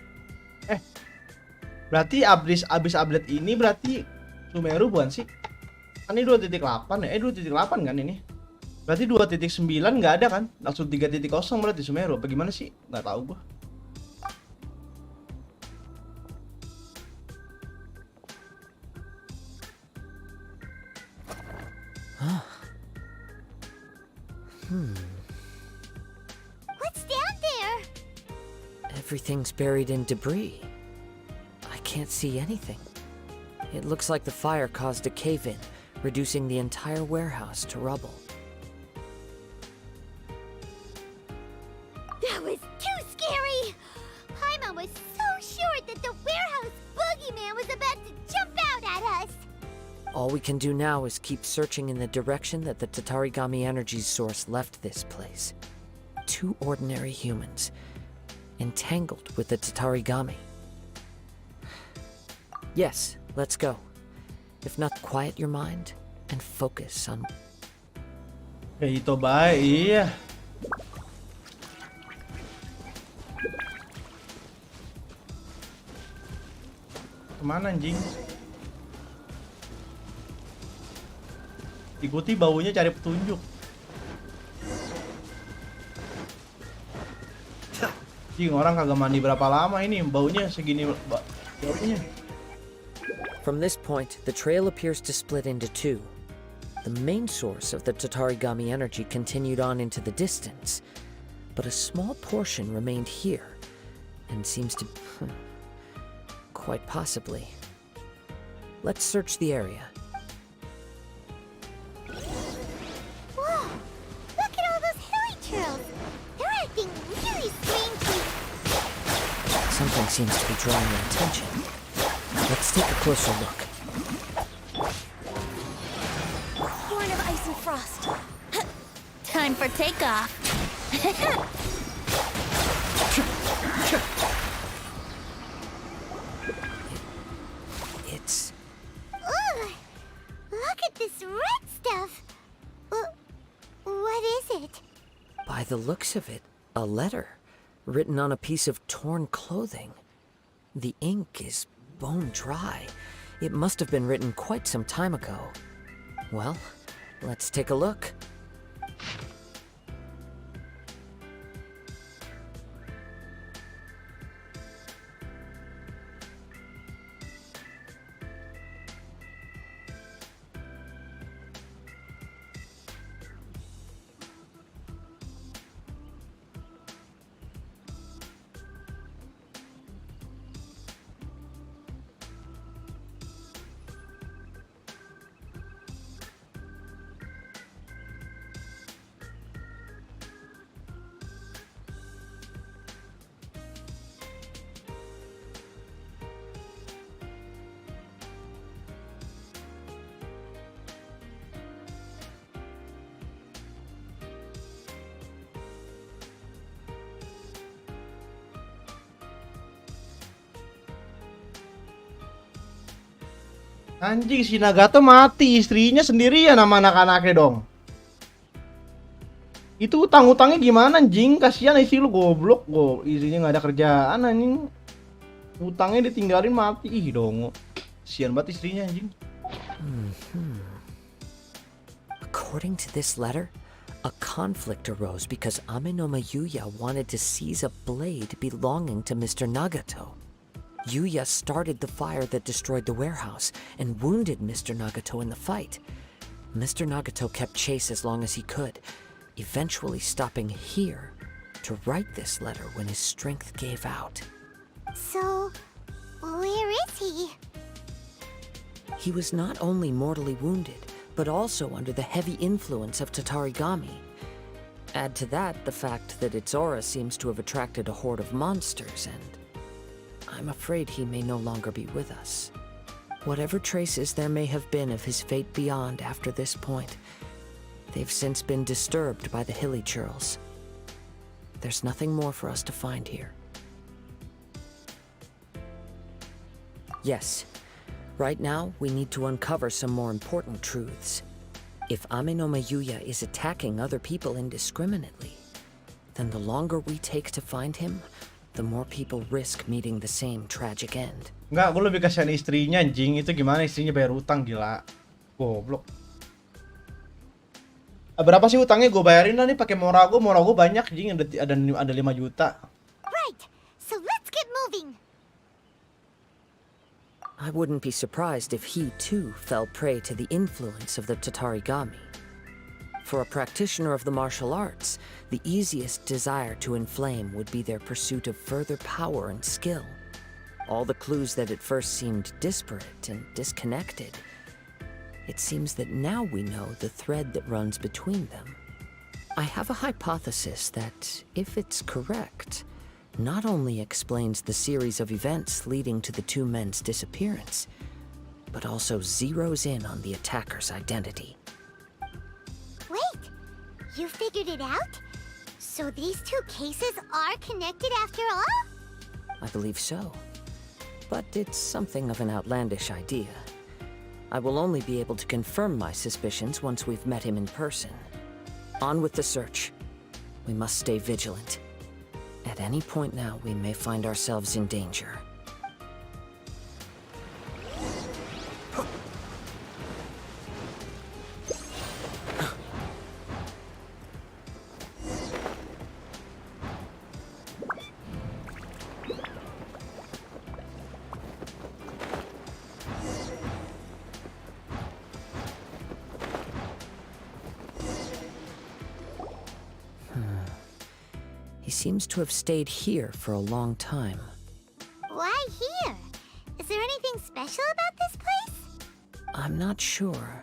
Berarti abis update ini berarti Sumeru bukan sih? Kan ini 2.8 ya? 2.8 kan ini? Berarti 2.9 nggak ada kan? Langsung 3.0 berarti Sumeru. Apa gimana sih? Nggak tahu gua. What's down there? Everything's buried in debris. I can't see anything. It looks like the fire caused a cave-in, reducing the entire warehouse to rubble. That was too scary! Paimon was so sure that the warehouse boogeyman was about to jump out at us! All we can do now is keep searching in the direction that the Tatarigami energy source left this place. 2 ordinary humans, entangled with the Tatarigami. Yes, let's go. If not, quiet your mind and focus on... Kayak gitu baik, iya. Kemana anjing? Ikuti baunya cari petunjuk. Anjing, orang kagak mandi berapa lama ini baunya segini baunya. From this point, the trail appears to split into 2. The main source of the Tatarigami energy continued on into the distance, but a small portion remained here, and seems to... quite possibly. Let's search the area. Whoa! Look at all those hilly trails! They're acting really strangely. Something seems to be drawing your attention. Let's take a closer look. Born of ice and frost. Time for takeoff. It's... Ugh! Look at this red stuff! What is it? By the looks of it, a letter, written on a piece of torn clothing. The ink is bone dry. It must have been written quite some time ago. Well, let's take a look. Anjing, si Nagato mati, istrinya sendirian sama anak-anaknya dong. Itu utang-utangnya gimana anjing? Kasihan istri lu, goblok, istrinya nggak ada kerjaan anjing. Utangnya ditinggalin mati, ih dong. Kasihan banget istrinya anjing. According to this letter, a conflict arose because Amenoma Yuya wanted to seize a blade belonging to Mr. Nagato. Yuya started the fire that destroyed the warehouse and wounded Mr. Nagato in the fight. Mr. Nagato kept chase as long as he could, eventually stopping here to write this letter when his strength gave out. So, where is he? He was not only mortally wounded, but also under the heavy influence of Tatarigami. Add to that the fact that its aura seems to have attracted a horde of monsters, and I'm afraid he may no longer be with us. Whatever traces there may have been of his fate beyond after this point, they've since been disturbed by the hilly churls. There's nothing more for us to find here. Yes, right now we need to uncover some more important truths. If Ame no Mayuya is attacking other people indiscriminately, then the longer we take to find him, the more people risk meeting the same tragic end. Enggak, gue lebih kasihan istrinya anjing. Itu gimana istrinya bayar utang, gila. Goblok. Berapa sih utangnya gue bayarin lah nih pakai Morago banyak anjing, ada 5 juta. Right, so let's get moving. I wouldn't be surprised if he too fell prey to the influence of the Tatarigami. For a practitioner of the martial arts, the easiest desire to inflame would be their pursuit of further power and skill. All the clues that at first seemed disparate and disconnected, it seems that now we know the thread that runs between them. I have a hypothesis that, if it's correct, not only explains the series of events leading to the two men's disappearance, but also zeroes in on the attacker's identity. Wait, you figured it out? So these two cases are connected after all? I believe so. But it's something of an outlandish idea. I will only be able to confirm my suspicions once we've met him in person. On with the search. We must stay vigilant. At any point now, we may find ourselves in danger. He seems to have stayed here for a long time. Why here? Is there anything special about this place? I'm not sure.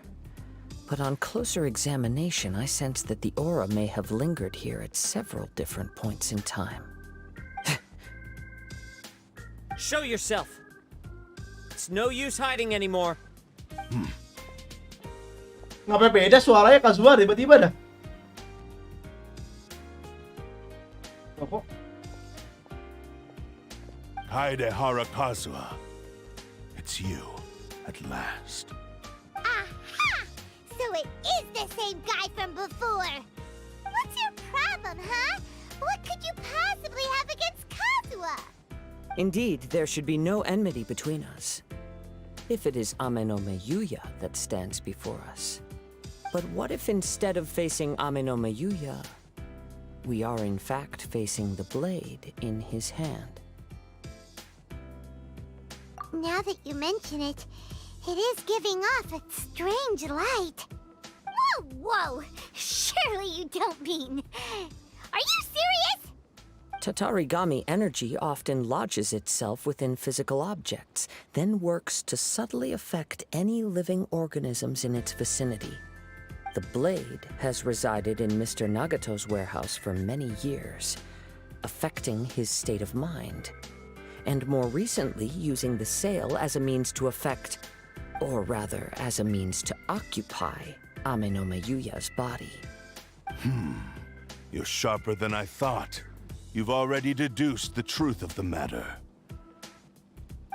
But on closer examination, I sense that the aura may have lingered here at several different points in time. Show yourself! It's no use hiding anymore. Ngapain beda suaranya Kazuha tiba-tiba dah. Apa? Kaedehara Kazuha. It's you, at last. Aha! So it is the same guy from before. What's your problem, huh? What could you possibly have against Kazuha? Indeed, there should be no enmity between us. If it is Ame no Mayuya that stands before us. But what if instead of facing Ame no Mayuya, we are in fact facing the blade in his hand? Now that you mention it, it is giving off a strange light. Whoa, whoa! Surely you don't mean... Are you serious? Tatarigami energy often lodges itself within physical objects, then works to subtly affect any living organisms in its vicinity. The blade has resided in Mr. Nagato's warehouse for many years, affecting his state of mind, and more recently using the sale as a means to affect, or rather as a means to occupy, Ame no Mayuya's body. You're sharper than I thought. You've already deduced the truth of the matter.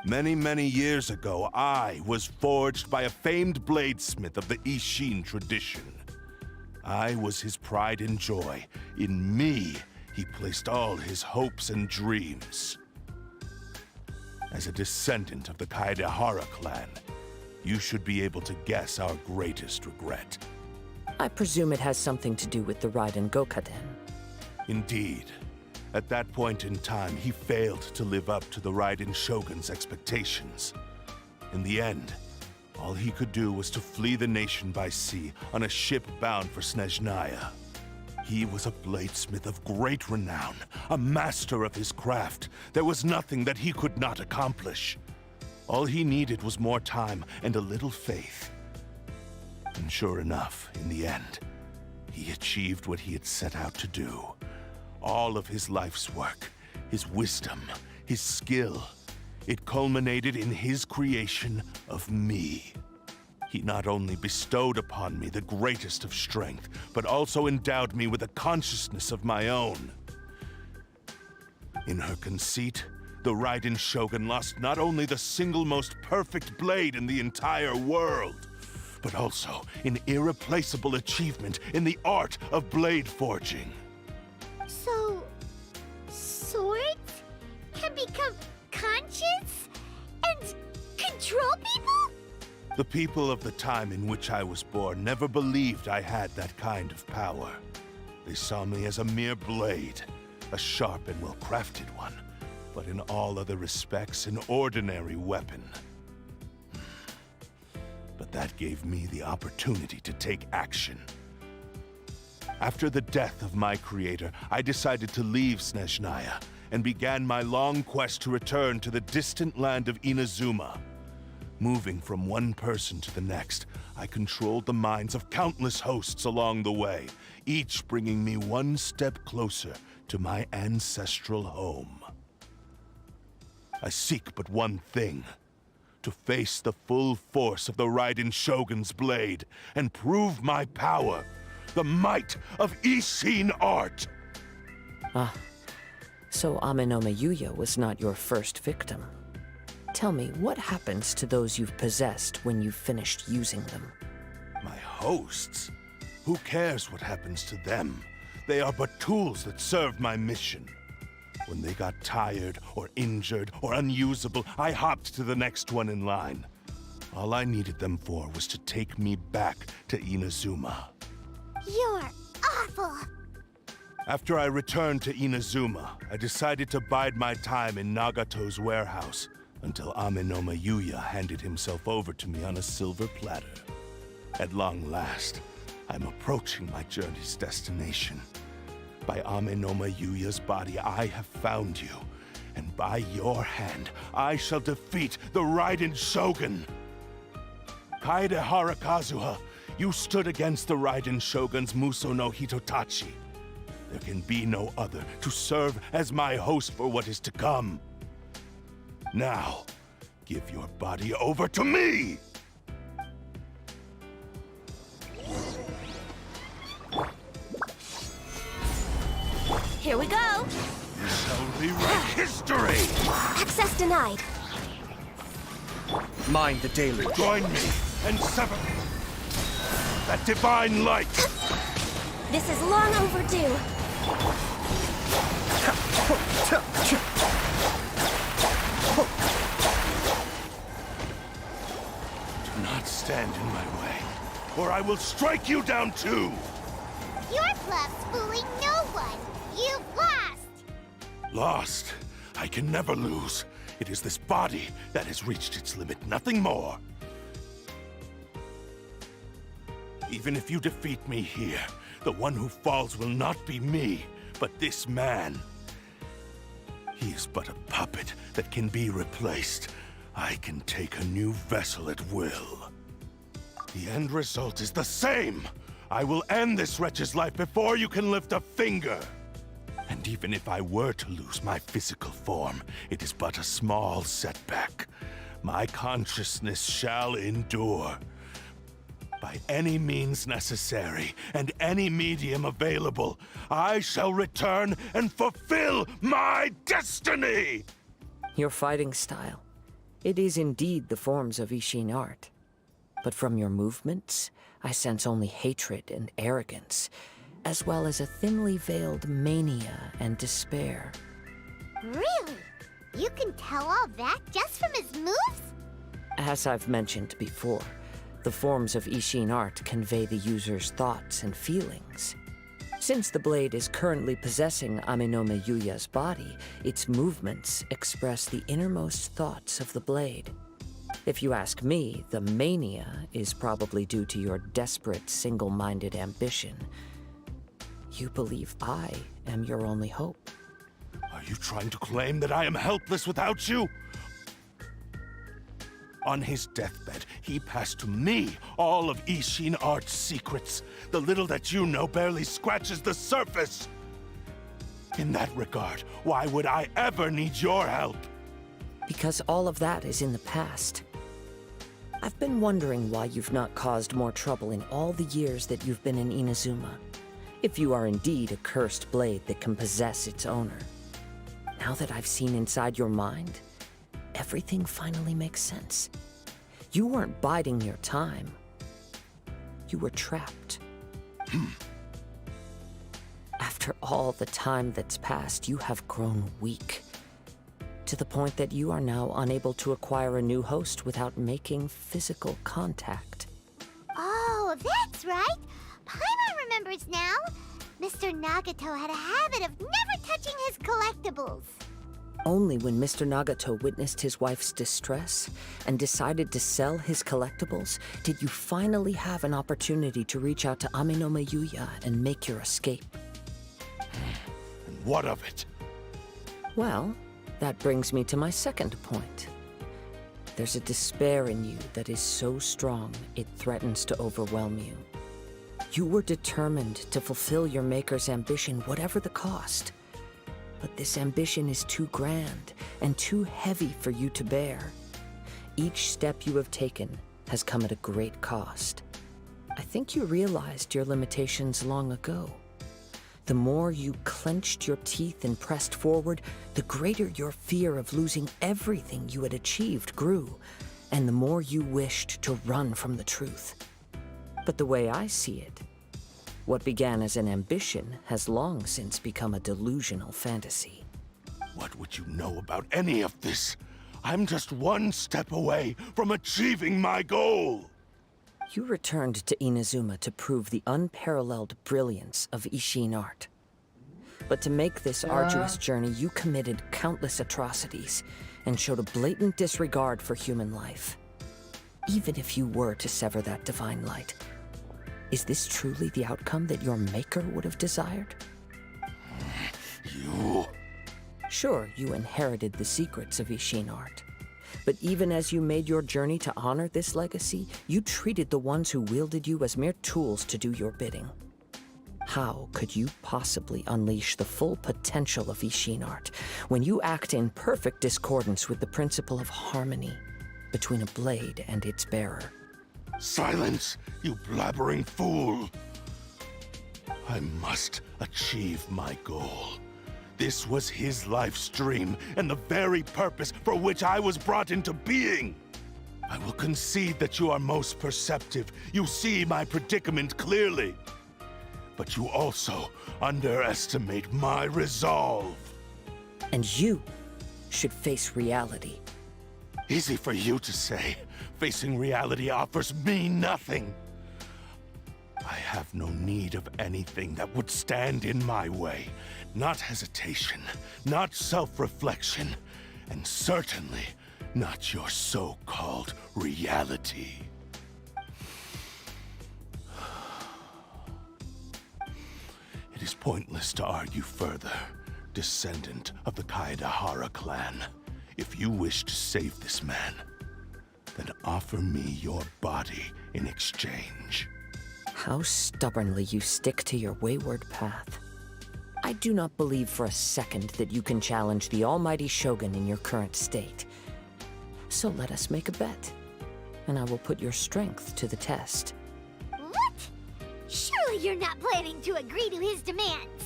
Many, many years ago, I was forged by a famed bladesmith of the Ishin tradition. I was his pride and joy. In me, he placed all his hopes and dreams. As a descendant of the Kaedehara clan, you should be able to guess our greatest regret. I presume it has something to do with the Raiden Gokaden. Indeed. At that point in time, he failed to live up to the Raiden Shogun's expectations. In the end, all he could do was to flee the nation by sea on a ship bound for Snezhnaya. He was a bladesmith of great renown, a master of his craft. There was nothing that he could not accomplish. All he needed was more time and a little faith. And sure enough, in the end, he achieved what he had set out to do. All of his life's work, his wisdom, his skill, it culminated in his creation of me. He not only bestowed upon me the greatest of strength, but also endowed me with a consciousness of my own. In her conceit, the Raiden Shogun lost not only the single most perfect blade in the entire world, but also an irreplaceable achievement in the art of blade forging. So, swords can become conscious and control people? The people of the time in which I was born never believed I had that kind of power. They saw me as a mere blade, a sharp and well-crafted one, but in all other respects an ordinary weapon. But that gave me the opportunity to take action. After the death of my creator, I decided to leave Snezhnaya and began my long quest to return to the distant land of Inazuma. Moving from one person to the next, I controlled the minds of countless hosts along the way, each bringing me one step closer to my ancestral home. I seek but one thing: to face the full force of the Raiden Shogun's blade and prove my power, the might of Ishin art. Ah, so Amenoma Yuya was not your first victim. Tell me, what happens to those you've possessed when you've finished using them? My hosts? Who cares what happens to them? They are but tools that serve my mission. When they got tired, or injured, or unusable, I hopped to the next one in line. All I needed them for was to take me back to Inazuma. You're awful. After I returned to Inazuma, I decided to bide my time in Nagato's warehouse until Amenoma Yuya handed himself over to me on a silver platter. At long last, I'm approaching my journey's destination. By Amenoma Yuya's body, I have found you, and by your hand, I shall defeat the Raiden Shogun. Kaedehara Kazuha, you stood against the Raiden Shogun's Muso no Hitotachi. There can be no other to serve as my host for what is to come. Now, give your body over to me! Here we go. You shall rewrite history! Access denied. Mind the deluge. Join me and sever that divine light! This is long overdue. Do not stand in my way, or I will strike you down too! Your bluff's fooling no one. You've lost. Lost? I can never lose. It is this body that has reached its limit, nothing more. Even if you defeat me here, the one who falls will not be me, but this man. He is but a puppet that can be replaced. I can take a new vessel at will. The end result is the same! I will end this wretch's life before you can lift a finger! And even if I were to lose my physical form, it is but a small setback. My consciousness shall endure. By any means necessary, and any medium available, I shall return and fulfill my destiny! Your fighting style. It is indeed the forms of Ishin art. But from your movements, I sense only hatred and arrogance, as well as a thinly veiled mania and despair. Really? You can tell all that just from his moves? As I've mentioned before, the forms of Ishin art convey the user's thoughts and feelings. Since the blade is currently possessing Amenoma Yuya's body, its movements express the innermost thoughts of the blade. If you ask me, the mania is probably due to your desperate, single-minded ambition. You believe I am your only hope. Are you trying to claim that I am helpless without you? On his deathbed, he passed to me all of Ishin Art's secrets. The little that you know barely scratches the surface. In that regard, why would I ever need your help? Because all of that is in the past. I've been wondering why you've not caused more trouble in all the years that you've been in Inazuma. If you are indeed a cursed blade that can possess its owner. Now that I've seen inside your mind, everything finally makes sense. You weren't biding your time. You were trapped. After all the time that's passed, you have grown weak. To the point that you are now unable to acquire a new host without making physical contact. Oh, that's right. Paimon remembers now. Mr. Nagato had a habit of never touching his collectibles. Only when Mr. Nagato witnessed his wife's distress and decided to sell his collectibles did you finally have an opportunity to reach out to Amenoma Yuya and make your escape. And what of it? Well, that brings me to my second point. There's a despair in you that is so strong it threatens to overwhelm you. You were determined to fulfill your maker's ambition, whatever the cost. But this ambition is too grand and too heavy for you to bear. Each step you have taken has come at a great cost. I think you realized your limitations long ago. The more you clenched your teeth and pressed forward, the greater your fear of losing everything you had achieved grew, and the more you wished to run from the truth. But the way I see it, what began as an ambition has long since become a delusional fantasy. What would you know about any of this? I'm just one step away from achieving my goal! You returned to Inazuma to prove the unparalleled brilliance of Ishin art. But to make this arduous journey, you committed countless atrocities and showed a blatant disregard for human life. Even if you were to sever that divine light, is this truly the outcome that your maker would have desired? You... Sure, you inherited the secrets of Ishin art. But even as you made your journey to honor this legacy, you treated the ones who wielded you as mere tools to do your bidding. How could you possibly unleash the full potential of Ishin art when you act in perfect discordance with the principle of harmony between a blade and its bearer? Silence, you blabbering fool! I must achieve my goal. This was his life's dream, and the very purpose for which I was brought into being. I will concede that you are most perceptive. You see my predicament clearly. But you also underestimate my resolve. And you should face reality. Easy for you to say. Facing reality offers me nothing. I have no need of anything that would stand in my way. Not hesitation, not self-reflection, and certainly not your so-called reality. It is pointless to argue further, descendant of the Kaedahara clan. If you wish to save this man, then offer me your body in exchange. How stubbornly you stick to your wayward path. I do not believe for a second that you can challenge the almighty Shogun in your current state. So let us make a bet, and I will put your strength to the test. What? Surely you're not planning to agree to his demands.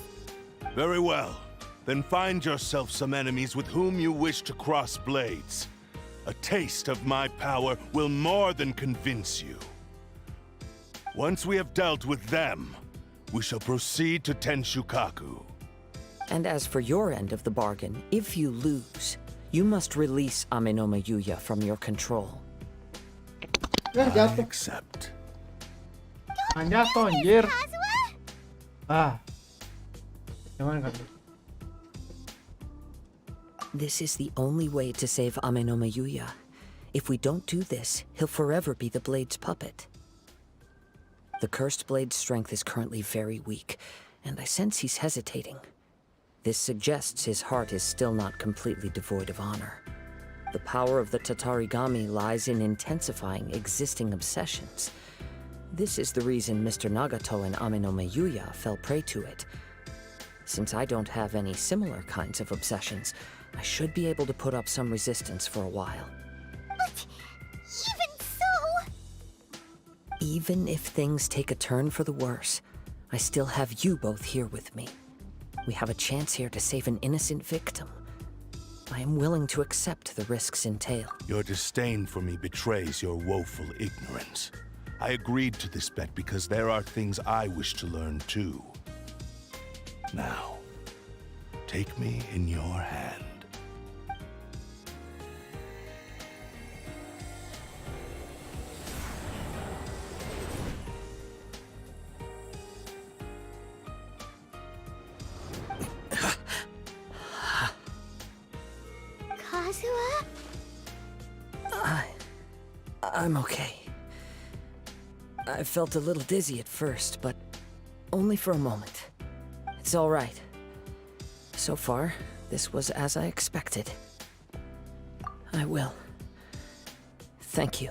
Very well. Then find yourself some enemies with whom you wish to cross blades. A taste of my power will more than convince you. Once we have dealt with them, we shall proceed to Tenshukaku. And as for your end of the bargain, if you lose, you must release Amenoma Yuya from your control. I Jatuh. accept. Jatuh anjir. Kazuha? Ah. Gimana kan? This is the only way to save Amenoma Yuya. If we don't do this, he'll forever be the Blade's puppet. The Cursed Blade's strength is currently very weak, and I sense he's hesitating. This suggests his heart is still not completely devoid of honor. The power of the Tatarigami lies in intensifying existing obsessions. This is the reason Mr. Nagato and Amenome Yuya fell prey to it. Since I don't have any similar kinds of obsessions, I should be able to put up some resistance for a while. But even so... Even if things take a turn for the worse, I still have you both here with me. We have a chance here to save an innocent victim. I am willing to accept the risks entailed. Your disdain for me betrays your woeful ignorance. I agreed to this bet because there are things I wish to learn too. Now, take me in your hand. Kazuha? I'm okay. I felt a little dizzy at first, but only for a moment. It's all right. So far, this was as I expected. I will. Thank you.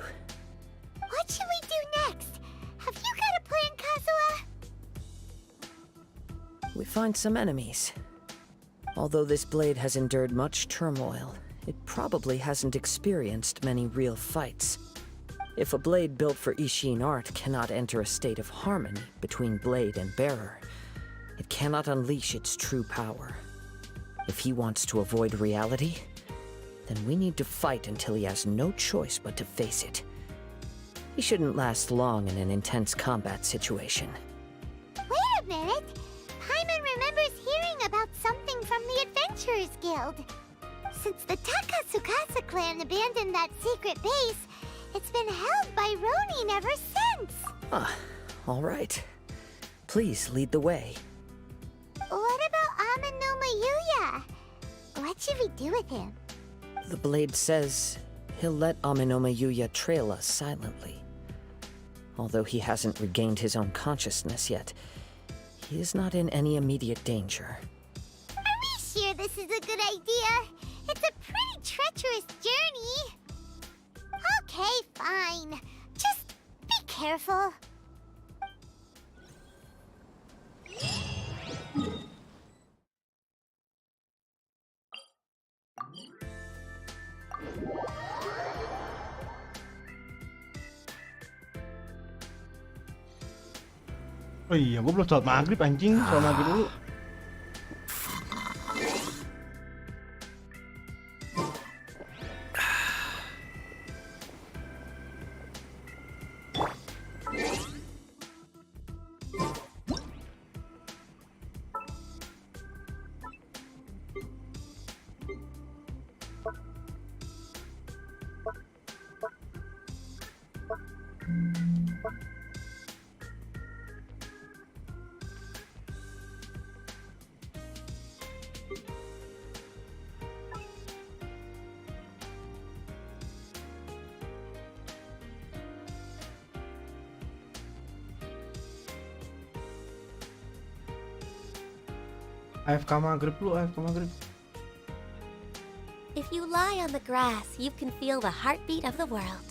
What should we do next? Have you got a plan, Kazuha? We find some enemies. Although this blade has endured much turmoil, it probably hasn't experienced many real fights. If a blade built for Ishin art cannot enter a state of harmony between blade and bearer, it cannot unleash its true power. If he wants to avoid reality, then we need to fight until he has no choice but to face it. He shouldn't last long in an intense combat situation. Wait a minute! Paimon remembers hearing about something from the Adventurers Guild. Since the Takatsukasa clan abandoned that secret base, it's been held by Ronin ever since. Ah, all right. Please lead the way. What about Amenoma Yuya? What should we do with him? The blade says he'll let Amenoma Yuya trail us silently. Although he hasn't regained his own consciousness yet, he is not in any immediate danger. Are we sure this is a good idea? It's a pretty treacherous journey. Okay, fine. Just be careful. Oh iya, gue belum sholat maghrib anjing. Sholat maghrib dulu. AFK maghrib dulu, AFK maghrib. If you lie on the grass, you can feel the heartbeat of the world.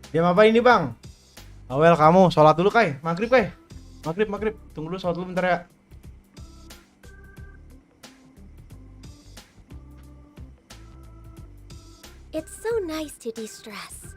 Diam apa ini bang? Awel kamu sholat dulu Kai, maghrib Kai. Maghrib, tunggu dulu sholat dulu bentar ya. It's so nice to de-stress.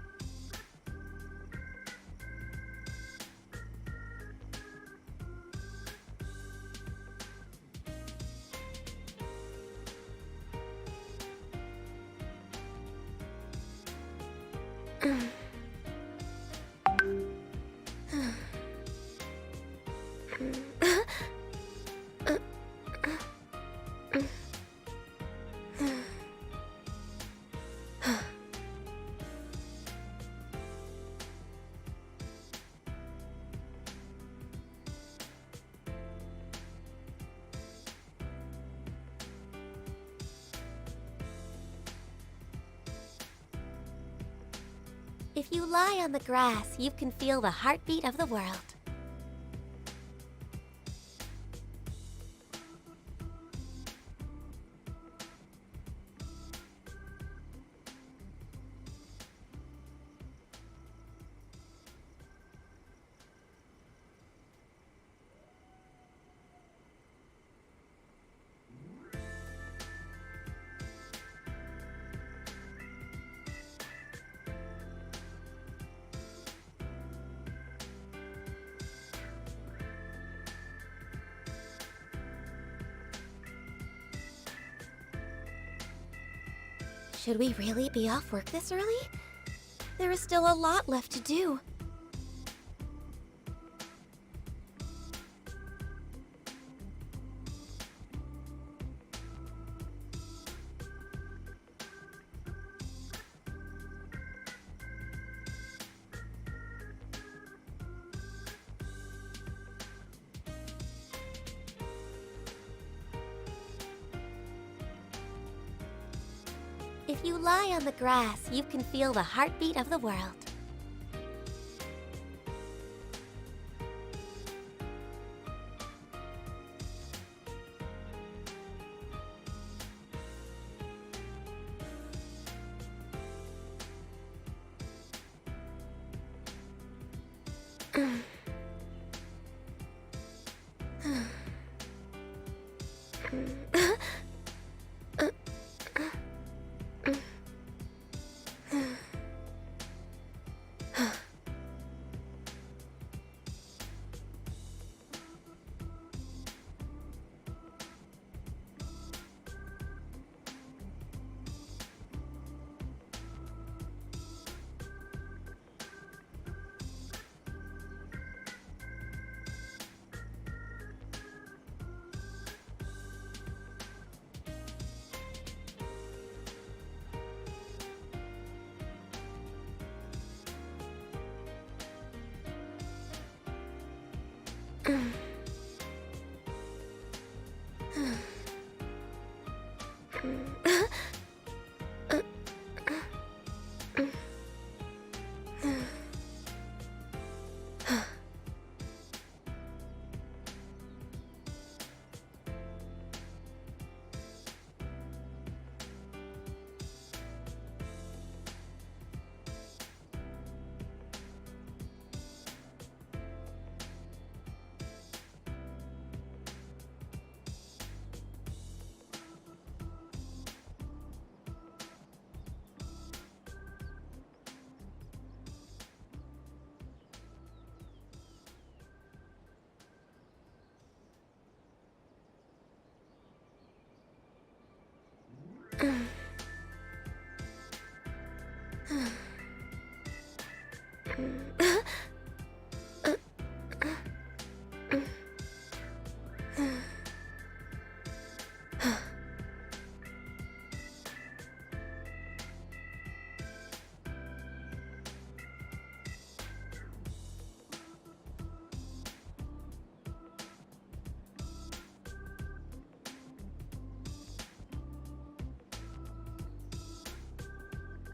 If you lie on the grass, you can feel the heartbeat of the world. Should we really be off work this early? There is still a lot left to do. If you lie on the grass, you can feel the heartbeat of the world.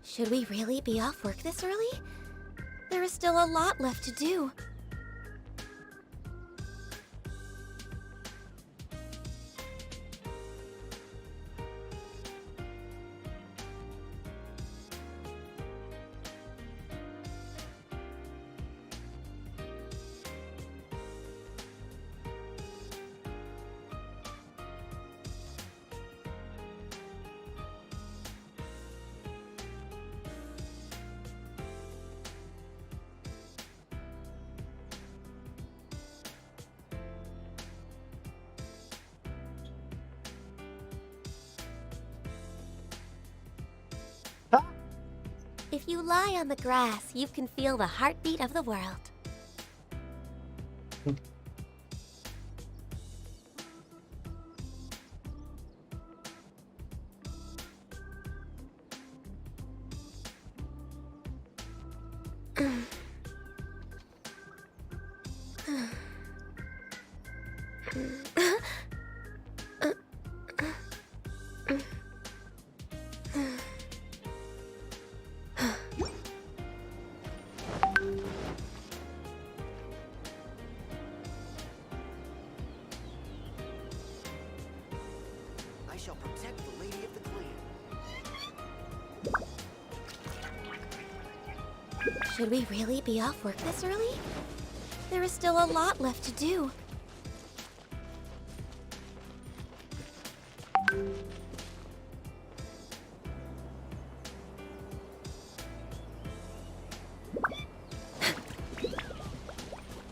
Should we really be off work this early? There is still a lot left to do. If you lie on the grass, you can feel the heartbeat of the world. Should we really be off work this early? There is still a lot left to do.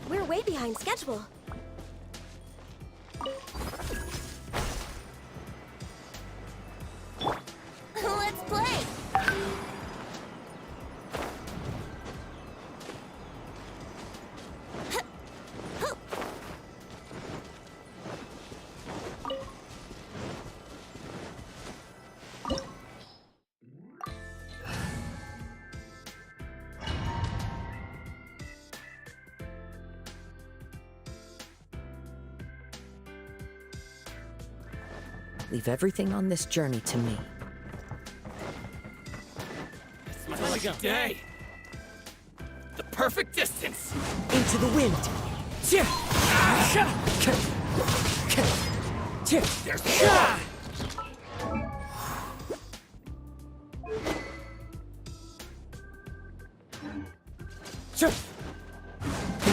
We're way behind schedule. Let's play! Leave everything on this journey to me. It's my lucky day. The perfect distance. Into the wind. The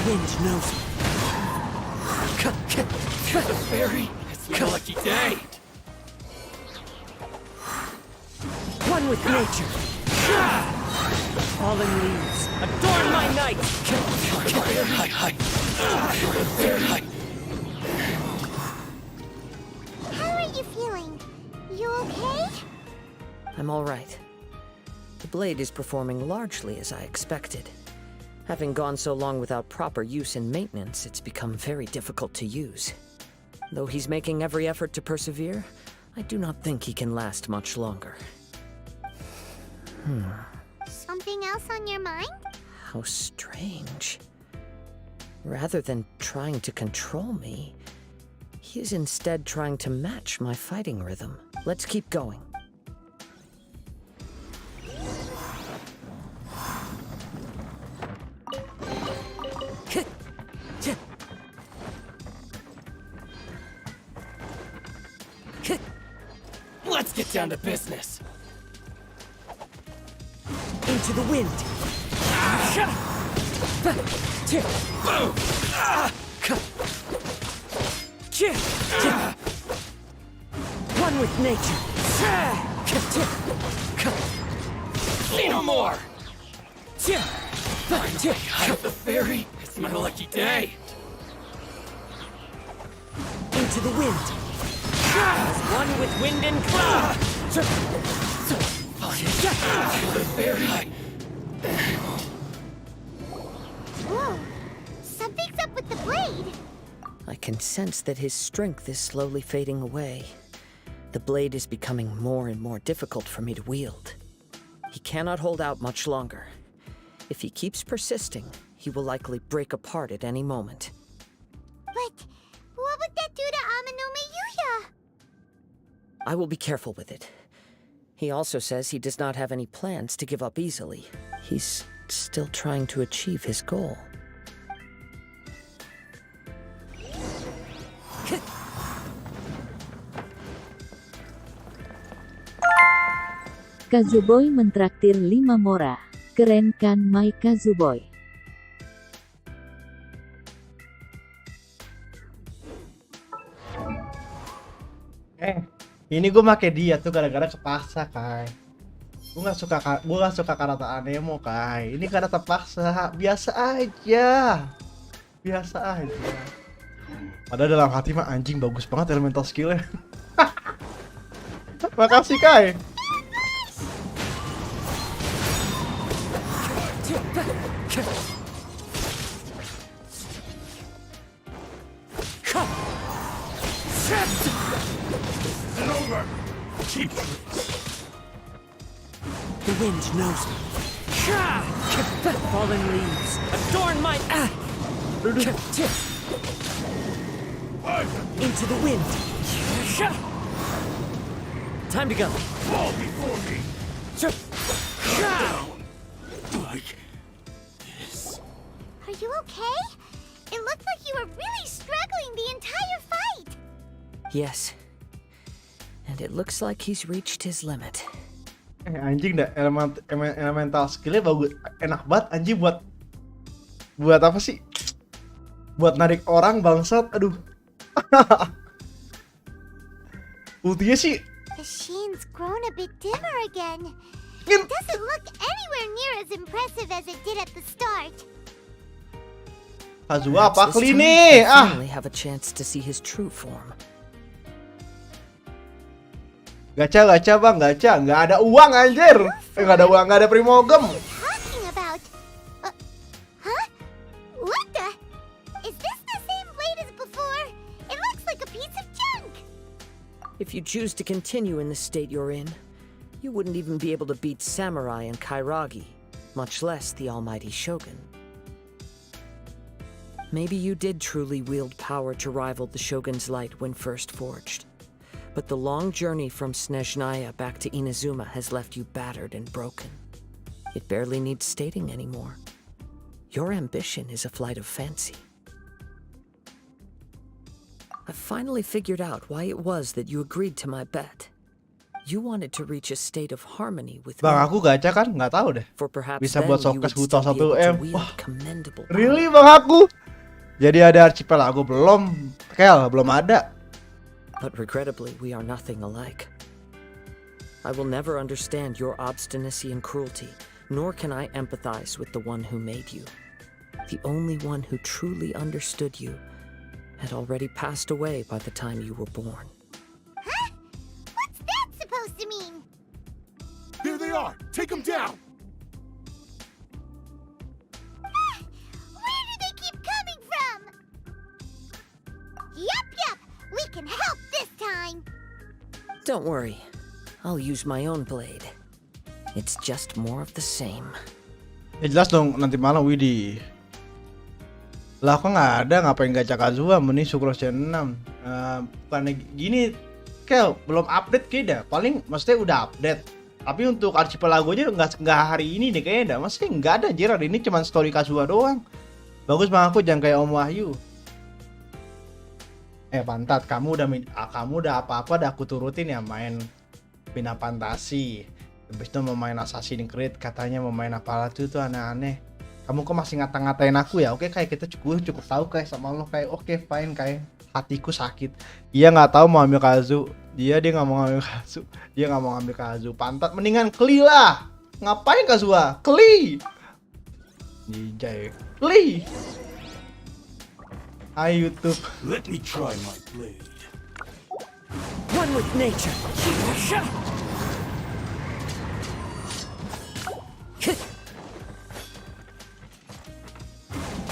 wind knows me. The fairy. It's my lucky day. One with nature. Fallen leaves, adorn my night! How are you feeling? You okay? I'm all right. The blade is performing largely as I expected. Having gone so long without proper use and maintenance, it's become very difficult to use. Though he's making every effort to persevere, I do not think he can last much longer. Something else on your mind? How strange. Rather than trying to control me, he is instead trying to match my fighting rhythm. Let's keep going. Let's get down to business. Into the wind. One with nature. Say no more. Behind the fairy. It's my lucky day. Into the wind. As one with wind and cloud! The fairy. Whoa! Something's up with the blade! I can sense that his strength is slowly fading away. The blade is becoming more and more difficult for me to wield. He cannot hold out much longer. If he keeps persisting, he will likely break apart at any moment. But what would that do to Amanome Yuya? I will be careful with it. He also says he does not have any plans to give up easily. He's still trying to achieve his goal. Kazuboy mentraktir 5 mora. Keren kan my Kazuboy? Ini gue make dia tuh gara-gara kepaksa, Kai. Gue nggak suka karakter Anemo, Kai. Ini karena terpaksa, biasa aja. Padahal dalam hati mah anjing bagus banget elemental skillnya. Makasih, Kai. Keep The wind knows me. Fallen leaves, adorn my... Into the wind. Time to go. fall before me. Down. Like this. Are you okay? It looked like you were really struggling the entire fight! Yes. And it looks like he's reached his limit. Anjing dah elemental skillnya bagus, enak banget anjing buat apa sih? Buat narik orang bangsat, aduh. Ultinya sih The shine's grown a bit dimmer again. It doesn't look anywhere near as impressive as it did at the start. Kazuha apa This kali time, nih? I'll finally have a chance to see his true form. Gacha bang, gacha. Nggak ada uang anjir. Nggak ada uang, nggak ada primogem. Talking about? Huh? What the? Is this the same blade as before? It looks like a piece of junk. If you choose to continue in the state you're in, you wouldn't even be able to beat Samurai and Kairagi, much less the almighty Shogun. Maybe you did truly wield power to rival the Shogun's light when first forged. But the long journey from Snezhnaya back to Inazuma has left you battered and broken. It barely needs stating anymore. Your ambition is a flight of fancy. I've finally figured out why it was that you agreed to my bet. You wanted to reach a state of harmony with Bang, me. aku gacha kan? Nggak tahu deh. For perhaps Bisa then buat you Sokas would Huta still be able to 1M. wield Wah, commendable really bang aku? Jadi ada archipelago belum? Kel, belum ada. But regrettably, we are nothing alike. I will never understand your obstinacy and cruelty, nor can I empathize with the one who made you. The only one who truly understood you had already passed away by the time you were born. Huh? What's that supposed to mean? There they are! Take them down! Where do they keep coming from? Yup, we can help this time. Don't worry, I'll use my own blade. It's just more of the same. Ya jelas dong, nanti malam Widih. Lah kok nggak ada, ngapain gacha Kazuha? Mending Sucrose Gen 6. Bukannya gini, Kel, belum update kayaknya. Paling maksudnya udah update. Tapi untuk archipelago aja nggak hari ini deh kayaknya. Maksudnya nggak ada anjir, hari ini cuma story Kazuha doang. Bagus bang aku, jangan kayak Om Wahyu. Pantat, kamu udah apa-apa udah aku turutin ya, main Final Fantasy. Habis itu mau main Assassin's Creed, katanya mau main apa tuh aneh-aneh. Kamu kok masih ngata-ngatain aku ya? Oke, kayak kita cukup tahu kayak sama lo, kayak oke fine, kayak hatiku sakit. Dia nggak tahu mau ambil Kazu. Dia nggak mau ngambil Kazu. Dia nggak mau ngambil Kazu. Pantat, mendingan Kli lah. Ngapain Kazuha? Kli. Jijai. Kli. Hai YouTube. Let me try my blade. One with nature.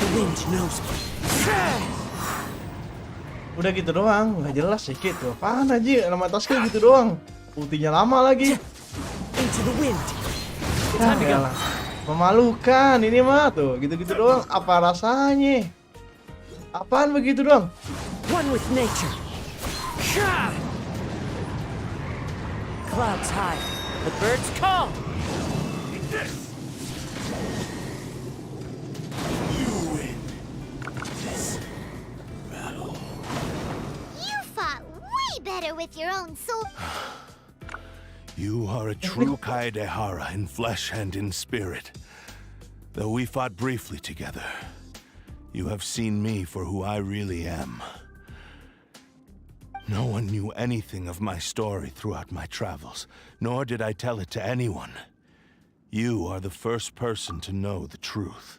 The wind knows me. Udah gitu doang, nggak jelas sedikit tuh. Apaan aja, nama tasknya gitu doang. Ultinya lama lagi. Into the wind. Ya, memalukan ini mah tuh, gitu-gitu doang. Apa rasanya? Apaan begitu doang? One with nature. Clouds high, the birds call. You win this battle. You fought way better with your own soul. You are a true Kaedehara in flesh and in spirit. Though we fought briefly together, you have seen me for who I really am. No one knew anything of my story throughout my travels, nor did I tell it to anyone. You are the first person to know the truth.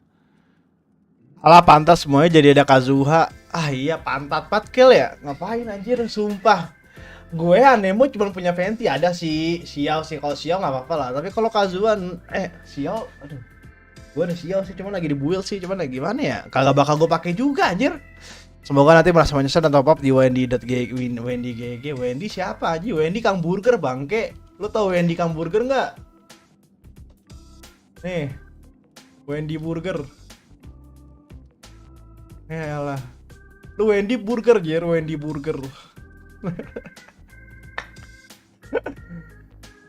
Alah, pantas semuanya jadi ada Kazuha. Ah iya, pantat 4 kill ya? Ngapain anjir, sumpah. Gue Anemo cuma punya Venti, ada sih Xiao sih. Kalau Xiao nggak apa-apa lah, tapi kalau Kazuha Xiao, aduh. Gue ada Xiao sih, cuman lagi di build sih, cuman lagi gimana ya? Kagak bakal gue pakai juga anjir. Semoga nanti merasa menyesal dan top up di Wendy.GG. Wendy siapa aja? Wendy Kang Burger bangke. Lu tau Wendy Kang Burger nggak? Nih, Wendy Burger. Yalah. Lu Wendy Burger, Jer, Wendy Burger.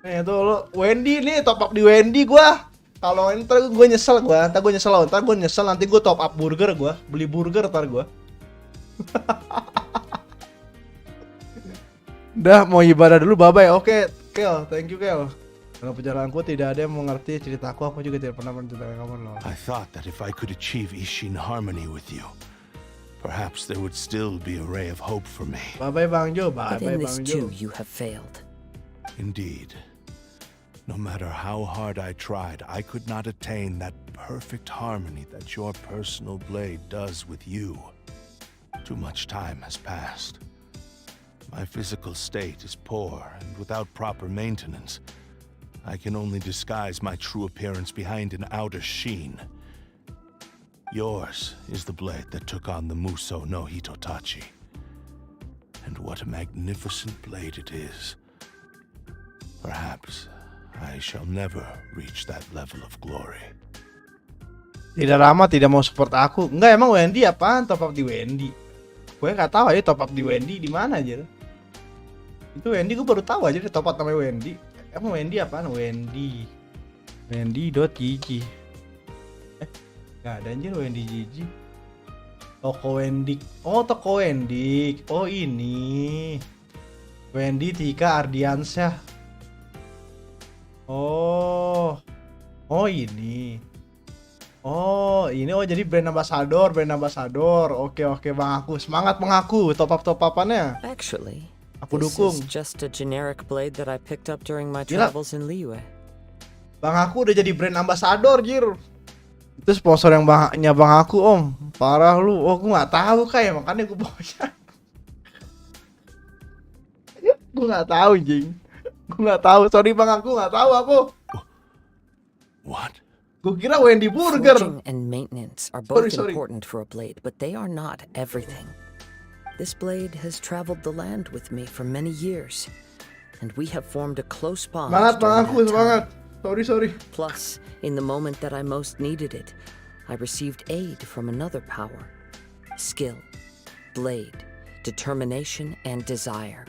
Tuh lu Wendy nih, top up di Wendy gua. Kalau ntar gue nyesel nanti gue top up burger gua, beli burger ntar gua. Udah mau ibadah dulu, bye-bye. Oke, Kel, thank you Kel. Dalam perjalananku tidak ada yang mengerti ceritaku. Aku juga tidak pernah menceritakan kamu loh. I thought that if I could achieve Ishin harmony with you, perhaps there would still be a ray of hope for me. Bye-bye Bang Jo, But bye-bye in this Bang Jo. too, you have failed. Indeed. No matter how hard I tried, I could not attain that perfect harmony that your personal blade does with you. Too much time has passed. My physical state is poor, and without proper maintenance, I can only disguise my true appearance behind an outer sheen. Yours is the blade that took on the Muso no Hitotachi. And what a magnificent blade it is. Perhaps I shall never reach that level of glory. Tidak lama tidak mau support aku. Enggak, emang Wendy apaan top up di Wendy? Gue nggak tahu aja top up di Wendy di mana aja. Itu Wendy gue baru tahu aja dia top up namanya Wendy. Emang Wendy apaan? Wendy.gg. Nggak ada anjir Wendy.gg. Toko Wendy. Oh, toko Wendy. Oh, ini. Wendy Tika Ardiansyah. Oh. Oh, ini. Oh, ini jadi brand ambassador. Oke, Bang Aku. Semangat Bang Aku, top up-topannya. Actually, Aku this dukung. is just a generic blade that I picked up during my travels in Liyue. Bang Aku udah jadi brand ambassador, Jir. Itu sponsor yang Bang Aku, Om. Parah lu. Oh, aku nggak tahu kayak makanya gue baca. Gue nggak tahu, Jing. Gue nggak tahu. Sorry Bang Aku, nggak tahu aku. What? Gue kira Wendy Burger. Forging and maintenance are both important for a blade, but they are not everything. This blade has traveled the land with me for many years, and we have formed a close bond. Semangat Bang Aku, during that semangat. time. Sorry. Plus, in the moment that I most needed it, I received aid from another power. Skill, blade, determination, and desire.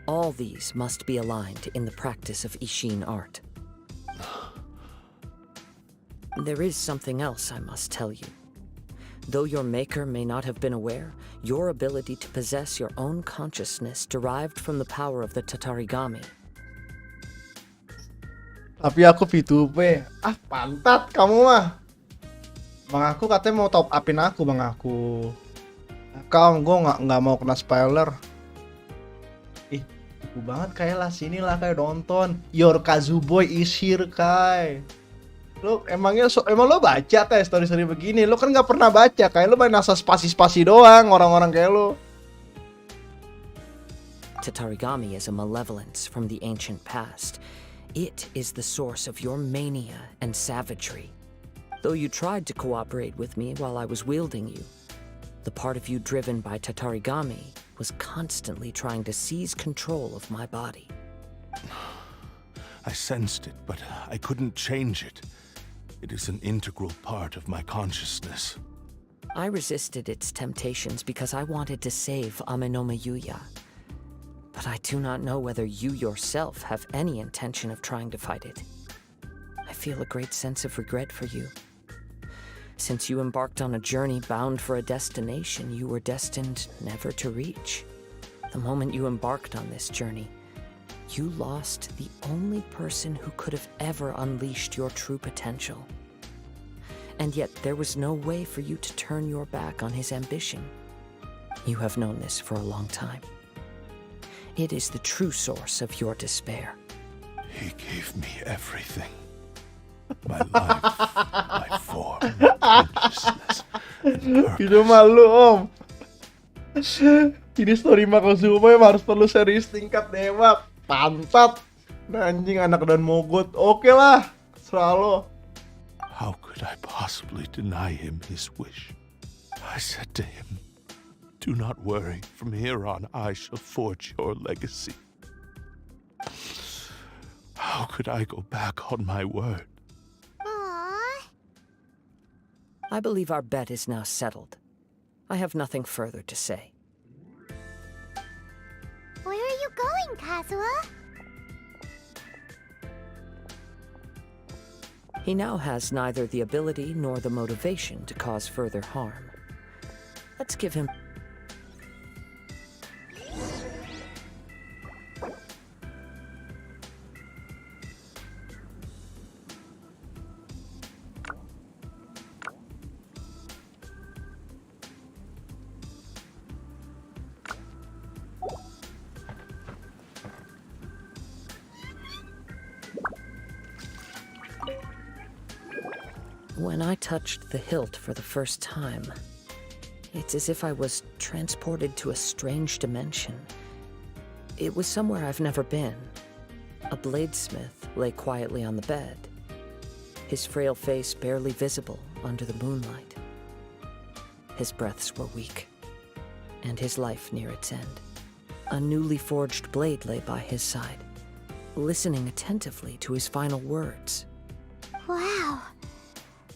All these must be aligned in the practice of Ishin art. There is something else I must tell you. Though your maker may not have been aware, your ability to possess your own consciousness derived from the power of the Tatarigami. Tapi aku V2P. Pantat kamu mah. Bang Aku katanya mau top upin aku, Bang Aku. Kau gue nggak mau kena spoiler. Aku banget kayak lah sinilah kayak nonton. Your Kazuboy is here Kai. Lo emang lo baca kayak story-story begini? Lo kan nggak pernah baca, kayak lo main asal spasi-spasi doang orang-orang kayak lo. Tatarigami is a malevolence from the ancient past. It is the source of your mania and savagery. Though you tried to cooperate with me while I was wielding you, the part of you driven by Tatarigami was constantly trying to seize control of my body. I sensed it, but I couldn't change it. It is an integral part of my consciousness. I resisted its temptations because I wanted to save Amenoma Yuya. But I do not know whether you yourself have any intention of trying to fight it. I feel a great sense of regret for you. Since you embarked on a journey bound for a destination you were destined never to reach. The moment you embarked on this journey, you lost the only person who could have ever unleashed your true potential. And yet there was no way for you to turn your back on his ambition. You have known this for a long time. It is the true source of your despair. He gave me everything. My life, my form, consciousness, and purpose. Itu malu Om. Ini story Makozumo yang harus perlu serius tingkat dewa. Pantat. Nah, anjing anak dan mogot. Oke lah. Selalu. How could I possibly deny him his wish? I said to him, "Do not worry. From here on, I shall forge your legacy." How could I go back on my word? I believe our bet is now settled. I have nothing further to say. Where are you going, Kazuha? He now has neither the ability nor the motivation to cause further harm. Let's give him... When I touched the hilt for the first time, it's as if I was transported to a strange dimension. It was somewhere I've never been. A bladesmith lay quietly on the bed, his frail face barely visible under the moonlight. His breaths were weak, and his life near its end. A newly forged blade lay by his side, listening attentively to his final words. Wow.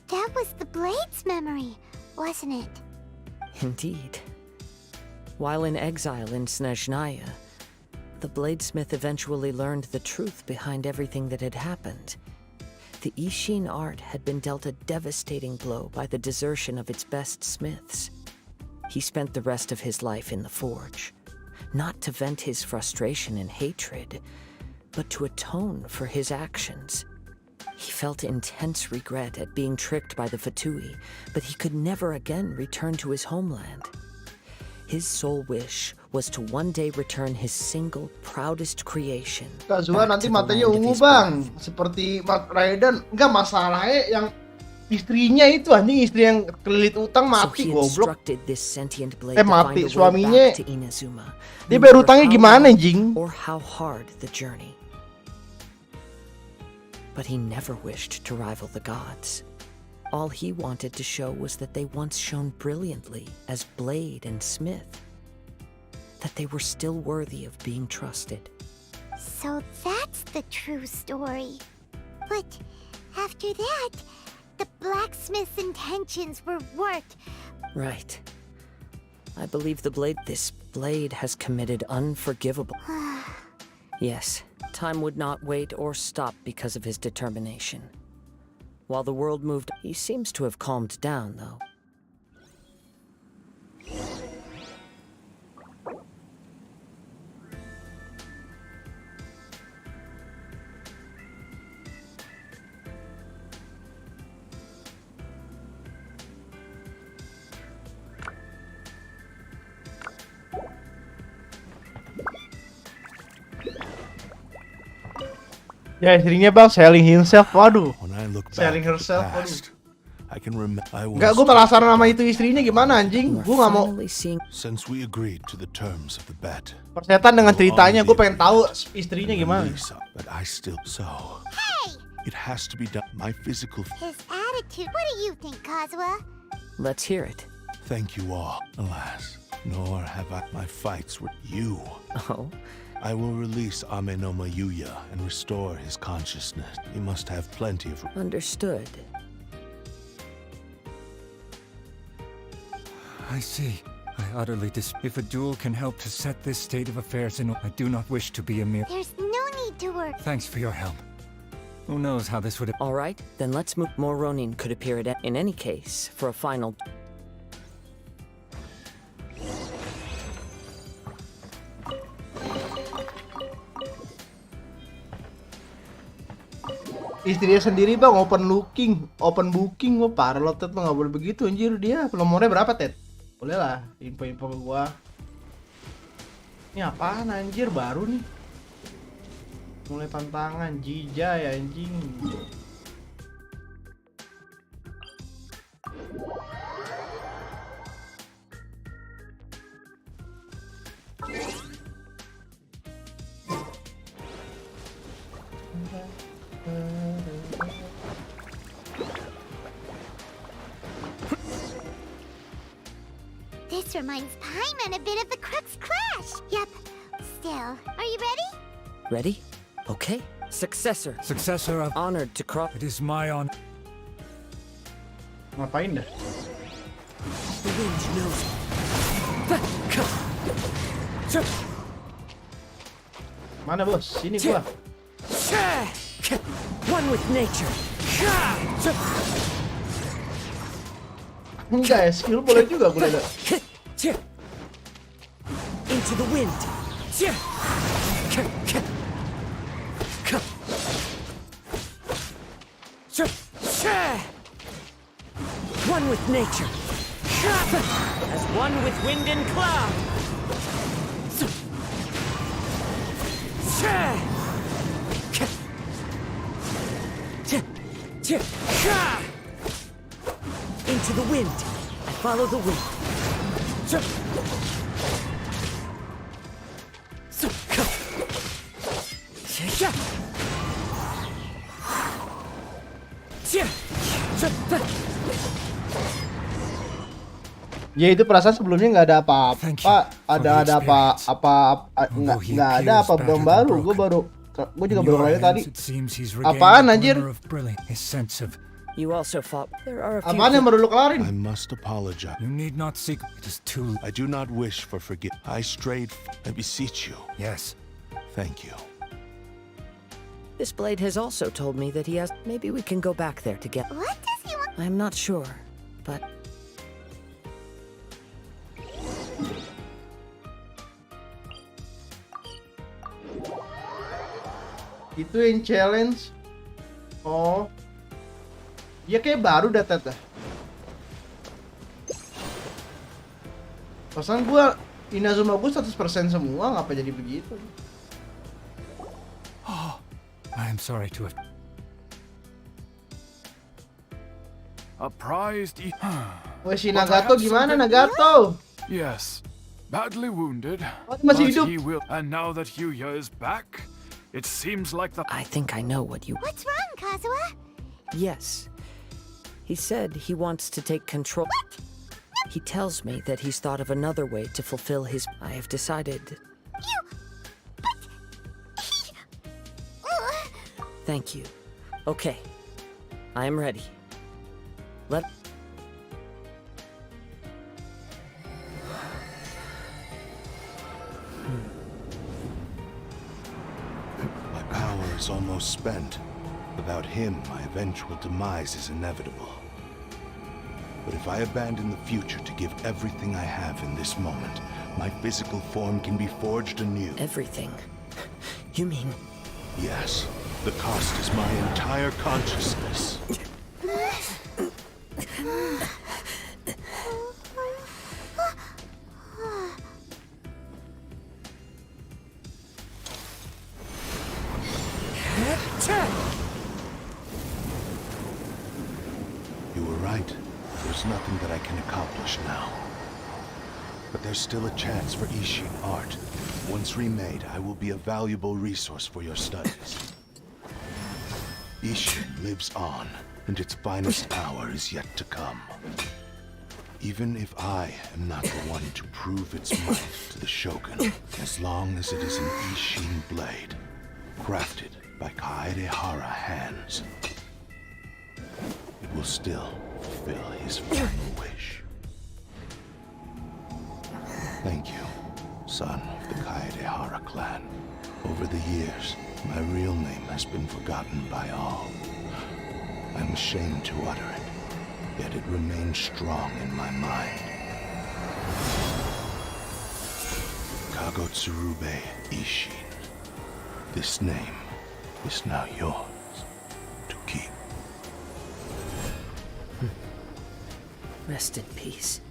That was the Blade's memory, wasn't it? Indeed. While in exile in Snezhnaya, the bladesmith eventually learned the truth behind everything that had happened. The Ishin art had been dealt a devastating blow by the desertion of its best smiths. He spent the rest of his life in the forge, not to vent his frustration and hatred, but to atone for his actions. He felt intense regret at being tricked by the Fatui, but he could never again return to his homeland. His sole wish was to one day return his single proudest creation. Kazuha nanti matanya ungu bang, seperti Mark Raiden. Enggak, masalahnya yang istrinya itu anjing, istri yang kelilit utang mati goblok. Mati suaminya. Dia bayar utangnya gimana anjing? Or how hard the journey. But he never wished to rival the gods. All he wanted to show was that they once shone brilliantly as blade and smith, that they were still worthy of being trusted. So that's the true story. But after that, the blacksmith's intentions were warped. Right. I believe this blade has committed unforgivable. Yes, time would not wait or stop because of his determination. While the world moved, he seems to have calmed down, though. Ya istrinya bang selling himself, waduh. Selling herself, waduh. Enggak, gue penasaran sama itu istrinya gimana anjing. Gue nggak mau. Persetan dengan ceritanya, gue pengen tahu istrinya gimana. It has to be done. My physical. His attitude. What do you think, Kazuha? Let's hear it. Thank you all. Alas, nor have I my fights with you. Oh. I will release Ame no Mayuya and restore his consciousness. He must have plenty of... Understood. I see. I utterly If a duel can help to set this state of affairs in, I do not wish to be a mere... There's no need to work. Thanks for your help. Who knows how this would... All right, then let's move. More Ronin could appear in any case for a final... Istrinya sendiri bang open booking gue parah lo Ted, nggak boleh begitu anjir. Dia nomornya berapa Ted? Boleh lah info ke gua. Ini apaan anjir, baru nih mulai tantangan Jija ya anjing. This reminds Paimon a bit of the Crux Clash. Yep. Still, are you ready? Ready? Okay. Successor of... Honored to cross... It is my honor. Ngapain dah? The wind knows. Mana bos? Sini gua. One with nature. Enggak ya, skill boleh juga boleh enggak? Into the wind. One with nature. As one with wind and cloud. Into the wind. I follow the wind. Ya itu perasaan sebelumnya nggak ada apa-apa, ada nggak ada apa belum baru, gue juga baru kali tadi. Apaan anjir? You also fought. There are a few. Apaan yang baru lu kelarin? I must apologize. You need not seek. It is too. I do not wish for forgiveness. I strayed. I beseech you. Yes. Thank you. This blade has also told me that he has. Maybe we can go back there together. What does he want? I'm not sure, but Itu yang challenge. Oh. Dia kayak baru dah Tet. Pasan gua Inazuma gua 100% semua, ngapa jadi begitu? I am sorry to have. A prized Wes si Nagato gimana Nagato? Yes, badly wounded. Oh, masih but hidup. he will. And now that Yuya is back, it seems like the. I think I know what you. What's wrong, Kazuha? Yes. He said he wants to take control. What? He tells me that he's thought of another way to fulfill his. I have decided. You. But he. Thank you. Okay. I am ready. Let. My power is almost spent. Without him, my eventual demise is inevitable. But if I abandon the future to give everything I have in this moment, my physical form can be forged anew. Everything? You mean? Yes. The cost is my entire consciousness. You were right. There's nothing that I can accomplish now. But there's still a chance for Ishin art. Once remade, I will be a valuable resource for your studies. Ishin lives on, and its finest hour is yet to come. Even if I am not the one to prove its might to the Shogun, as long as it is an Ishin blade, crafted by Kaedehara hands, it will still fulfill his final wish. Thank you, son of the Kaedehara clan. Over the years, my real name has been forgotten by all. I'm ashamed to utter it, yet it remains strong in my mind. Kagotsurube Ishin. This name is now yours to keep. Rest in peace.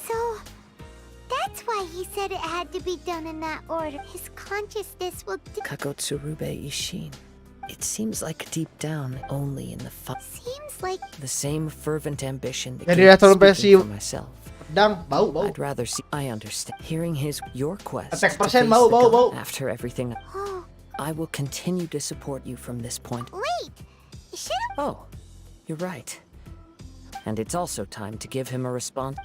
So, that's why he said it had to be done in that order. His consciousness will do. Kagotsurube Ishin. It seems like deep down, only in the Seems like the same fervent ambition that Jadi keeps return versi speaking for myself. pedang bau. I'd rather see. I understand. Hearing your quest Attack to persen face bau the bau. god after everything. Oh, I will continue to support you from this point. wait. Should've. Oh, you're right. And it's also time to give him a response.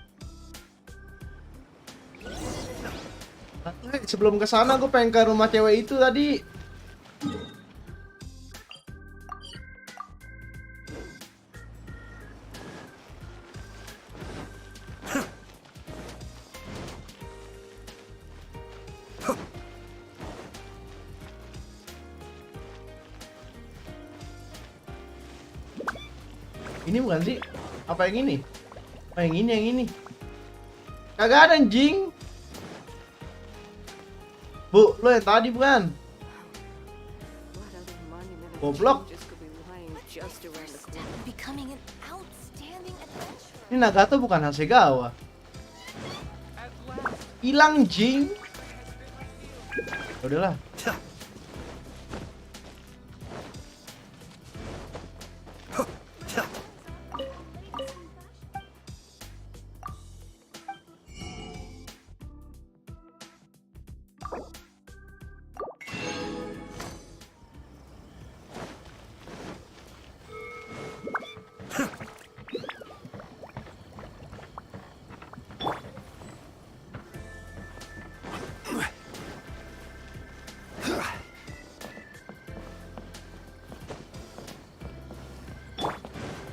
Sebelum kesana gue pengen ke rumah cewek itu tadi. Ini bukan sih? Apa yang ini? Oh, yang ini. Kagak ada anjing. Bu, lo yang tadi bukan? Goblok. Becoming an outstanding adventurer. Ini Nagato bukan Hasegawa. Hilang jing. Udahlah.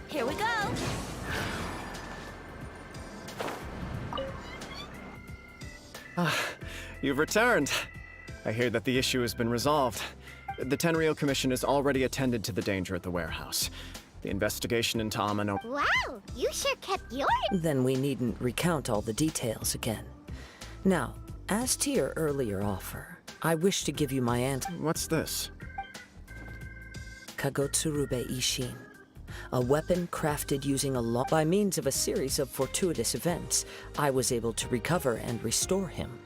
Here we go. You've returned. I hear that the issue has been resolved. The Tenryou Commission has already attended to the danger at the warehouse. The investigation into Amano. Wow, you sure kept your... Then we needn't recount all the details again. Now, as to your earlier offer, I wish to give you my answer. What's this? Kagotsurube Ishin. A weapon crafted using a law. By means of a series of fortuitous events, I was able to recover and restore him.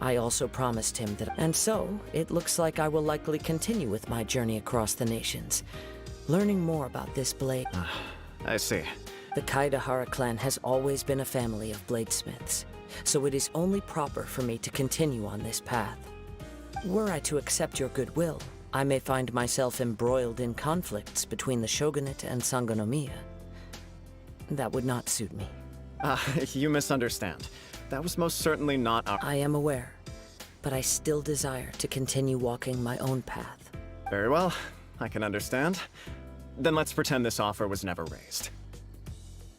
I also promised him that. And so, it looks like I will likely continue with my journey across the nations, learning more about this blade. I see. The Kaidahara clan has always been a family of bladesmiths, so it is only proper for me to continue on this path. Were I to accept your goodwill, I may find myself embroiled in conflicts between the shogunate and Sangonomiya. That would not suit me. You misunderstand. That was most certainly not our... I am aware, but I still desire to continue walking my own path. Very well. I can understand. Then let's pretend this offer was never raised.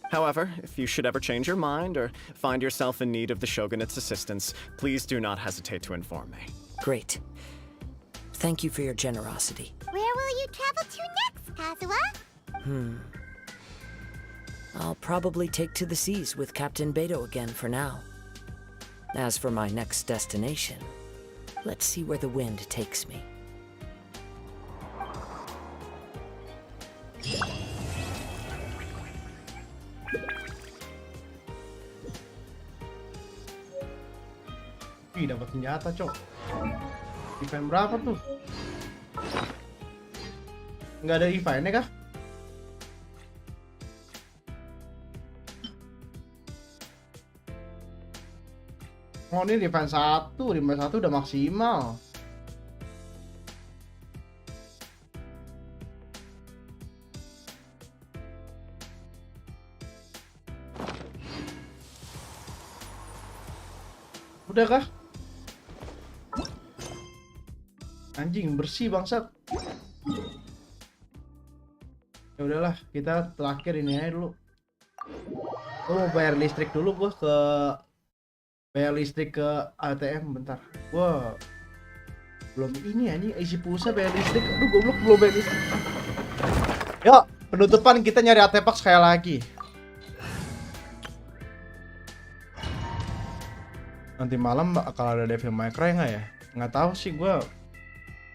However, if you should ever change your mind or find yourself in need of the shogunate's assistance, please do not hesitate to inform me. Great. Thank you for your generosity. Where will you travel to next, Kazuha? I'll probably take to the seas with Captain Beto again for now. As for my next destination, let's see where the wind takes me. Ih, dapat senjata, Cok. Event berapa tuh? Nggak ada eventnya kah? Oh, ini event 1 udah maksimal. Udah kah? Anjing bersih bangsat. Ya udahlah, kita terakhir ini aja dulu. Gue mau bayar listrik dulu, gue ke bayar listrik ke ATM bentar. Wah, belum ini anjing isi pulsa bayar listrik. Aduh goblok, belum bayar listrik. Yuk, penutupan kita nyari artefak sekali lagi. Nanti malam bakal ada Devil May Cry nggak ya? Nggak tahu sih, gue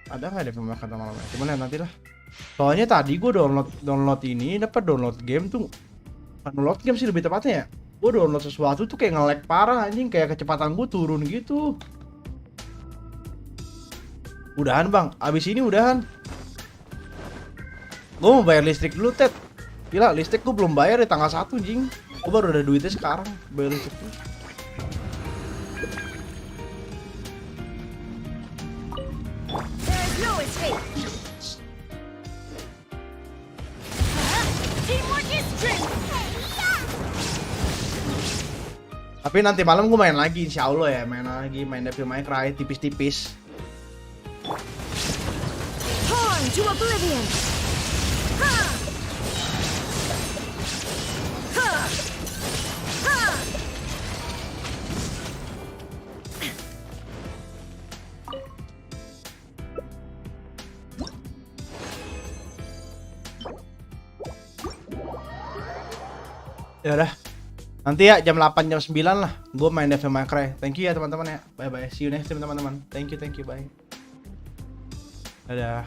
ada nggak Devil May Cry malam? Cuman ya nanti lah. Soalnya tadi gue download ini, dapat download game tuh, download game sih lebih tepatnya ya. Gue download sesuatu tuh kayak nge-lag parah anjing, kayak kecepatan gue turun gitu. Udahan bang, abis ini udahan. Gue mau bayar listrik dulu, Ted. Gila, listrik gue belum bayar di tanggal 1 anjing. Gue baru ada duitnya sekarang bayar listrik dulu. No escape. Teamwork is strength. Tapi nanti malam gue main lagi, insya Allah ya, main Devil May Cry tipis-tipis. Torn to oblivion. Ha! Ha! Ha! Ya udah. Nanti ya jam 8 jam 9 lah gue main Devil May Cry. Thank you ya teman-teman ya. Bye bye. See you next time teman-teman. Thank you, bye. Dadah.